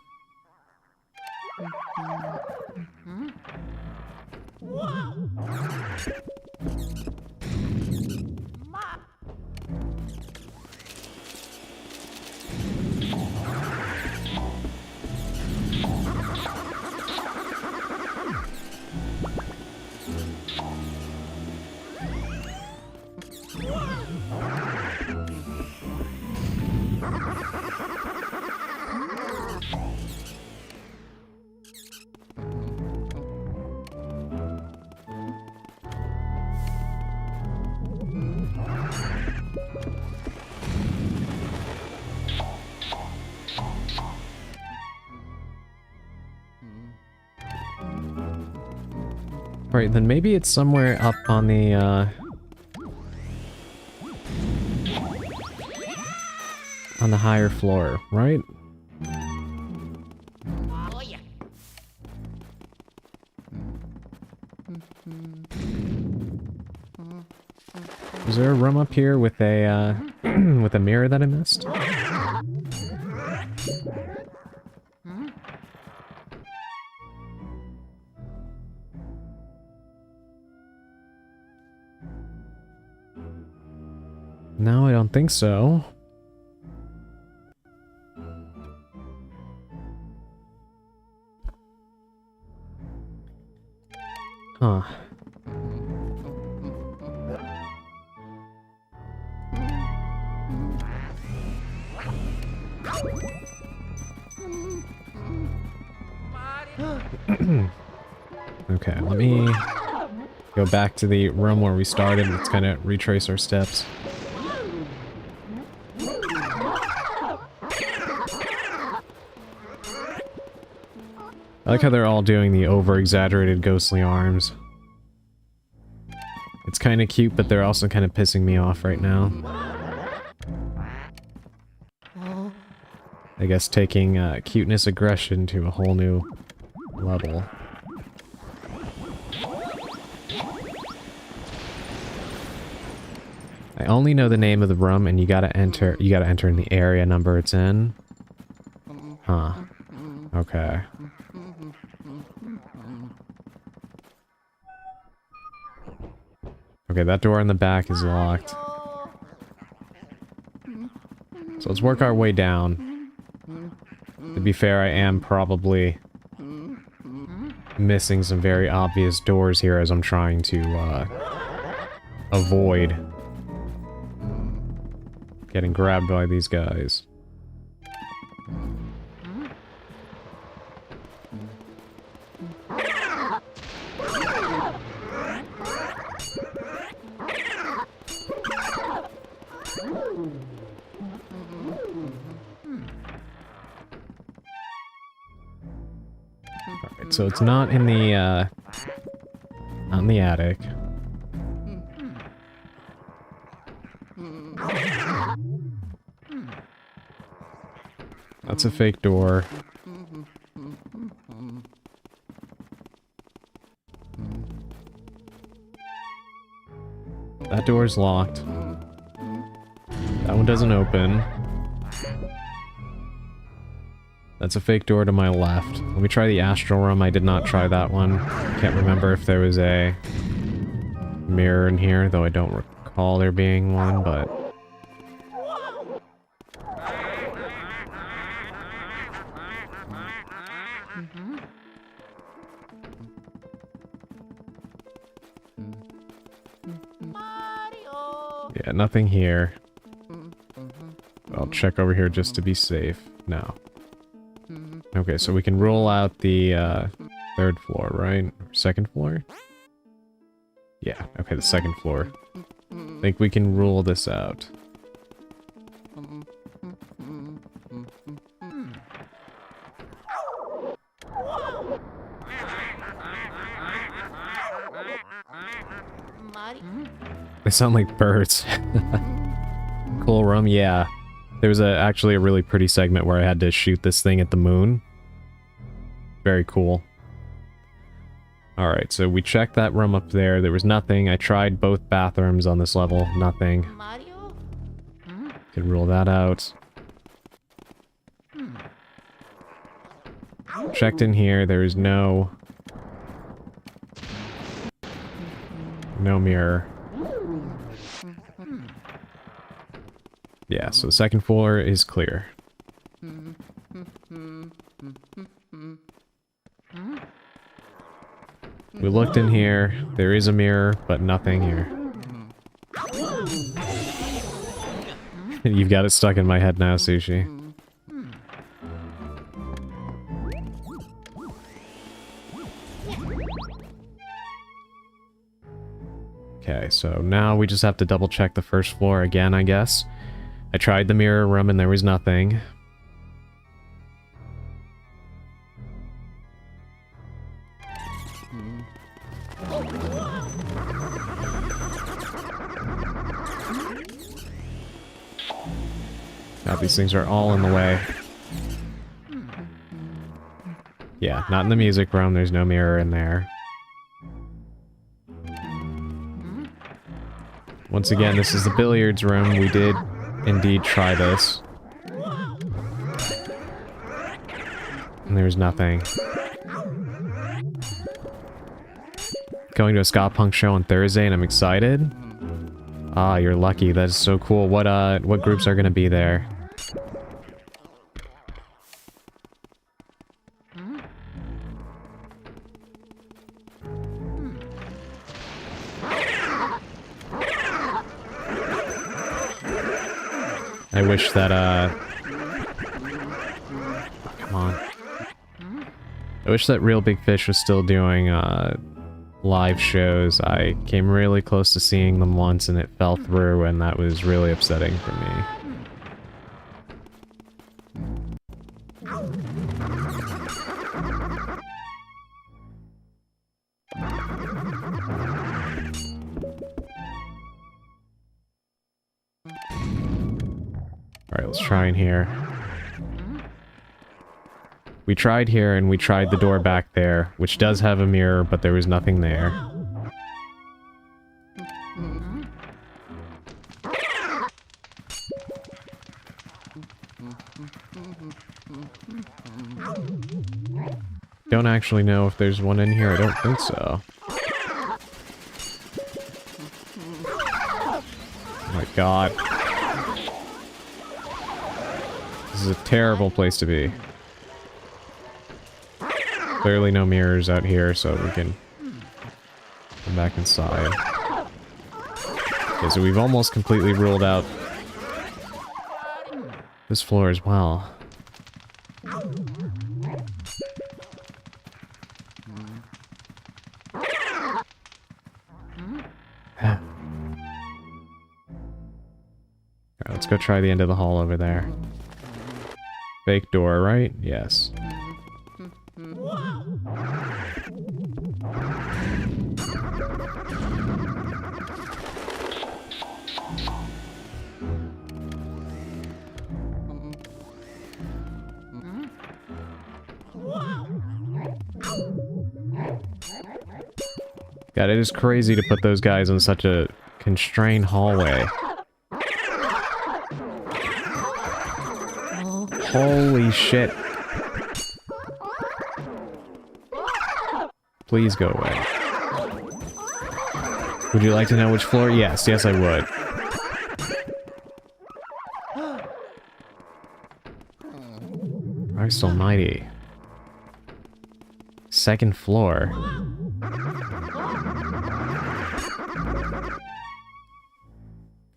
Right, then maybe it's somewhere up on the, on the higher floor, right? Oh, yeah. Is there a room up here with a, with a mirror that I missed? No, I don't think so. Huh. Okay, let me go back to the room where we started. Let's kind of retrace our steps. I like how they're all doing the over-exaggerated ghostly arms. It's kind of cute, but they're also kind of pissing me off right now. I guess taking cuteness aggression to a whole new level. I only know the name of the room, and you gotta enter in the area number it's in. Huh. Okay. Okay, that door in the back is locked. So let's work our way down. To be fair, I am probably missing some very obvious doors here as I'm trying to avoid getting grabbed by these guys. Alright, so it's not in the attic. That's a fake door. That door's locked. That one doesn't open. That's a fake door to my left. Let me try the astral room. I did not try that one. Can't remember if there was a mirror in here, though I don't recall there being one, but... yeah, nothing here. I'll check over here just to be safe. No. Okay, so we can roll out the third floor, right? Or second floor? Yeah, okay, the second floor. I think we can rule this out. They sound like birds. Cool room, yeah. There was actually a really pretty segment where I had to shoot this thing at the moon. Very cool. Alright, so we checked that room up there. There was nothing. I tried both bathrooms on this level. Nothing. Can rule that out. Checked in here. There is no mirror. Yeah, so the second floor is clear. We looked in here. There is a mirror, but nothing here. You've got it stuck in my head now, Sushi. Okay, so now we just have to double check the first floor again, I guess. I tried the mirror room and there was nothing. God, these things are all in the way. Yeah, not in the music room, there's no mirror in there. Once again, this is the billiards room. We did indeed try this. And there's nothing. Going to a ska punk show on Thursday and I'm excited. Ah, you're lucky. That is so cool. What groups are gonna be there? I wish that, come on. I wish that Real Big Fish was still doing, live shows. I came really close to seeing them once and it fell through, and that was really upsetting for me. Alright, let's try in here. We tried here, and we tried the door back there, which does have a mirror, but there was nothing there. Don't actually know if there's one in here, I don't think so. Oh my god. This is a terrible place to be. Clearly no mirrors out here, so we can come back inside. Okay, so we've almost completely ruled out this floor as well. Alright, let's go try the end of the hall over there. Fake door, right? Yes. God, it is crazy to put those guys in such a constrained hallway. Holy shit. Please go away. Would you like to know which floor? Yes, yes I would. Christ almighty. Second floor.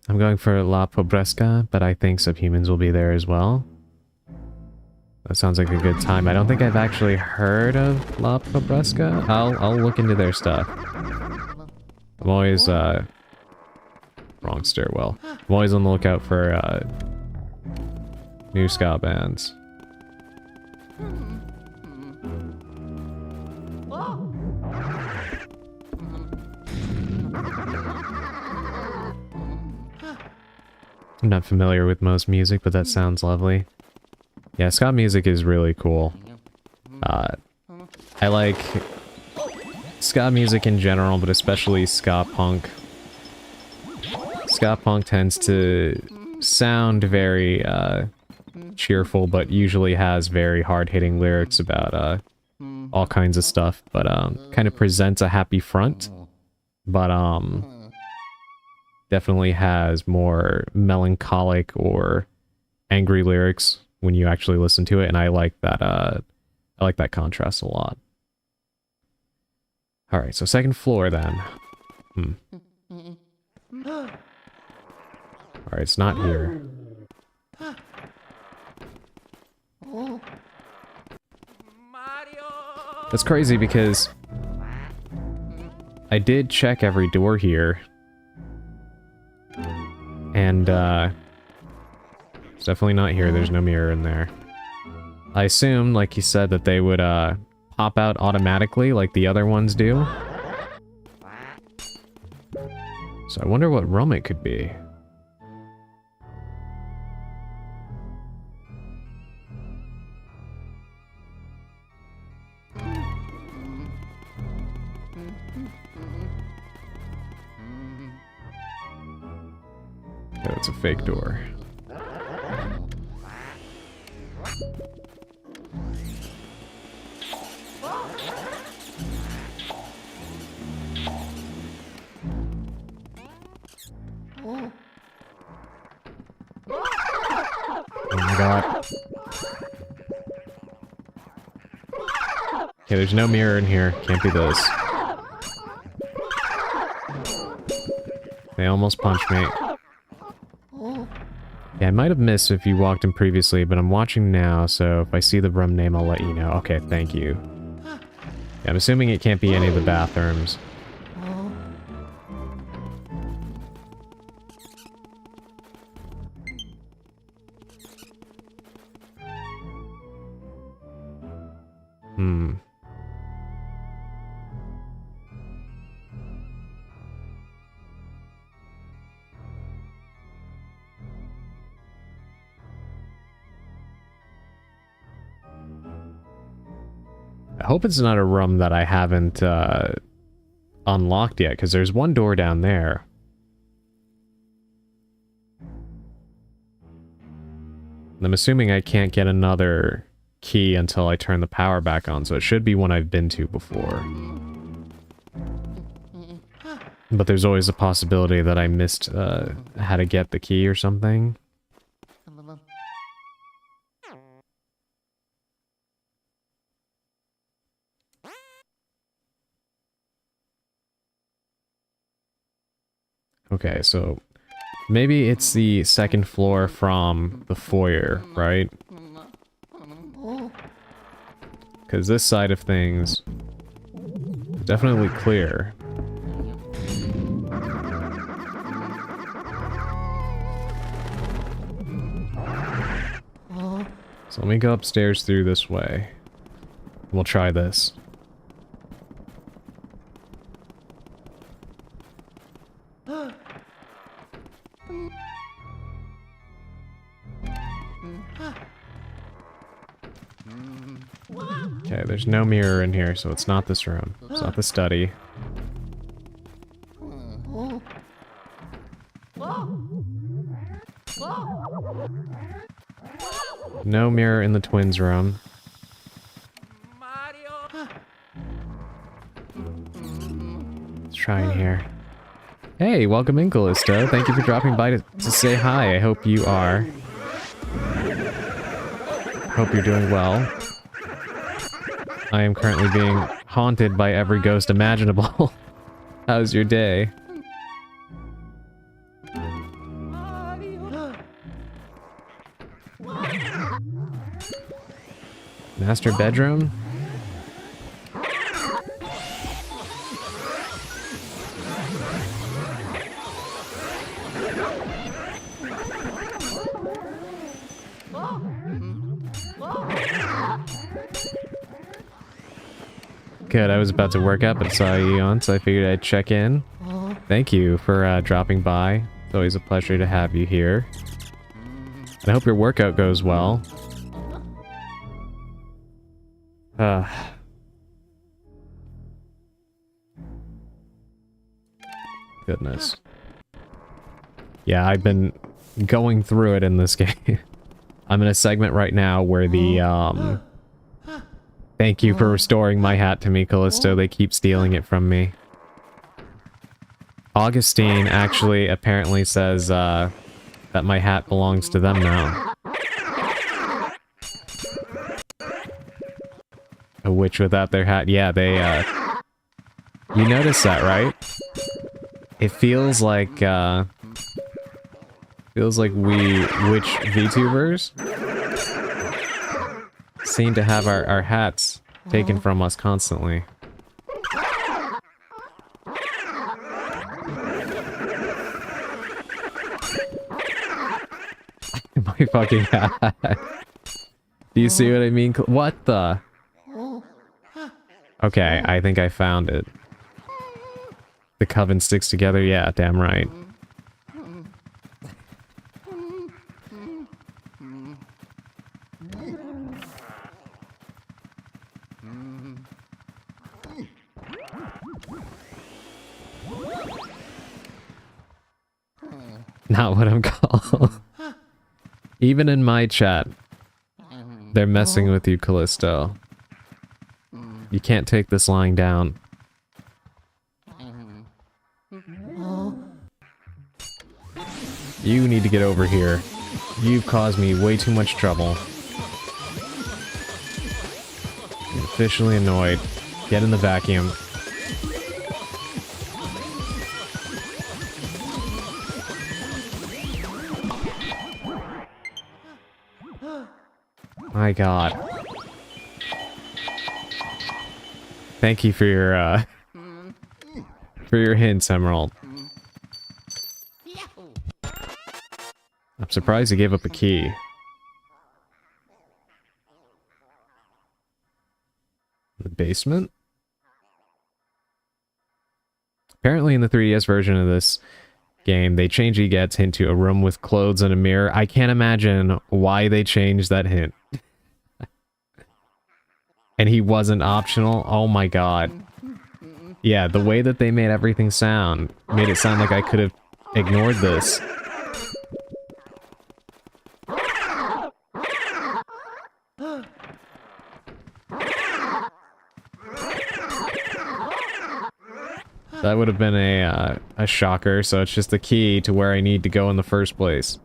I'm going for La Pobresca, but I think subhumans will be there as well. That sounds like a good time. I don't think I've actually heard of La Pobresca. I'll look into their stuff. I'm always, wrong stairwell. I'm always on the lookout for, new ska bands. I'm not familiar with most music, but that sounds lovely. Yeah, ska music is really cool. I like ska music in general, but especially ska punk. Ska punk tends to sound very cheerful, but usually has very hard-hitting lyrics about all kinds of stuff, but kind of presents a happy front, but definitely has more melancholic or angry lyrics when you actually listen to it, and I like that contrast a lot. Alright, so second floor then. Alright, it's not here. That's crazy because I did check every door here. And, it's definitely not here. There's no mirror in there. I assume, like you said, that they would, pop out automatically like the other ones do. So I wonder what room it could be. Okay, that's a fake door. Oh my god. Okay, there's no mirror in here. Can't be this. They almost punched me. Yeah, I might have missed if you walked in previously, but I'm watching now, so if I see the room name, I'll let you know. Okay, thank you. Yeah, I'm assuming it can't be any of the bathrooms. I hope it's not a room that I haven't unlocked yet, because there's one door down there. I'm assuming I can't get another key until I turn the power back on, so it should be one I've been to before. But there's always a possibility that I missed how to get the key or something. Okay, so maybe it's the second floor from the foyer, right? Because this side of things is definitely clear. So let me go upstairs through this way. We'll try this. Okay, there's no mirror in here, so it's not this room. It's not the study. No mirror in the twins' room. Let's try in here. Hey, welcome in, Callisto. Thank you for dropping by to say hi. I hope you are. Hope you're doing well. I am currently being haunted by every ghost imaginable. How's your day? Master bedroom? Good, I was about to work out, but saw you on, so I figured I'd check in. Thank you for dropping by. It's always a pleasure to have you here. And I hope your workout goes well. Goodness. Yeah, I've been going through it in this game. I'm in a segment right now where the, thank you for restoring my hat to me, Callisto. They keep stealing it from me. Augustine actually apparently says, that my hat belongs to them now. A witch without their hat. Yeah, they, you notice that, right? It feels like we witch VTubers seem to have our hats taken from us constantly. My fucking hat. Do you see what I mean? What the? Okay, I think I found it. The coven sticks together? Yeah, damn right. Not what I'm called. Even in my chat, they're messing with you, Callisto. You can't take this lying down. You need to get over here. You've caused me way too much trouble. I'm officially annoyed. Get in the vacuum. My god. Thank you for your hints, Emerald. I'm surprised he gave up a key. The basement? Apparently in the 3DS version of this game, they change Egad's hint to a room with clothes and a mirror. I can't imagine why they changed that hint. And he wasn't optional? Oh my god. Yeah, the way that they made everything sound made it sound like I could have ignored this. That would have been a shocker, so it's just the key to where I need to go in the first place.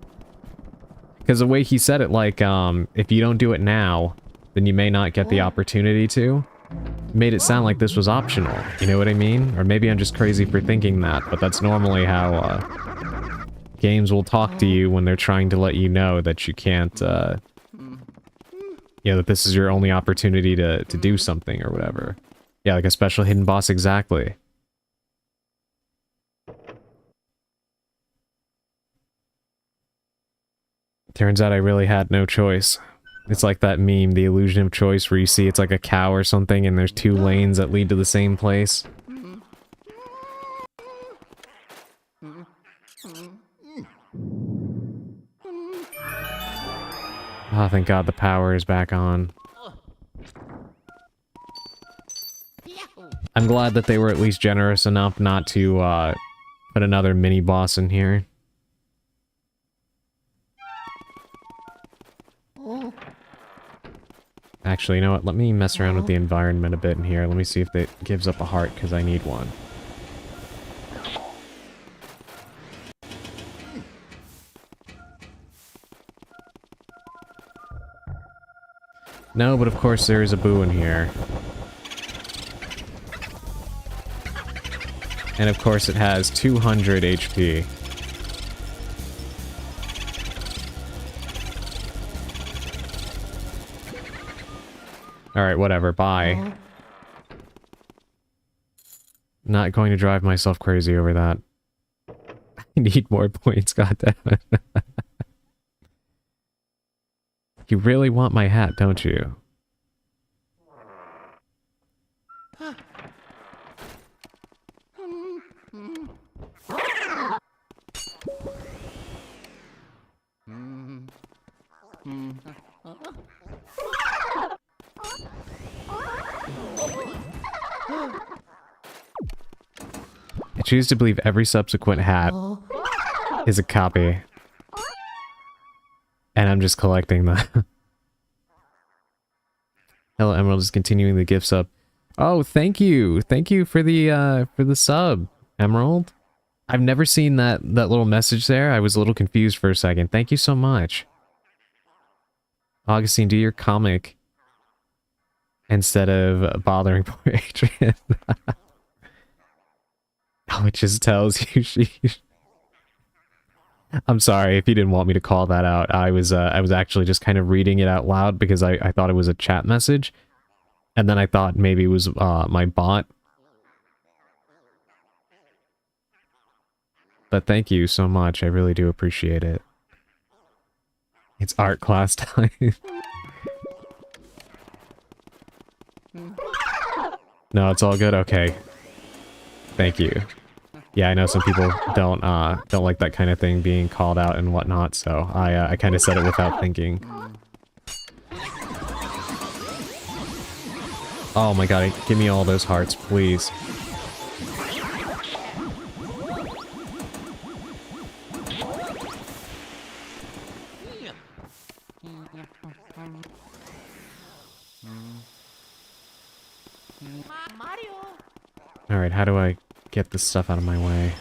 Because the way he said it, like, if you don't do it now, then you may not get the opportunity to. made it sound like this was optional. You know what I mean? Or maybe I'm just crazy for thinking that, but that's normally how games will talk to you when they're trying to let you know that you can't, you know, that this is your only opportunity to do something or whatever. Yeah, like a special hidden boss, exactly. Turns out I really had no choice. It's like that meme, The Illusion of Choice, where you see it's like a cow or something and there's two lanes that lead to the same place. Oh, thank God the power is back on. I'm glad that they were at least generous enough not to put another mini-boss in here. Actually, you know what? Let me mess around with the environment a bit in here. Let me see if it gives up a heart, because I need one. No, but of course there is a boo in here. And of course it has 200 HP. Alright, whatever, bye. Not going to drive myself crazy over that. I need more points, goddammit. You really want my hat, don't you? I choose to believe every subsequent hat is a copy. And I'm just collecting them. Hello, Emerald is continuing the gift sub. Oh, thank you. Thank you for the sub, Emerald. I've never seen that little message there. I was a little confused for a second. Thank you so much. Augustine, do your comic instead of bothering poor Adrian. Oh, it just tells you she... I'm sorry if you didn't want me to call that out. I was actually just kind of reading it out loud because I thought it was a chat message. And then I thought maybe it was my bot. But thank you so much. I really do appreciate it. It's art class time. No, it's all good? Okay. Thank you. Yeah, I know some people don't like that kind of thing being called out and whatnot, so I kind of said it without thinking. Oh my god, give me all those hearts, please. Alright, how do I get this stuff out of my way?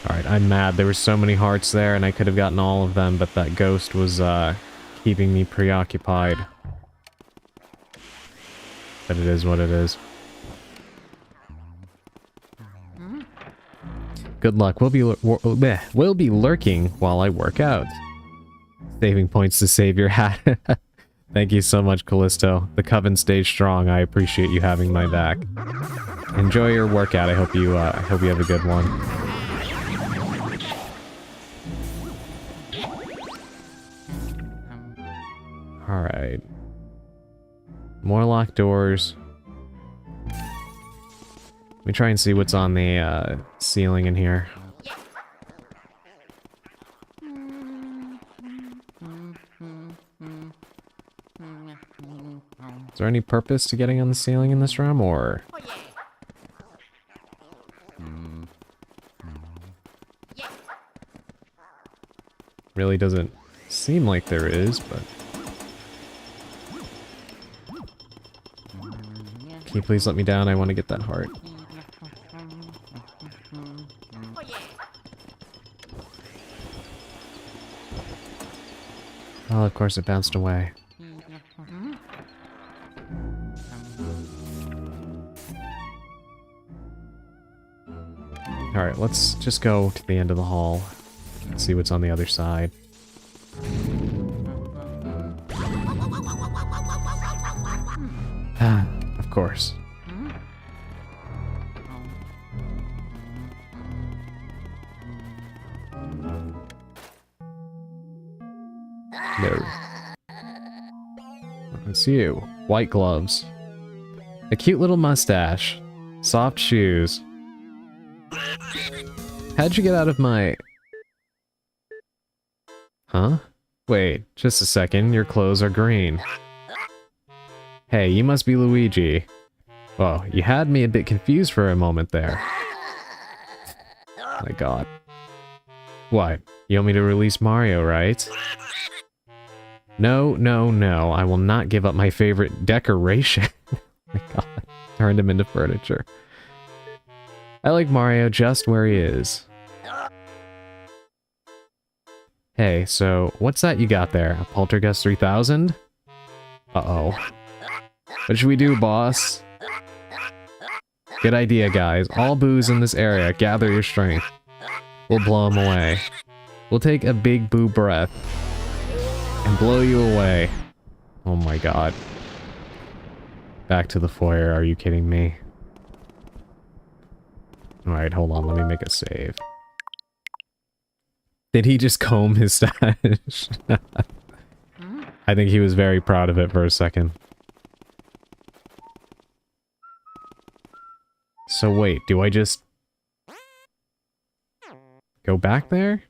Alright, I'm mad. There were so many hearts there and I could have gotten all of them, but that ghost was keeping me preoccupied. But it is what it is. Good luck. We'll be lurking while I work out. Saving points to save your hat. Thank you so much, Callisto. The coven stays strong. I appreciate you having my back. Enjoy your workout. I hope you have a good one. All right. More locked doors. Let me try and see what's on the ceiling in here. Is there any purpose to getting on the ceiling in this room, or...? Really doesn't seem like there is, but... Can you please let me down? I want to get that heart. Oh yeah. Oh, of course it bounced away. Alright, let's just go to the end of the hall and see what's on the other side. Ah, of course. No. It's you. White gloves. A cute little mustache. Soft shoes. How'd you get out of my... Huh? Wait, just a second. Your clothes are green. Hey, you must be Luigi. Well, you had me a bit confused for a moment there. My god. What? You want me to release Mario, right? No, no, no. I will not give up my favorite decoration. Oh my god. Turned him into furniture. I like Mario just where he is. Hey, so what's that you got there? A Poltergeist 3000? Uh-oh. What should we do, boss? Good idea, guys. All boos in this area. Gather your strength. We'll blow them away. We'll take a big boo breath. And blow you away. Oh my god. Back to the foyer. Are you kidding me? Alright, hold on. Let me make a save. Did he just comb his stash? I think he was very proud of it for a second. So wait, do I just... go back there?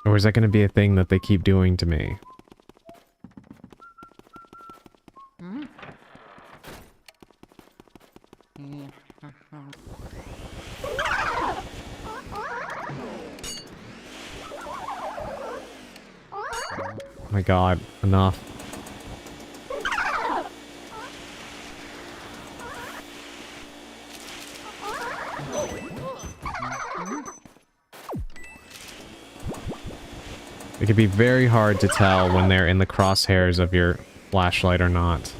Or is that going to be a thing that they keep doing to me? Oh my god, enough. It can be very hard to tell when they're in the crosshairs of your flashlight or not.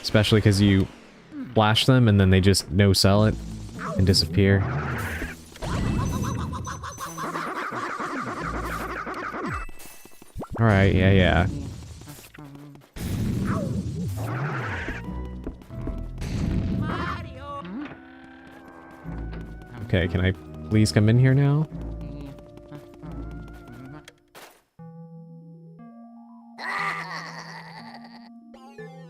Especially because you flash them and then they just no-sell it and disappear. Alright, yeah. Okay, can I please come in here now?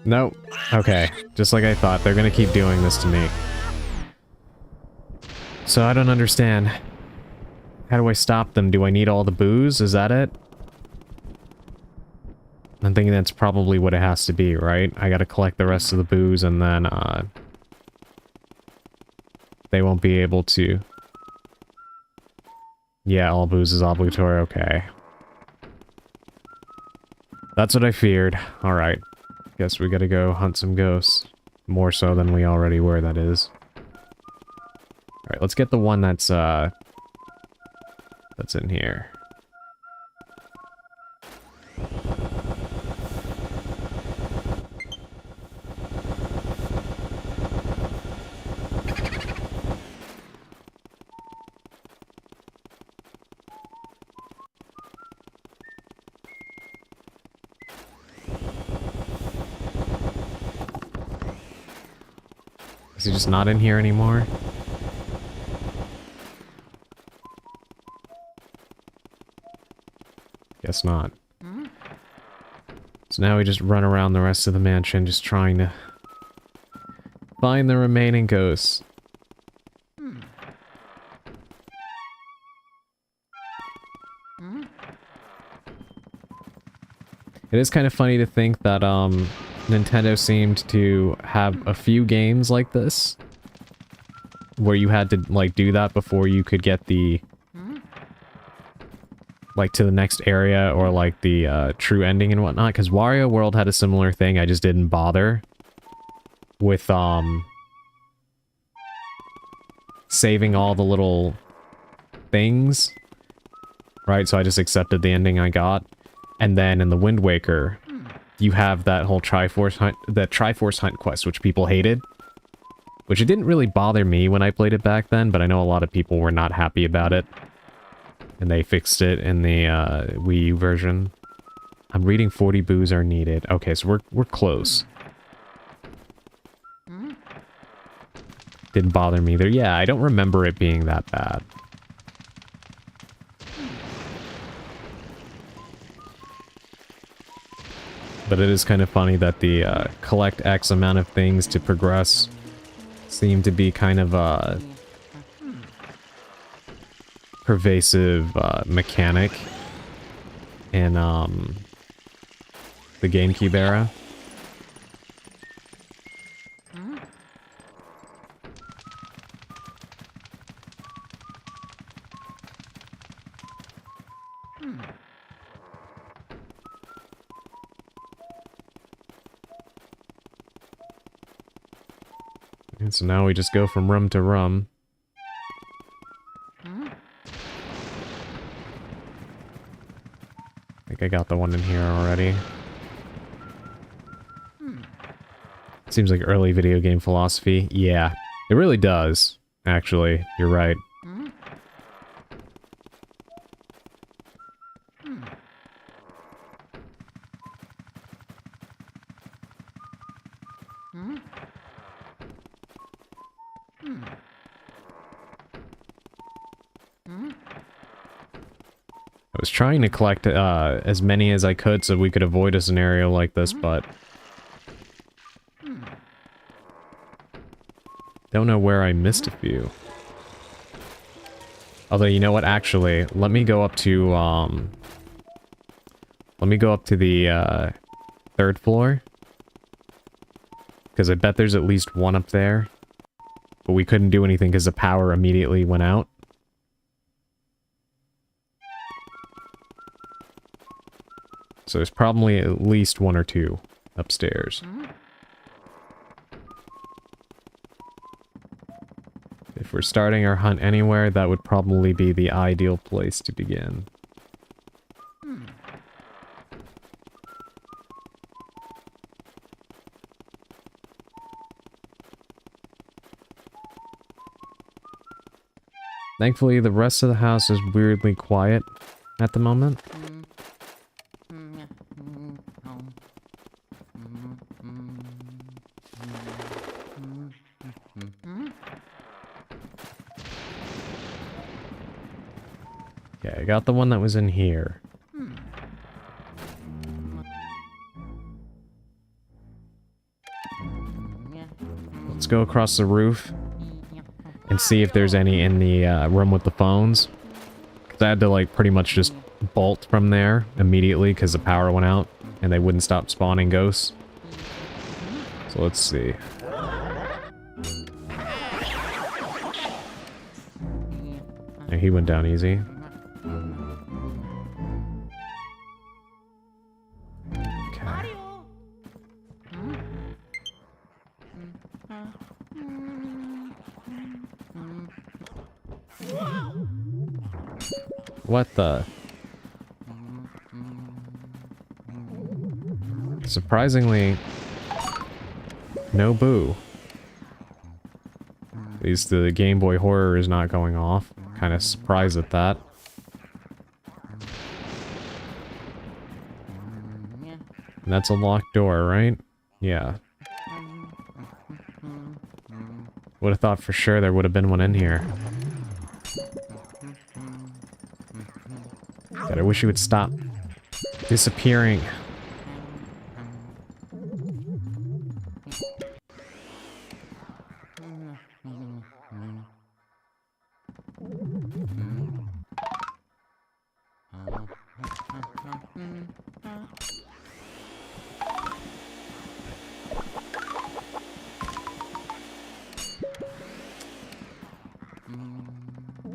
Nope. Okay, just like I thought, they're gonna keep doing this to me. So I don't understand. How do I stop them? Do I need all the booze? Is that it? I'm thinking that's probably what it has to be, right? I gotta collect the rest of the booze and then, they won't be able to... Yeah, all booze is obligatory, okay. That's what I feared. Alright. Guess we gotta go hunt some ghosts. More so than we already were, that is. Alright, let's get the one that's in here. Is he just not in here anymore? Guess not. So now we just run around the rest of the mansion just trying to find the remaining ghosts. It is kind of funny to think that, Nintendo seemed to have a few games like this, where you had to, like, do that before you could get the like to the next area or like the true ending and whatnot, because Wario World had a similar thing. I just didn't bother with saving all the little things, right? So I just accepted the ending I got. And then in the Wind Waker, you have that whole Triforce Hunt quest, which people hated. Which it didn't really bother me when I played it back then, but I know a lot of people were not happy about it. And they fixed it in the Wii U version. I'm reading 40 boos are needed. Okay, so we're close. Didn't bother me either. Yeah, I don't remember it being that bad. But it is kind of funny that the collect X amount of things to progress seem to be kind of a pervasive mechanic in the GameCube era. And so now we just go from room to room. I think I got the one in here already. Seems like early video game philosophy. Yeah, it really does, actually. You're right. I was trying to collect as many as I could so we could avoid a scenario like this, but don't know where I missed a few. Although, you know what, actually, let me go up to the third floor. Because I bet there's at least one up there. But we couldn't do anything because the power immediately went out. So there's probably at least one or two upstairs. If we're starting our hunt anywhere, that would probably be the ideal place to begin. Thankfully, the rest of the house is weirdly quiet at the moment. Okay, I got the one that was in here. Let's go across the roof and see if there's any in the room with the phones. Because I had to, like, pretty much just bolt from there immediately because the power went out and they wouldn't stop spawning ghosts. So let's see. Yeah, he went down easy. Okay. What the? Surprisingly, no boo. At least the Game Boy horror is not going off. Kind of surprised at that. And that's a locked door, right? Yeah. Would have thought for sure there would have been one in here. God, I wish you would stop disappearing.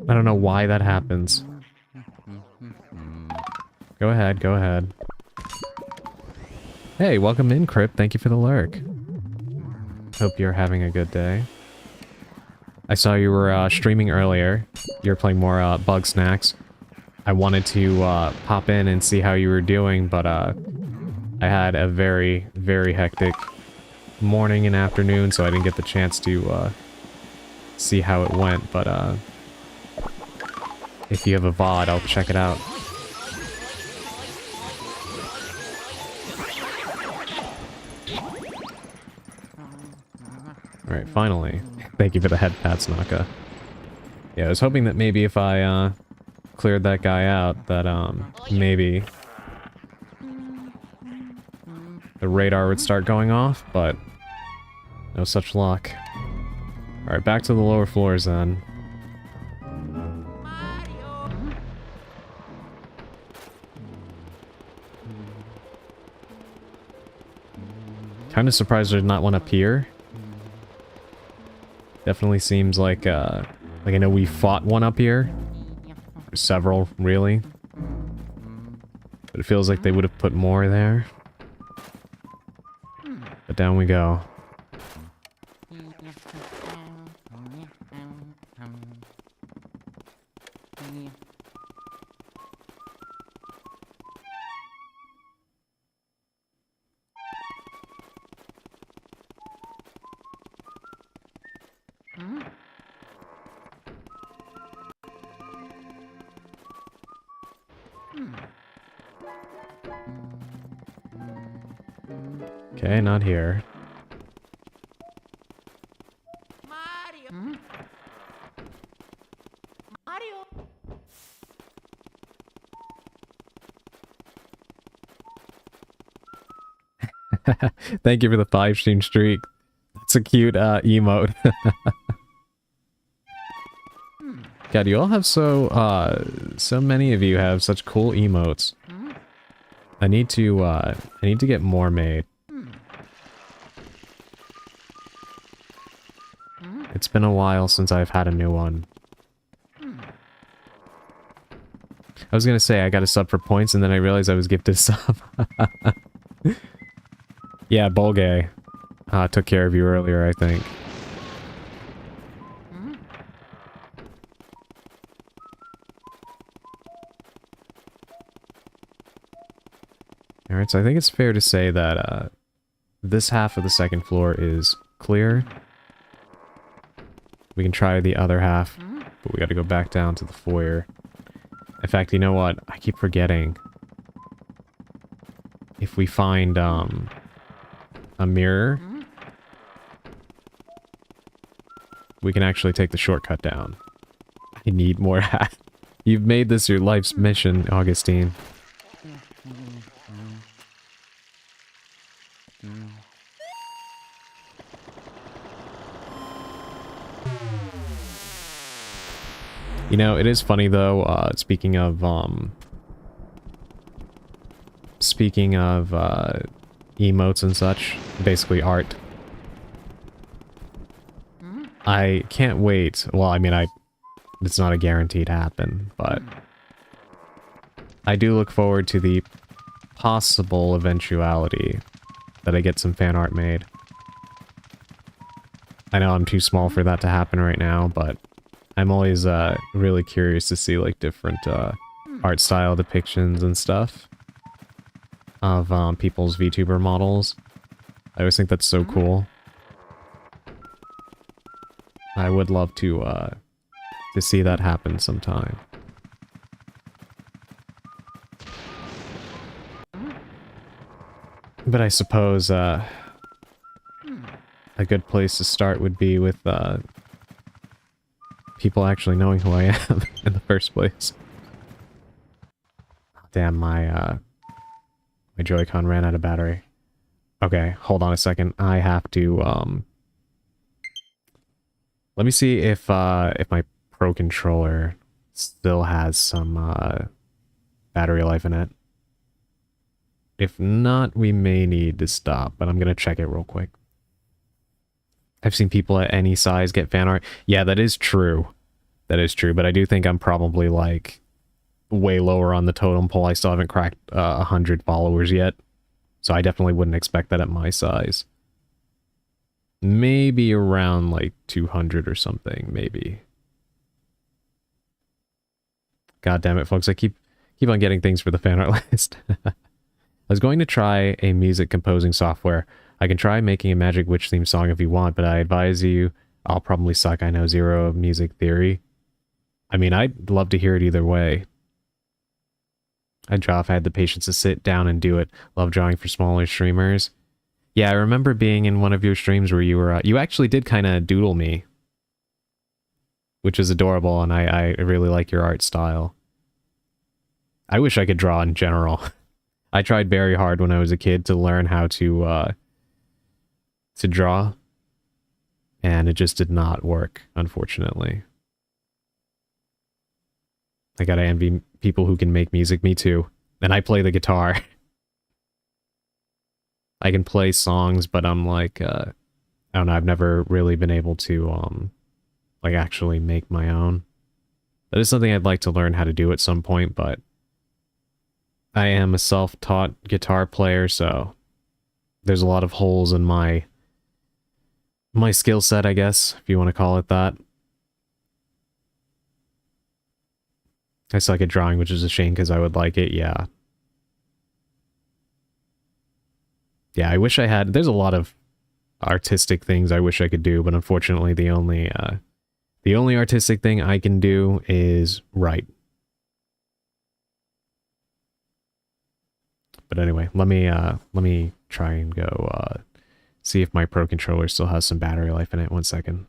I don't know why that happens. Go ahead, go ahead. Hey, welcome in, Crypt. Thank you for the lurk. Hope you're having a good day. I saw you were streaming earlier. You were playing more Bug Snacks. I wanted to pop in and see how you were doing, but I had a very, very hectic morning and afternoon, so I didn't get the chance to see how it went, but if you have a VOD, I'll check it out. Alright, finally. Thank you for the head pats, Naka. Yeah, I was hoping that maybe if I cleared that guy out, that maybe the radar would start going off, but no such luck. Alright, back to the lower floors then. Kind of surprised there's not one up here. Definitely seems like I know we fought one up here. Or several, really. But it feels like they would have put more there. But down we go. Okay, not here. Mario. Mario. Thank you for the 5-stream streak. That's a cute emote. God, you all have so many of you have such cool emotes. I need to get more made. It's been a while since I've had a new one. I was gonna say I got a sub for points, and then I realized I was gifted a sub. Yeah, Bolgay took care of you earlier, I think. Alright, so I think it's fair to say that this half of the second floor is clear. We can try the other half, but we gotta go back down to the foyer. In fact, you know what? I keep forgetting. If we find a mirror, we can actually take the shortcut down. I need more hat. You've made this your life's mission, Augustine. You know, it is funny though, speaking of emotes and such, basically art. I can't wait. Well, I mean, it's not a guaranteed happen, but I do look forward to the possible eventuality that I get some fan art made. I know I'm too small for that to happen right now, but I'm always really curious to see like different art style depictions and stuff of people's VTuber models. I always think that's so cool. I would love to see that happen sometime. But I suppose a good place to start would be with people actually knowing who I am in the first place. Damn, my Joy-Con ran out of battery. Okay, hold on a second. I have to let me see if my Pro controller still has some battery life in it. If not, we may need to stop, but I'm gonna check it real quick. I've seen people at any size get fan art. Yeah, that is true. That is true, but I do think I'm probably like way lower on the totem pole. I still haven't cracked 100 followers yet. So I definitely wouldn't expect that at my size. Maybe around like 200 or something, maybe. God damn it, folks. I keep on getting things for the fan art list. I was going to try a music composing software. I can try making a Magic Witch theme song if you want, but I advise you, I'll probably suck. I know zero of music theory. I mean, I'd love to hear it either way. I'd draw if I had the patience to sit down and do it. Love drawing for smaller streamers. Yeah, I remember being in one of your streams where you were, you actually did kind of doodle me, which is adorable, and I really like your art style. I wish I could draw in general. I tried very hard when I was a kid to learn how to draw, and it just did not work, unfortunately. I gotta envy people who can make music, me too. And I play the guitar. I can play songs, but I'm like, I don't know, I've never really been able to, like, actually make my own. That is something I'd like to learn how to do at some point, but I am a self-taught guitar player, so there's a lot of holes in my skill set, I guess, if you want to call it that. I suck at drawing, which is a shame because I would like it, yeah. Yeah, I wish I had... There's a lot of artistic things I wish I could do, but unfortunately the only artistic thing I can do is write. But anyway, let me try and go see if my Pro Controller still has some battery life in it. 1 second.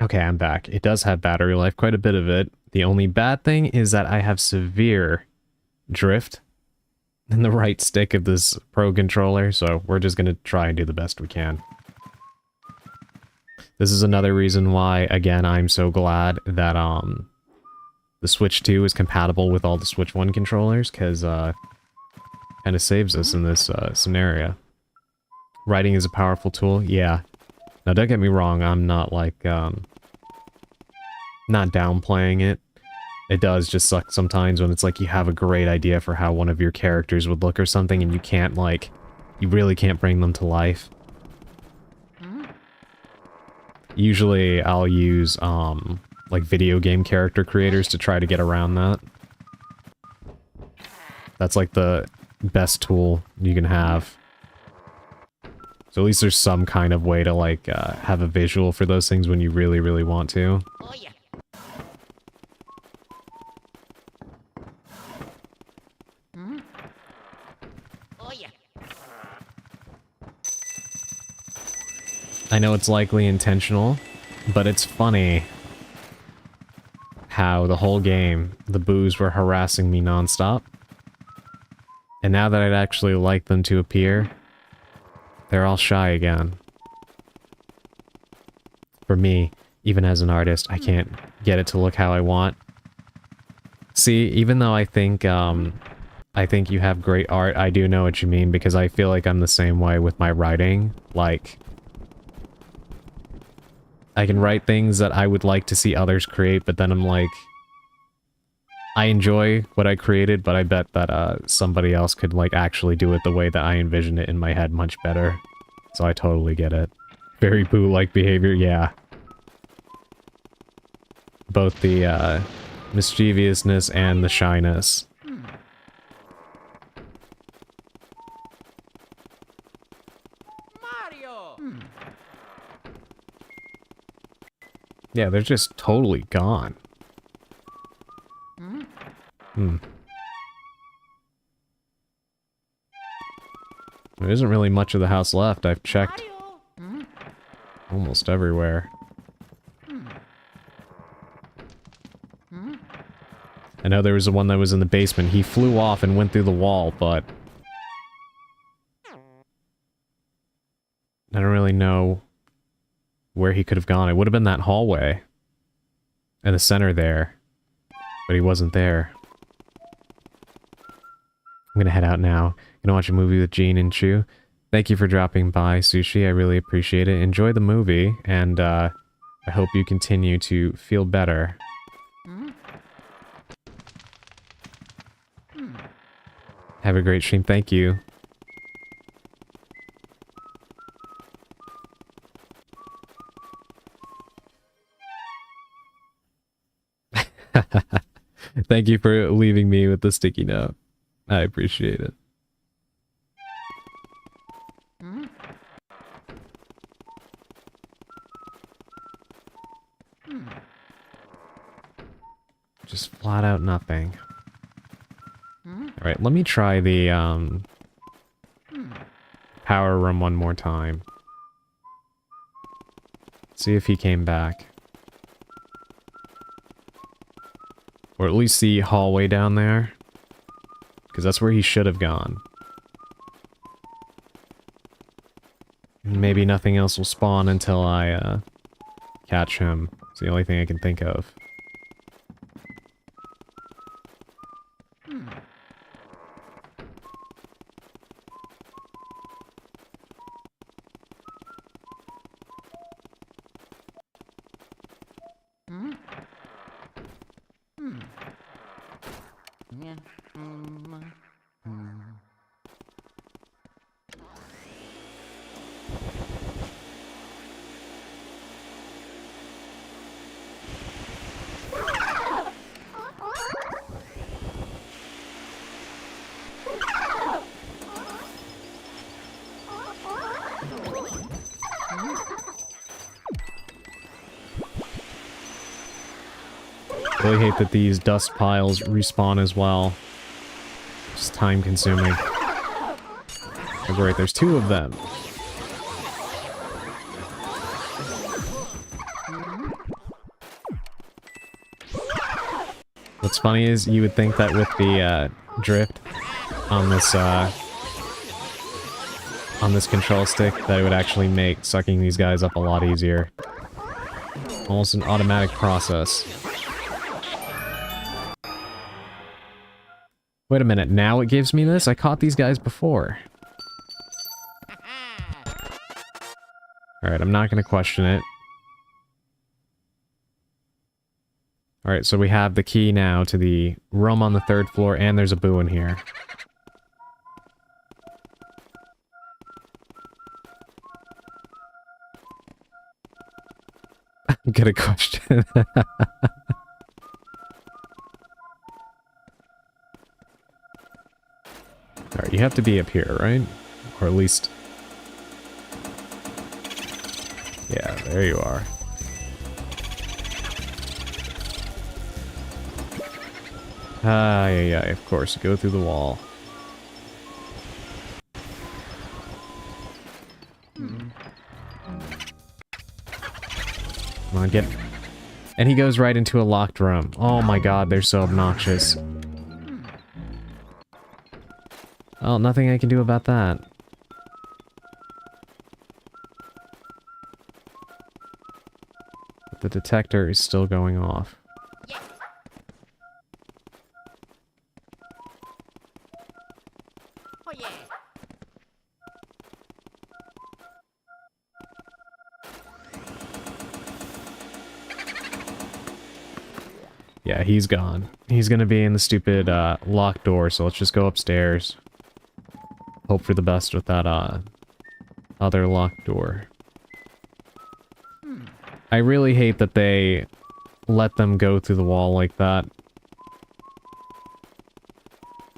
Okay, I'm back. It does have battery life, quite a bit of it. The only bad thing is that I have severe drift in the right stick of this Pro Controller, so we're just gonna try and do the best we can. This is another reason why, again, I'm so glad that the Switch 2 is compatible with all the Switch 1 controllers, because kind of saves us in this scenario. Writing is a powerful tool, yeah. Now, don't get me wrong, I'm not like, not downplaying it. It does just suck sometimes when it's like you have a great idea for how one of your characters would look or something and you can't, like, you really can't bring them to life. Usually I'll use, like, video game character creators to try to get around that. That's, like, the best tool you can have. So at least there's some kind of way to, like, have a visual for those things when you really, really want to. Oh, yeah. Oh, yeah. I know it's likely intentional, but it's funny how the whole game, the boos were harassing me nonstop. And now that I'd actually like them to appear, they're all shy again. For me, even as an artist, I can't get it to look how I want. See, even though I think you have great art, I do know what you mean, because I feel like I'm the same way with my writing. Like, I can write things that I would like to see others create, but then I'm like, I enjoy what I created, but I bet that somebody else could, like, actually do it the way that I envision it in my head much better. So I totally get it. Very boo-like behavior, yeah. Both the mischievousness and the shyness. Mario! Yeah, they're just totally gone. Hmm. There isn't really much of the house left. I've checked Mario. almost everywhere. I know there was the one that was in the basement. He flew off and went through the wall, but I don't really know where he could have gone. It would have been that hallway in the center there, but he wasn't there. I'm gonna head out now. Gonna watch a movie with Gene and Chu. Thank you for dropping by, Sushi. I really appreciate it. Enjoy the movie, and I hope you continue to feel better. Have a great stream. Thank you. Thank you for leaving me with the sticky note. I appreciate it. Just flat out nothing. Alright, let me try the power room one more time. See if he came back. Or at least the hallway down there. Because that's where he should have gone. And maybe nothing else will spawn until I catch him. It's the only thing I can think of. Really hate that these dust piles respawn as well. Just time consuming. Oh great, there's two of them. What's funny is you would think that with the drift on this control stick that it would actually make sucking these guys up a lot easier. Almost an automatic process. Wait a minute, now it gives me this? I caught these guys before. Alright, I'm not gonna question it. Alright, so we have the key now to the room on the 3rd floor, and there's a boo in here. I'm gonna question. Alright, you have to be up here, right? Or at least... Yeah, there you are. Yeah, of course. Go through the wall. Come on, get... And he goes right into a locked room. Oh my god, they're so obnoxious. Oh, nothing I can do about that. But the detector is still going off. Oh yeah. Yeah, he's gone. He's gonna be in the stupid locked door, so let's just go upstairs. Hope for the best with that other locked door. I really hate that they let them go through the wall like that.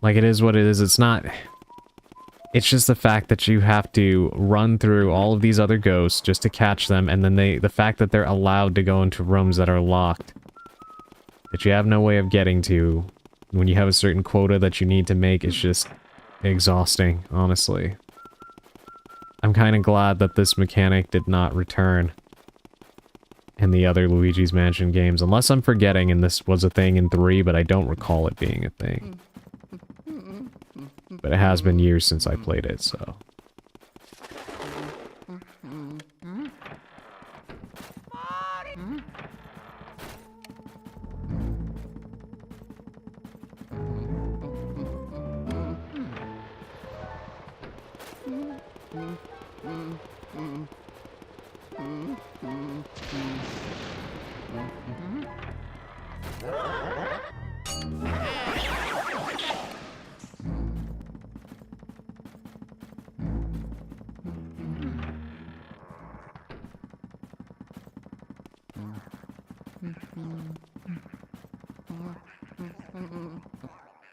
Like, it is what it is. It's not... It's just the fact that you have to run through all of these other ghosts just to catch them, and then the fact that they're allowed to go into rooms that are locked, that you have no way of getting to, when you have a certain quota that you need to make, is just exhausting, honestly. I'm kind of glad that this mechanic did not return in the other Luigi's Mansion games, unless I'm forgetting and this was a thing in 3, but I don't recall it being a thing. But it has been years since I played it, so...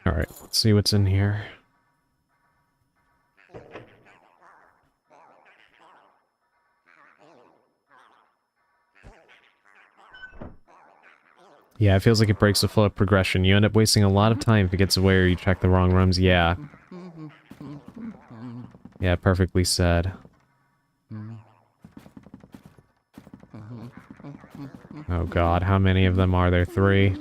Alright, let's see what's in here. Yeah, it feels like it breaks the flow of progression. You end up wasting a lot of time if it gets away or you check the wrong rooms. Yeah. Yeah, perfectly said. Oh god, how many of them are there? 3?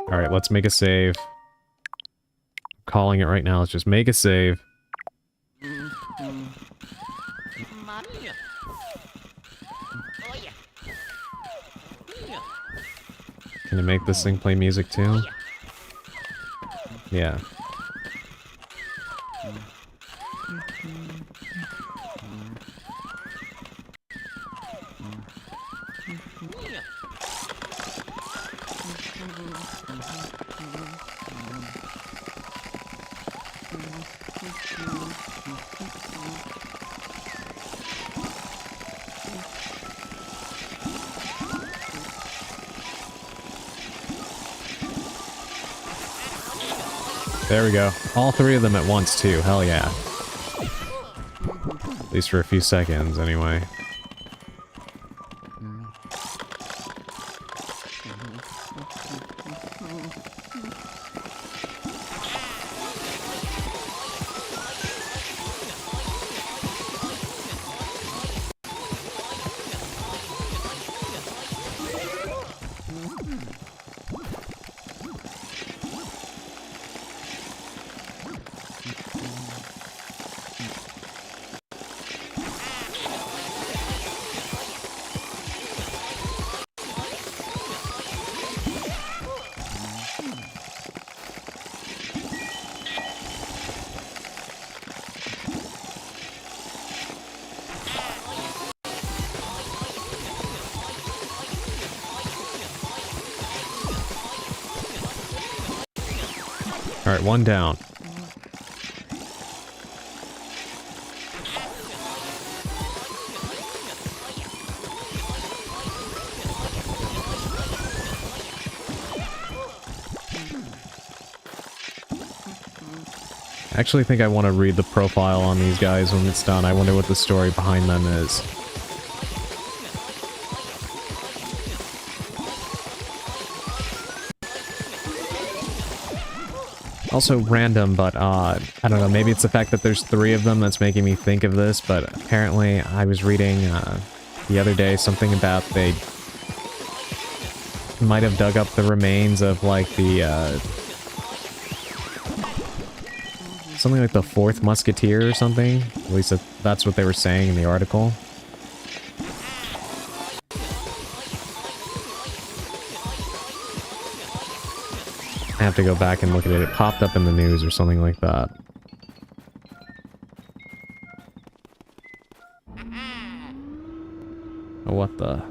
Alright, let's make a save. I'm calling it right now, let's just make a save. Can I make this thing play music too? Yeah. There we go. All 3 of them at once, too. Hell yeah. At least for a few seconds, anyway. Alright, 1 down. I actually think I want to read the profile on these guys when it's done. I wonder what the story behind them is. Also random, but I don't know, maybe it's the fact that there's 3 of them that's making me think of this, but apparently I was reading the other day something about they might have dug up the remains of like the something like the 4th Musketeer or something. At least that's what they were saying in the article. I have to go back and look at it. It popped up in the news or something like that. Oh, what the...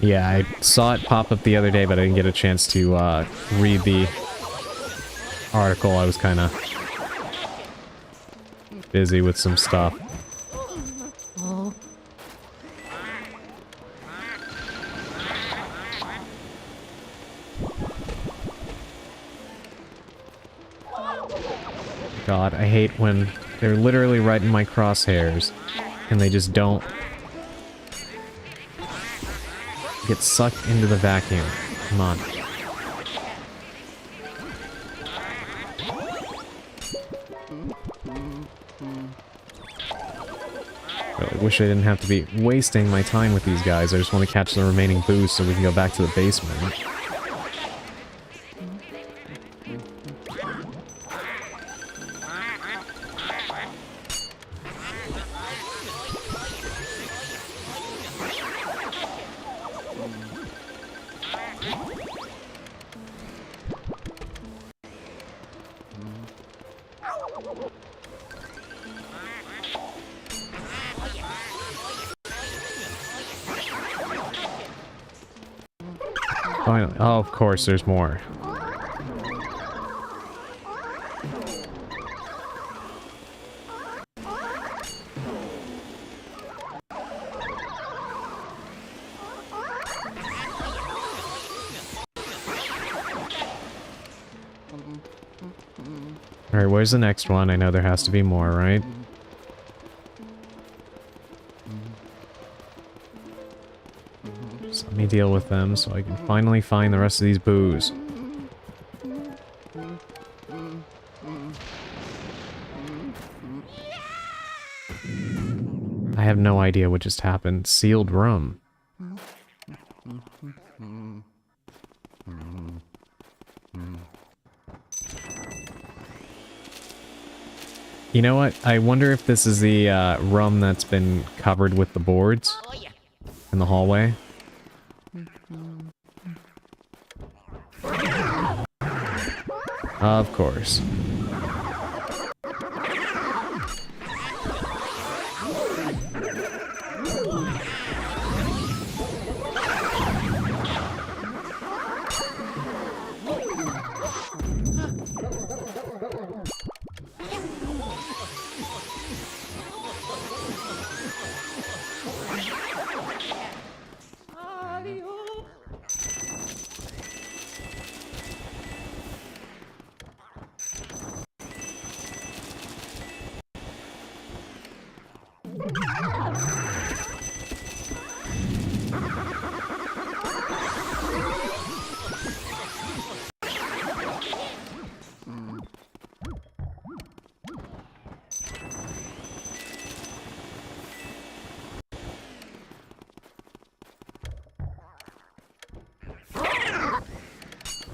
Yeah, I saw it pop up the other day, but I didn't get a chance to read the article. I was kind of busy with some stuff. God, I hate when they're literally right in my crosshairs and they just don't get sucked into the vacuum. Come on. I wish I didn't have to be wasting my time with these guys. I just want to catch the remaining booze so we can go back to the basement. Finally. Oh, of course, there's more. Alright, where's the next one? I know there has to be more, right? Just let me deal with them so I can finally find the rest of these boos. I have no idea what just happened. Sealed rum. You know what? I wonder if this is the rum that's been covered with the boards in the hallway. Of course.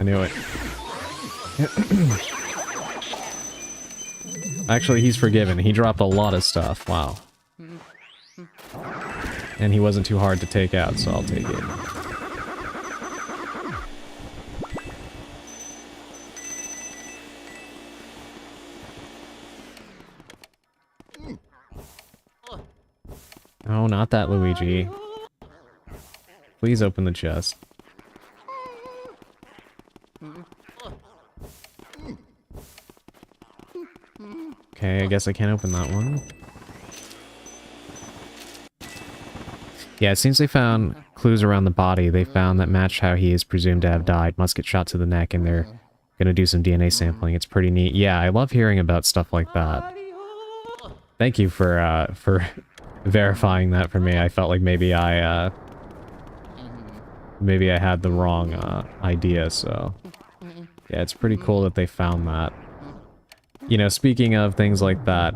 I knew it. Actually, he's forgiven. He dropped a lot of stuff. Wow. And he wasn't too hard to take out, so I'll take it. Oh, not that, Luigi. Please open the chest. Okay, I guess I can't open that one. Yeah, it seems they found clues around the body. They found that matched how he is presumed to have died. Musket shot to the neck, and they're gonna do some DNA sampling. It's pretty neat. Yeah, I love hearing about stuff like that. Thank you for verifying that for me. I felt like maybe I had the wrong idea, so... Yeah, it's pretty cool that they found that. You know, speaking of things like that,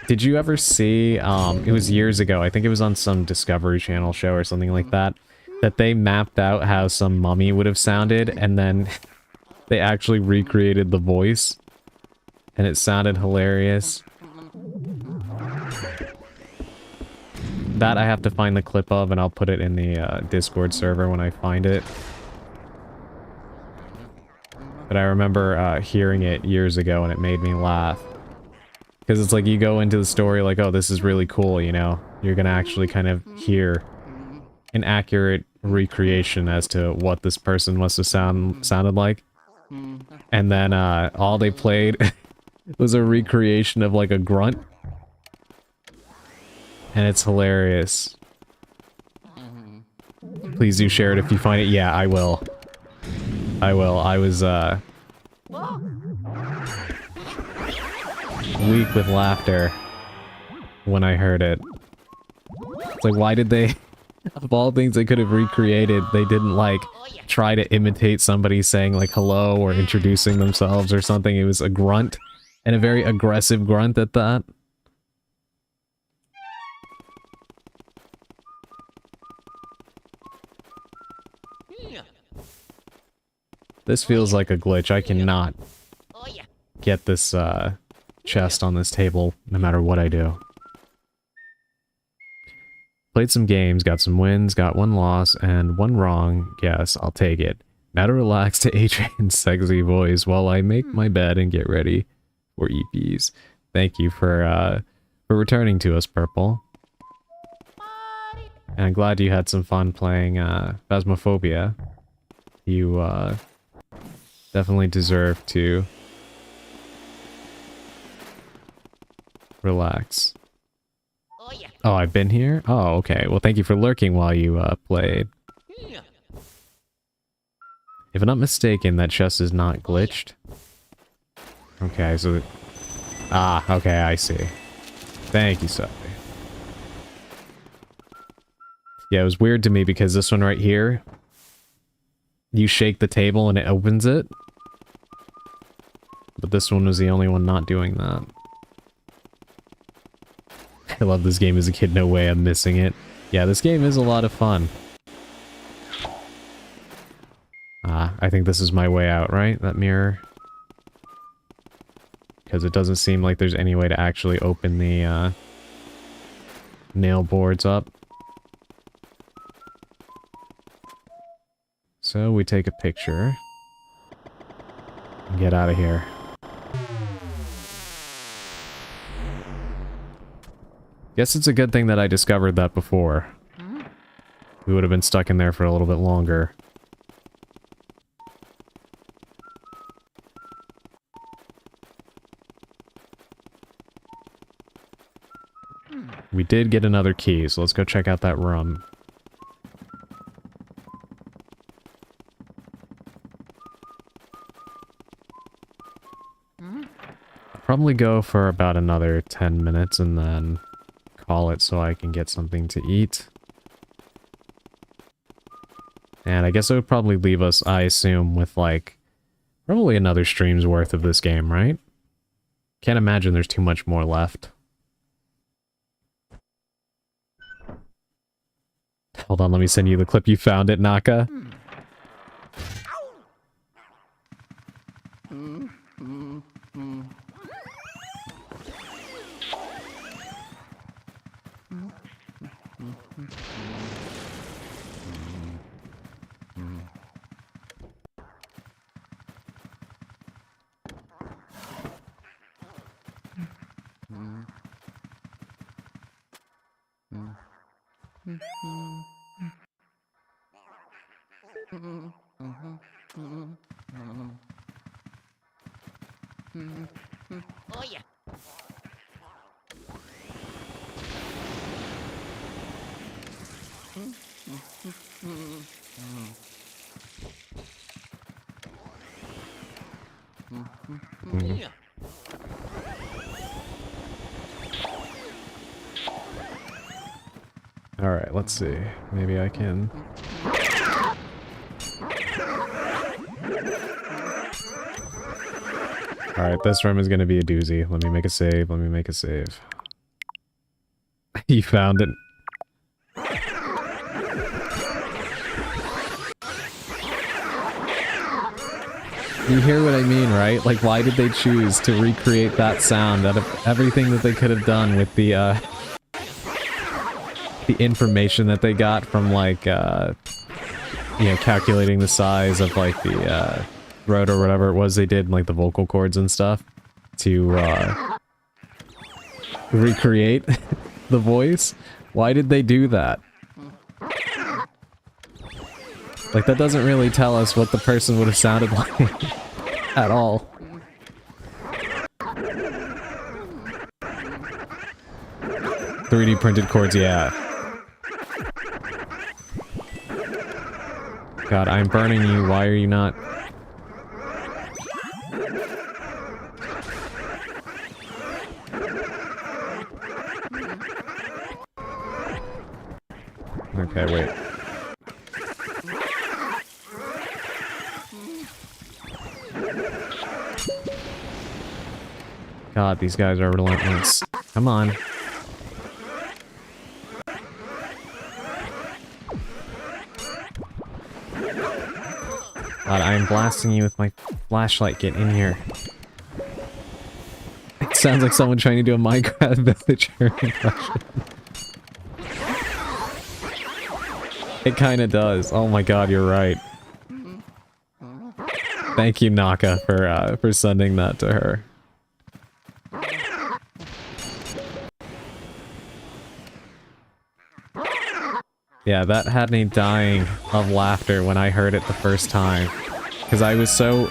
did you ever see, it was years ago, I think it was on some Discovery Channel show or something like that, that they mapped out how some mummy would have sounded, and then they actually recreated the voice, and it sounded hilarious. That I have to find the clip of, and I'll put it in the Discord server when I find it. But I remember hearing it years ago, and it made me laugh. Because it's like you go into the story like, oh, this is really cool, you know? You're gonna actually kind of hear an accurate recreation as to what this person must have sounded like. And then all they played was a recreation of like a grunt. And it's hilarious. Please do share it if you find it. Yeah, I will. I will. I was weak with laughter when I heard it. It's like, why did they, of all things they could have recreated, they didn't like try to imitate somebody saying like hello or introducing themselves or something. It was a grunt, and a very aggressive grunt at that. This feels like a glitch. I cannot get this chest on this table no matter what I do. Played some games, got some wins, got one loss, and one wrong. Yes, I'll take it. Now to relax to Adrian's sexy voice while I make my bed and get ready for EPs. Thank you for returning to us, Purple. And I'm glad you had some fun playing Phasmophobia. You definitely deserve to relax. Oh, I've been here? Oh, okay. Well, thank you for lurking while you played. If I'm not mistaken, that chest is not glitched. Okay, so... Ah, okay, I see. Thank you, Sophie. Yeah, it was weird to me because this one right here, you shake the table and it opens it. But this one was the only one not doing that. I love this game as a kid, no way I'm missing it. Yeah, this game is a lot of fun. Ah, I think this is my way out, right? That mirror. Because it doesn't seem like there's any way to actually open the nail boards up. So we take a picture. And get out of here. Guess it's a good thing that I discovered that before. We would have been stuck in there for a little bit longer. We did get another key, so let's go check out that room. I'll probably go for about another 10 minutes and then call it so I can get something to eat. And I guess it would probably leave us, I assume, with like probably another stream's worth of this game, right? Can't imagine there's too much more left. Hold on, let me send you the clip you found it, Naka. Oh yeah. Alright, let's see. Maybe I can... Alright, this room is gonna be a doozy. Let me make a save, let me make a save. You found it. You hear what I mean, right? Like, why did they choose to recreate that sound out of everything that they could have done with the information that they got from, like, you know, calculating the size of, like, the, throat or whatever it was they did, like, the vocal cords and stuff, to, recreate the voice? Why did they do that? Like, that doesn't really tell us what the person would have sounded like at all. "3D printed chords, yeah." God, I'm burning you. Why are you not? Okay, wait. God, these guys are relentless. Come on. God, I'm blasting you with my flashlight. Get in here. It sounds like someone trying to do a Minecraft villager impression. It kinda does. Oh my god, you're right. Thank you, Naka, for sending that to her. Yeah, that had me dying of laughter when I heard it the first time. Because I was so,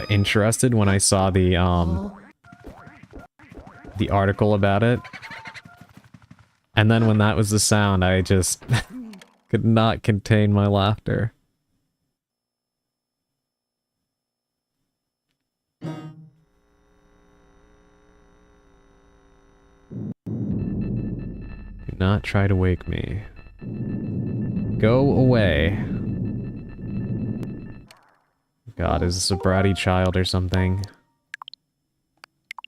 interested when I saw the article about it. And then when that was the sound, I just could not contain my laughter. Do not try to wake me. Go away. God, is this a bratty child or something?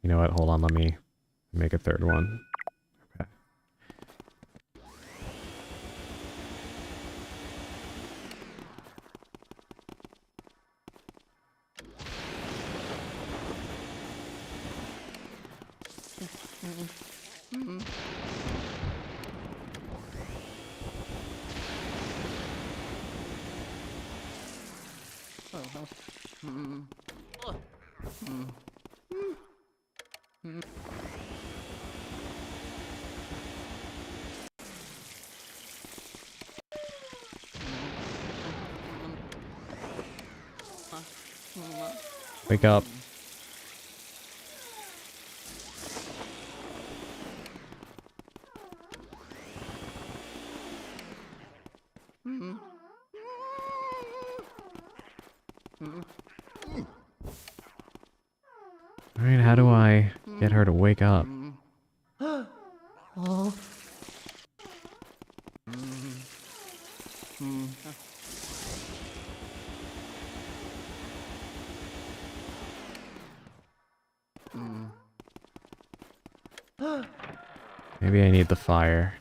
You know what? Hold on, let me make a third one. Okay. Wake up. Alright, how do I get her to wake up? Maybe I need the fire.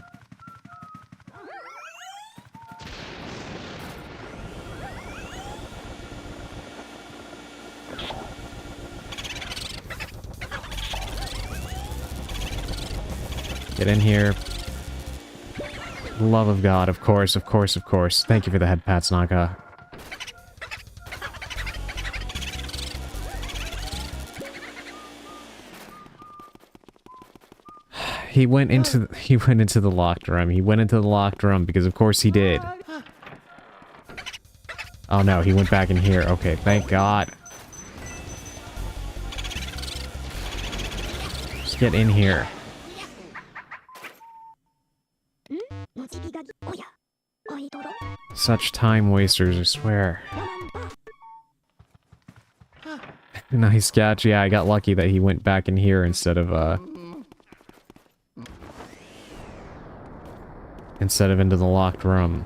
Get in here. Love of God, of course, of course, of course. Thank you for the head pats, Naka. He went into the locked room. He went into the locked room because of course he did. Oh no, he went back in here. Okay, thank God. Just get in here. Such time wasters, I swear. Nice catch. Yeah, I got lucky that he went back in here instead of into the locked room.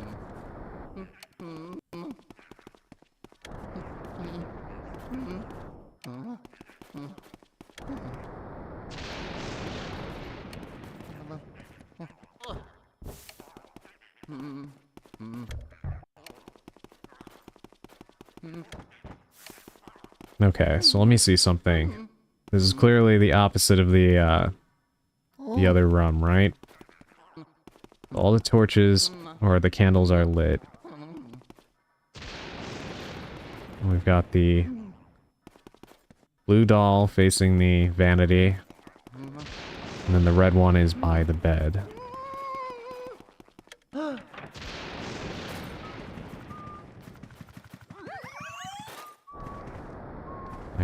Okay, so let me see something. This is clearly the opposite of the other room, right? All the torches, or the candles, are lit. We've got the blue doll facing the vanity. And then the red one is by the bed.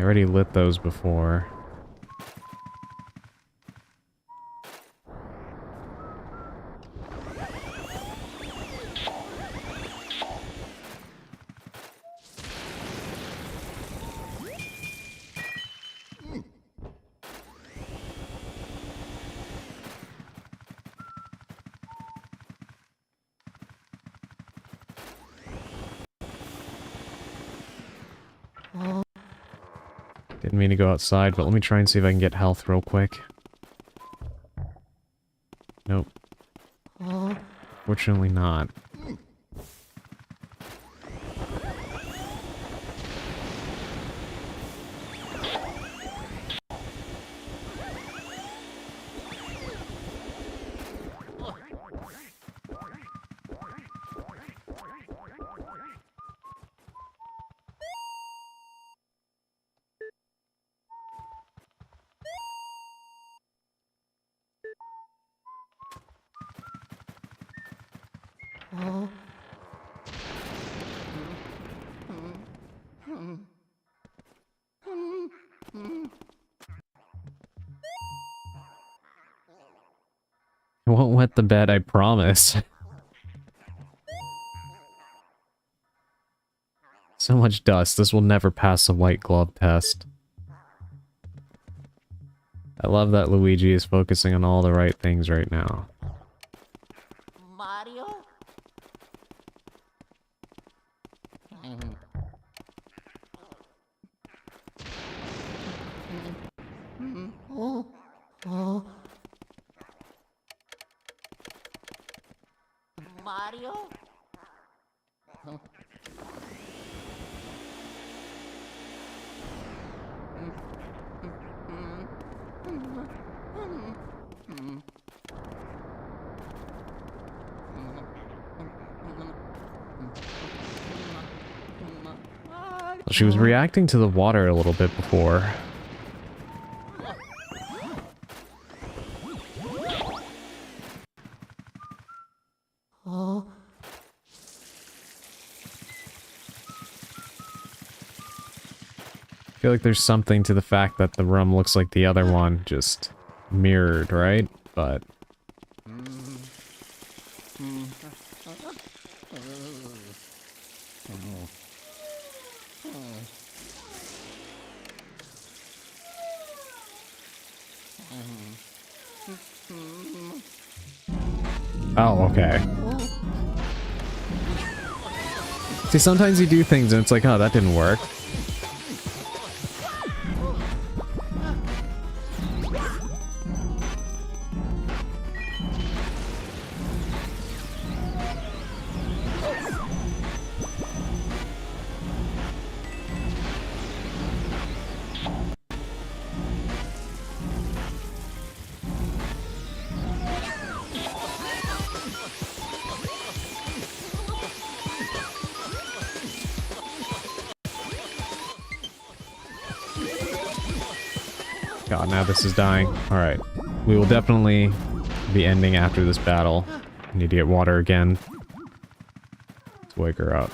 I already lit those before. Didn't mean to go outside, but let me try and see if I can get health real quick. Nope. Fortunately not. I won't wet the bed, I promise. So much dust, this will never pass the white glove test. I love that Luigi is focusing on all the right things right now. Mario? Mario? She was reacting to the water a little bit before. I feel like there's something to the fact that the room looks like the other one, just mirrored, right? But... oh, okay. See, sometimes you do things and it's like, oh, that didn't work. God, now this is dying. Alright. We will definitely be ending after this battle. Need to get water again. Let's wake her up.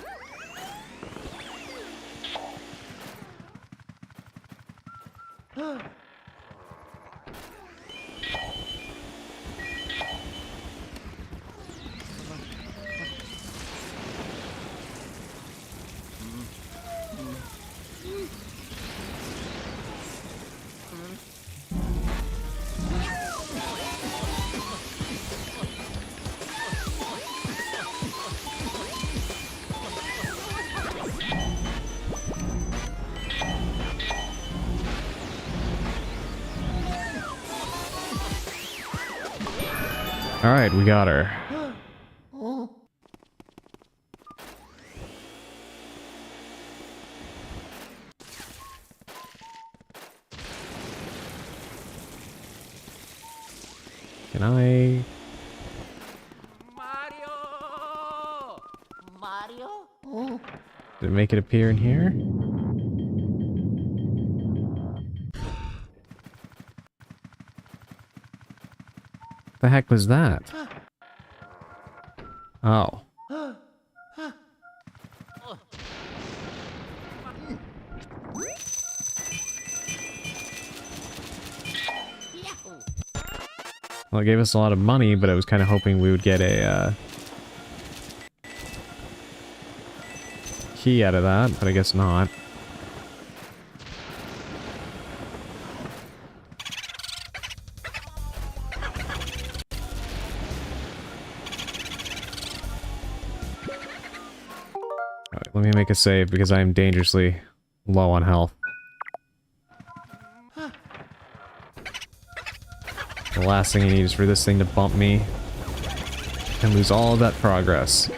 Alright, we got her. Can I... Mario! Mario? Did it make it appear in here? The heck was that? Oh. Well, it gave us a lot of money, but I was kind of hoping we would get a key out of that, but I guess not. Alright, let me make a save because I am dangerously low on health. The last thing I need is for this thing to bump me and lose all of that progress.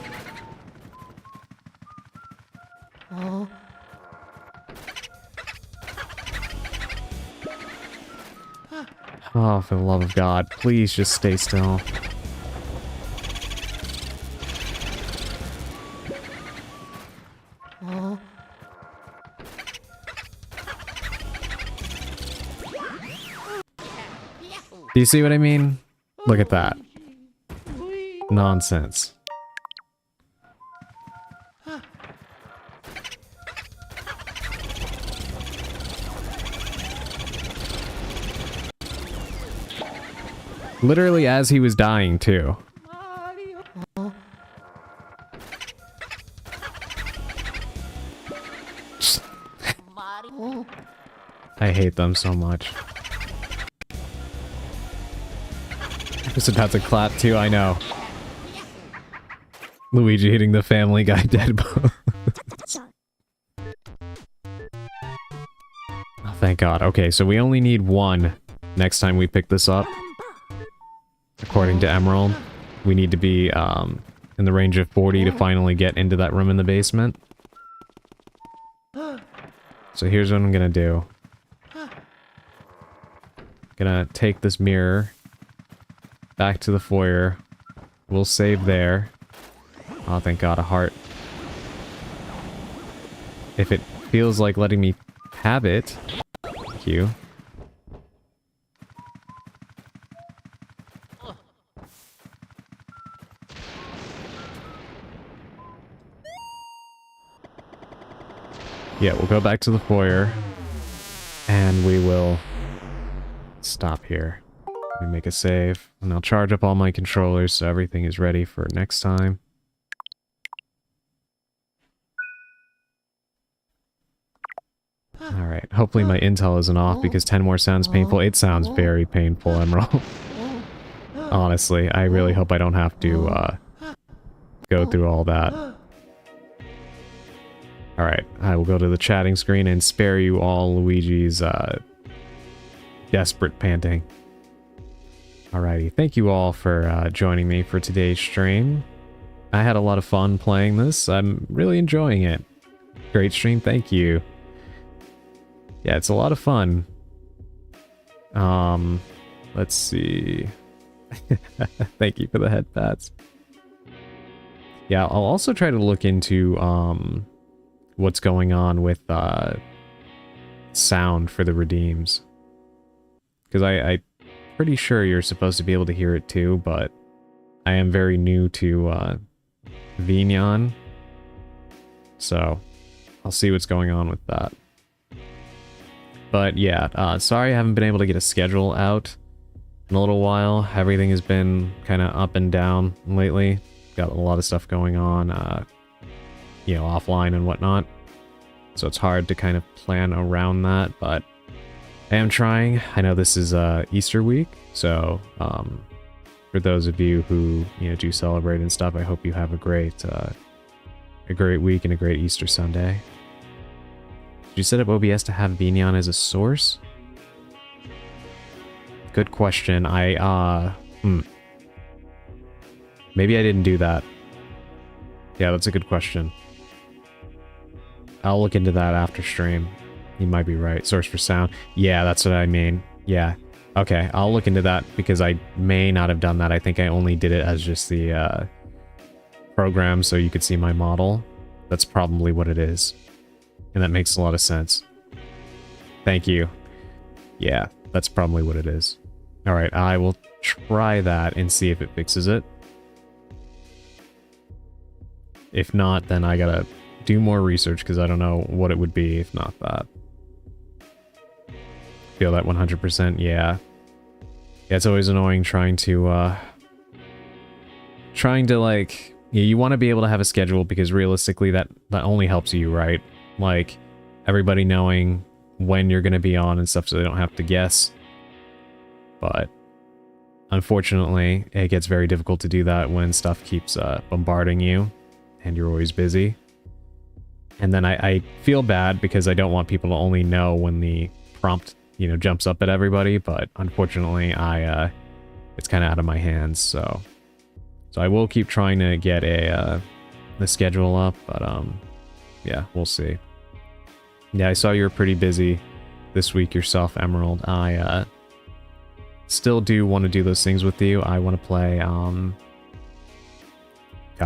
Oh, for the love of God, please just stay still. Do you see what I mean? Look at that. Nonsense. Literally as he was dying, too. I hate them so much. I was about to clap too, I know. Luigi hitting the Family Guy dead bone. Oh, thank God. Okay, so we only need one next time we pick this up. According to Emerald, we need to be in the range of 40 to finally get into that room in the basement. So here's what I'm gonna do. Gonna take this mirror back to the foyer. We'll save there. Oh, thank God, a heart. If it feels like letting me have it. Thank you. Yeah, we'll go back to the foyer. And we will stop here. Let me make a save. And I'll charge up all my controllers so everything is ready for next time. Alright, hopefully my intel isn't off because 10 more sounds painful. It sounds very painful, Emerald. Honestly, I really hope I don't have to go through all that. Alright, I will go to the chatting screen and spare you all Luigi's desperate panting. Alrighty, thank you all for joining me for today's stream. I had a lot of fun playing this. I'm really enjoying it. Great stream, thank you. Yeah, it's a lot of fun. Let's see. Thank you for the head pats. Yeah, I'll also try to look into what's going on with sound for the redeems. Because I'm pretty sure you're supposed to be able to hear it too, but I am very new to Vignon. So I'll see what's going on with that. But yeah, sorry I haven't been able to get a schedule out in a little while. Everything has been kind of up and down lately. Got a lot of stuff going on, you know, offline and whatnot. So it's hard to kind of plan around that, but I am trying. I know this is Easter week, so for those of you who, you know, do celebrate and stuff, I hope you have a great week and a great Easter Sunday. Did you set up OBS to have Vignon as a source? Good question. Maybe I didn't do that. Yeah, that's a good question. I'll look into that after stream. You might be right. Source for sound. Yeah, that's what I mean. Yeah. Okay, I'll look into that because I may not have done that. I think I only did it as just the program so you could see my model. That's probably what it is. And that makes a lot of sense. Thank you. Yeah, that's probably what it is. Alright, I will try that and see if it fixes it. If not, then I gotta do more research because I don't know what it would be if not that. Feel that 100%? Yeah. Yeah, it's always annoying trying to like, yeah, you want to be able to have a schedule because realistically that only helps you, right? Like everybody knowing when you're going to be on and stuff so they don't have to guess. But unfortunately, it gets very difficult to do that when stuff keeps bombarding you and you're always busy. And then I feel bad because I don't want people to only know when the prompt, you know, jumps up at everybody, but unfortunately it's kind of out of my hands, so I will keep trying to get the schedule up, but yeah, we'll see. Yeah, I saw you were pretty busy this week yourself, Emerald. I still do want to do those things with you. I want to play God,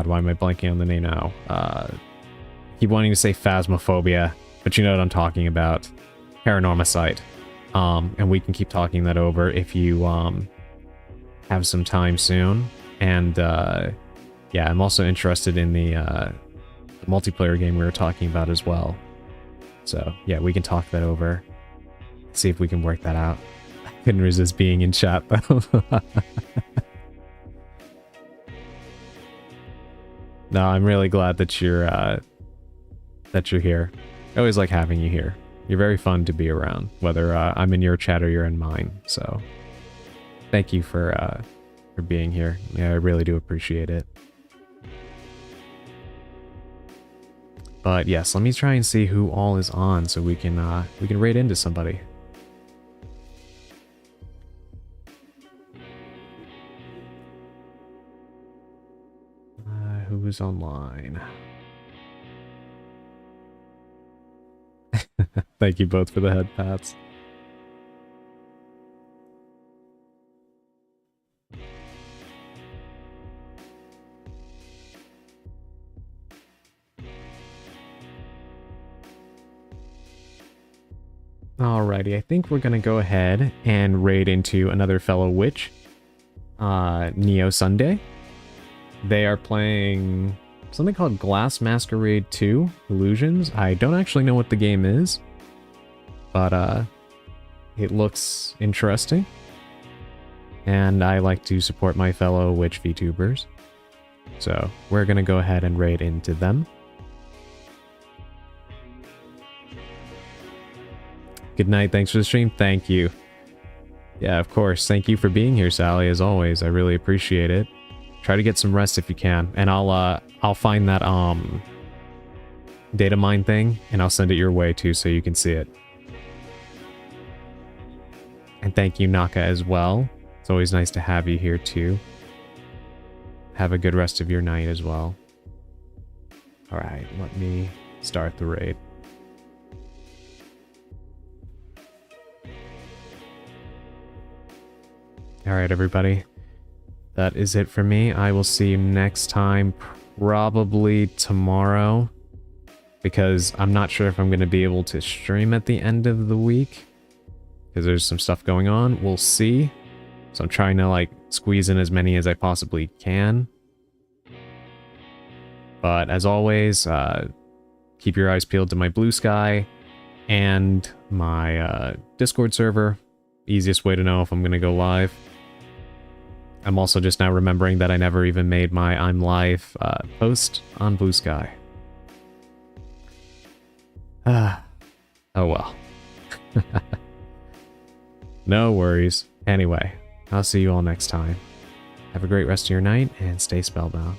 why am I blanking on the name now? Keep wanting to say Phasmophobia, but you know what I'm talking about. Paranormicite. And we can keep talking that over if you have some time soon. And yeah, I'm also interested in the multiplayer game we were talking about as well. So yeah, we can talk that over. See if we can work that out. I couldn't resist being in chat though. No, I'm really glad that you're here. I always like having you here. You're very fun to be around, whether I'm in your chat or you're in mine. So thank you for being here. Yeah, I really do appreciate it. But yes, let me try and see who all is on so we can raid into somebody. Who's online? Thank you both for the head pats. Alrighty, I think we're gonna go ahead and raid into another fellow witch, Neo Sunday. They are playing something called Glass Masquerade 2 Illusions. I don't actually know what the game is, but it looks interesting. And I like to support my fellow witch VTubers. So we're gonna go ahead and raid into them. Good night, thanks for the stream. Thank you. Yeah, of course. Thank you for being here, Sally, as always. I really appreciate it. Try to get some rest if you can, and I'll find that data mine thing, and I'll send it your way too, so you can see it. And thank you, Naka, as well. It's always nice to have you here too. Have a good rest of your night as well. All right, let me start the raid. All right, everybody. That is it for me. I will see you next time, probably tomorrow, because I'm not sure if I'm going to be able to stream at the end of the week, because there's some stuff going on. We'll see. So I'm trying to, like, squeeze in as many as I possibly can. But as always, keep your eyes peeled to my Blue Sky and my Discord server. Easiest way to know if I'm going to go live. I'm also just now remembering that I never even made my I'm live post on Blue Sky. Oh well. No worries. Anyway, I'll see you all next time. Have a great rest of your night and stay spellbound.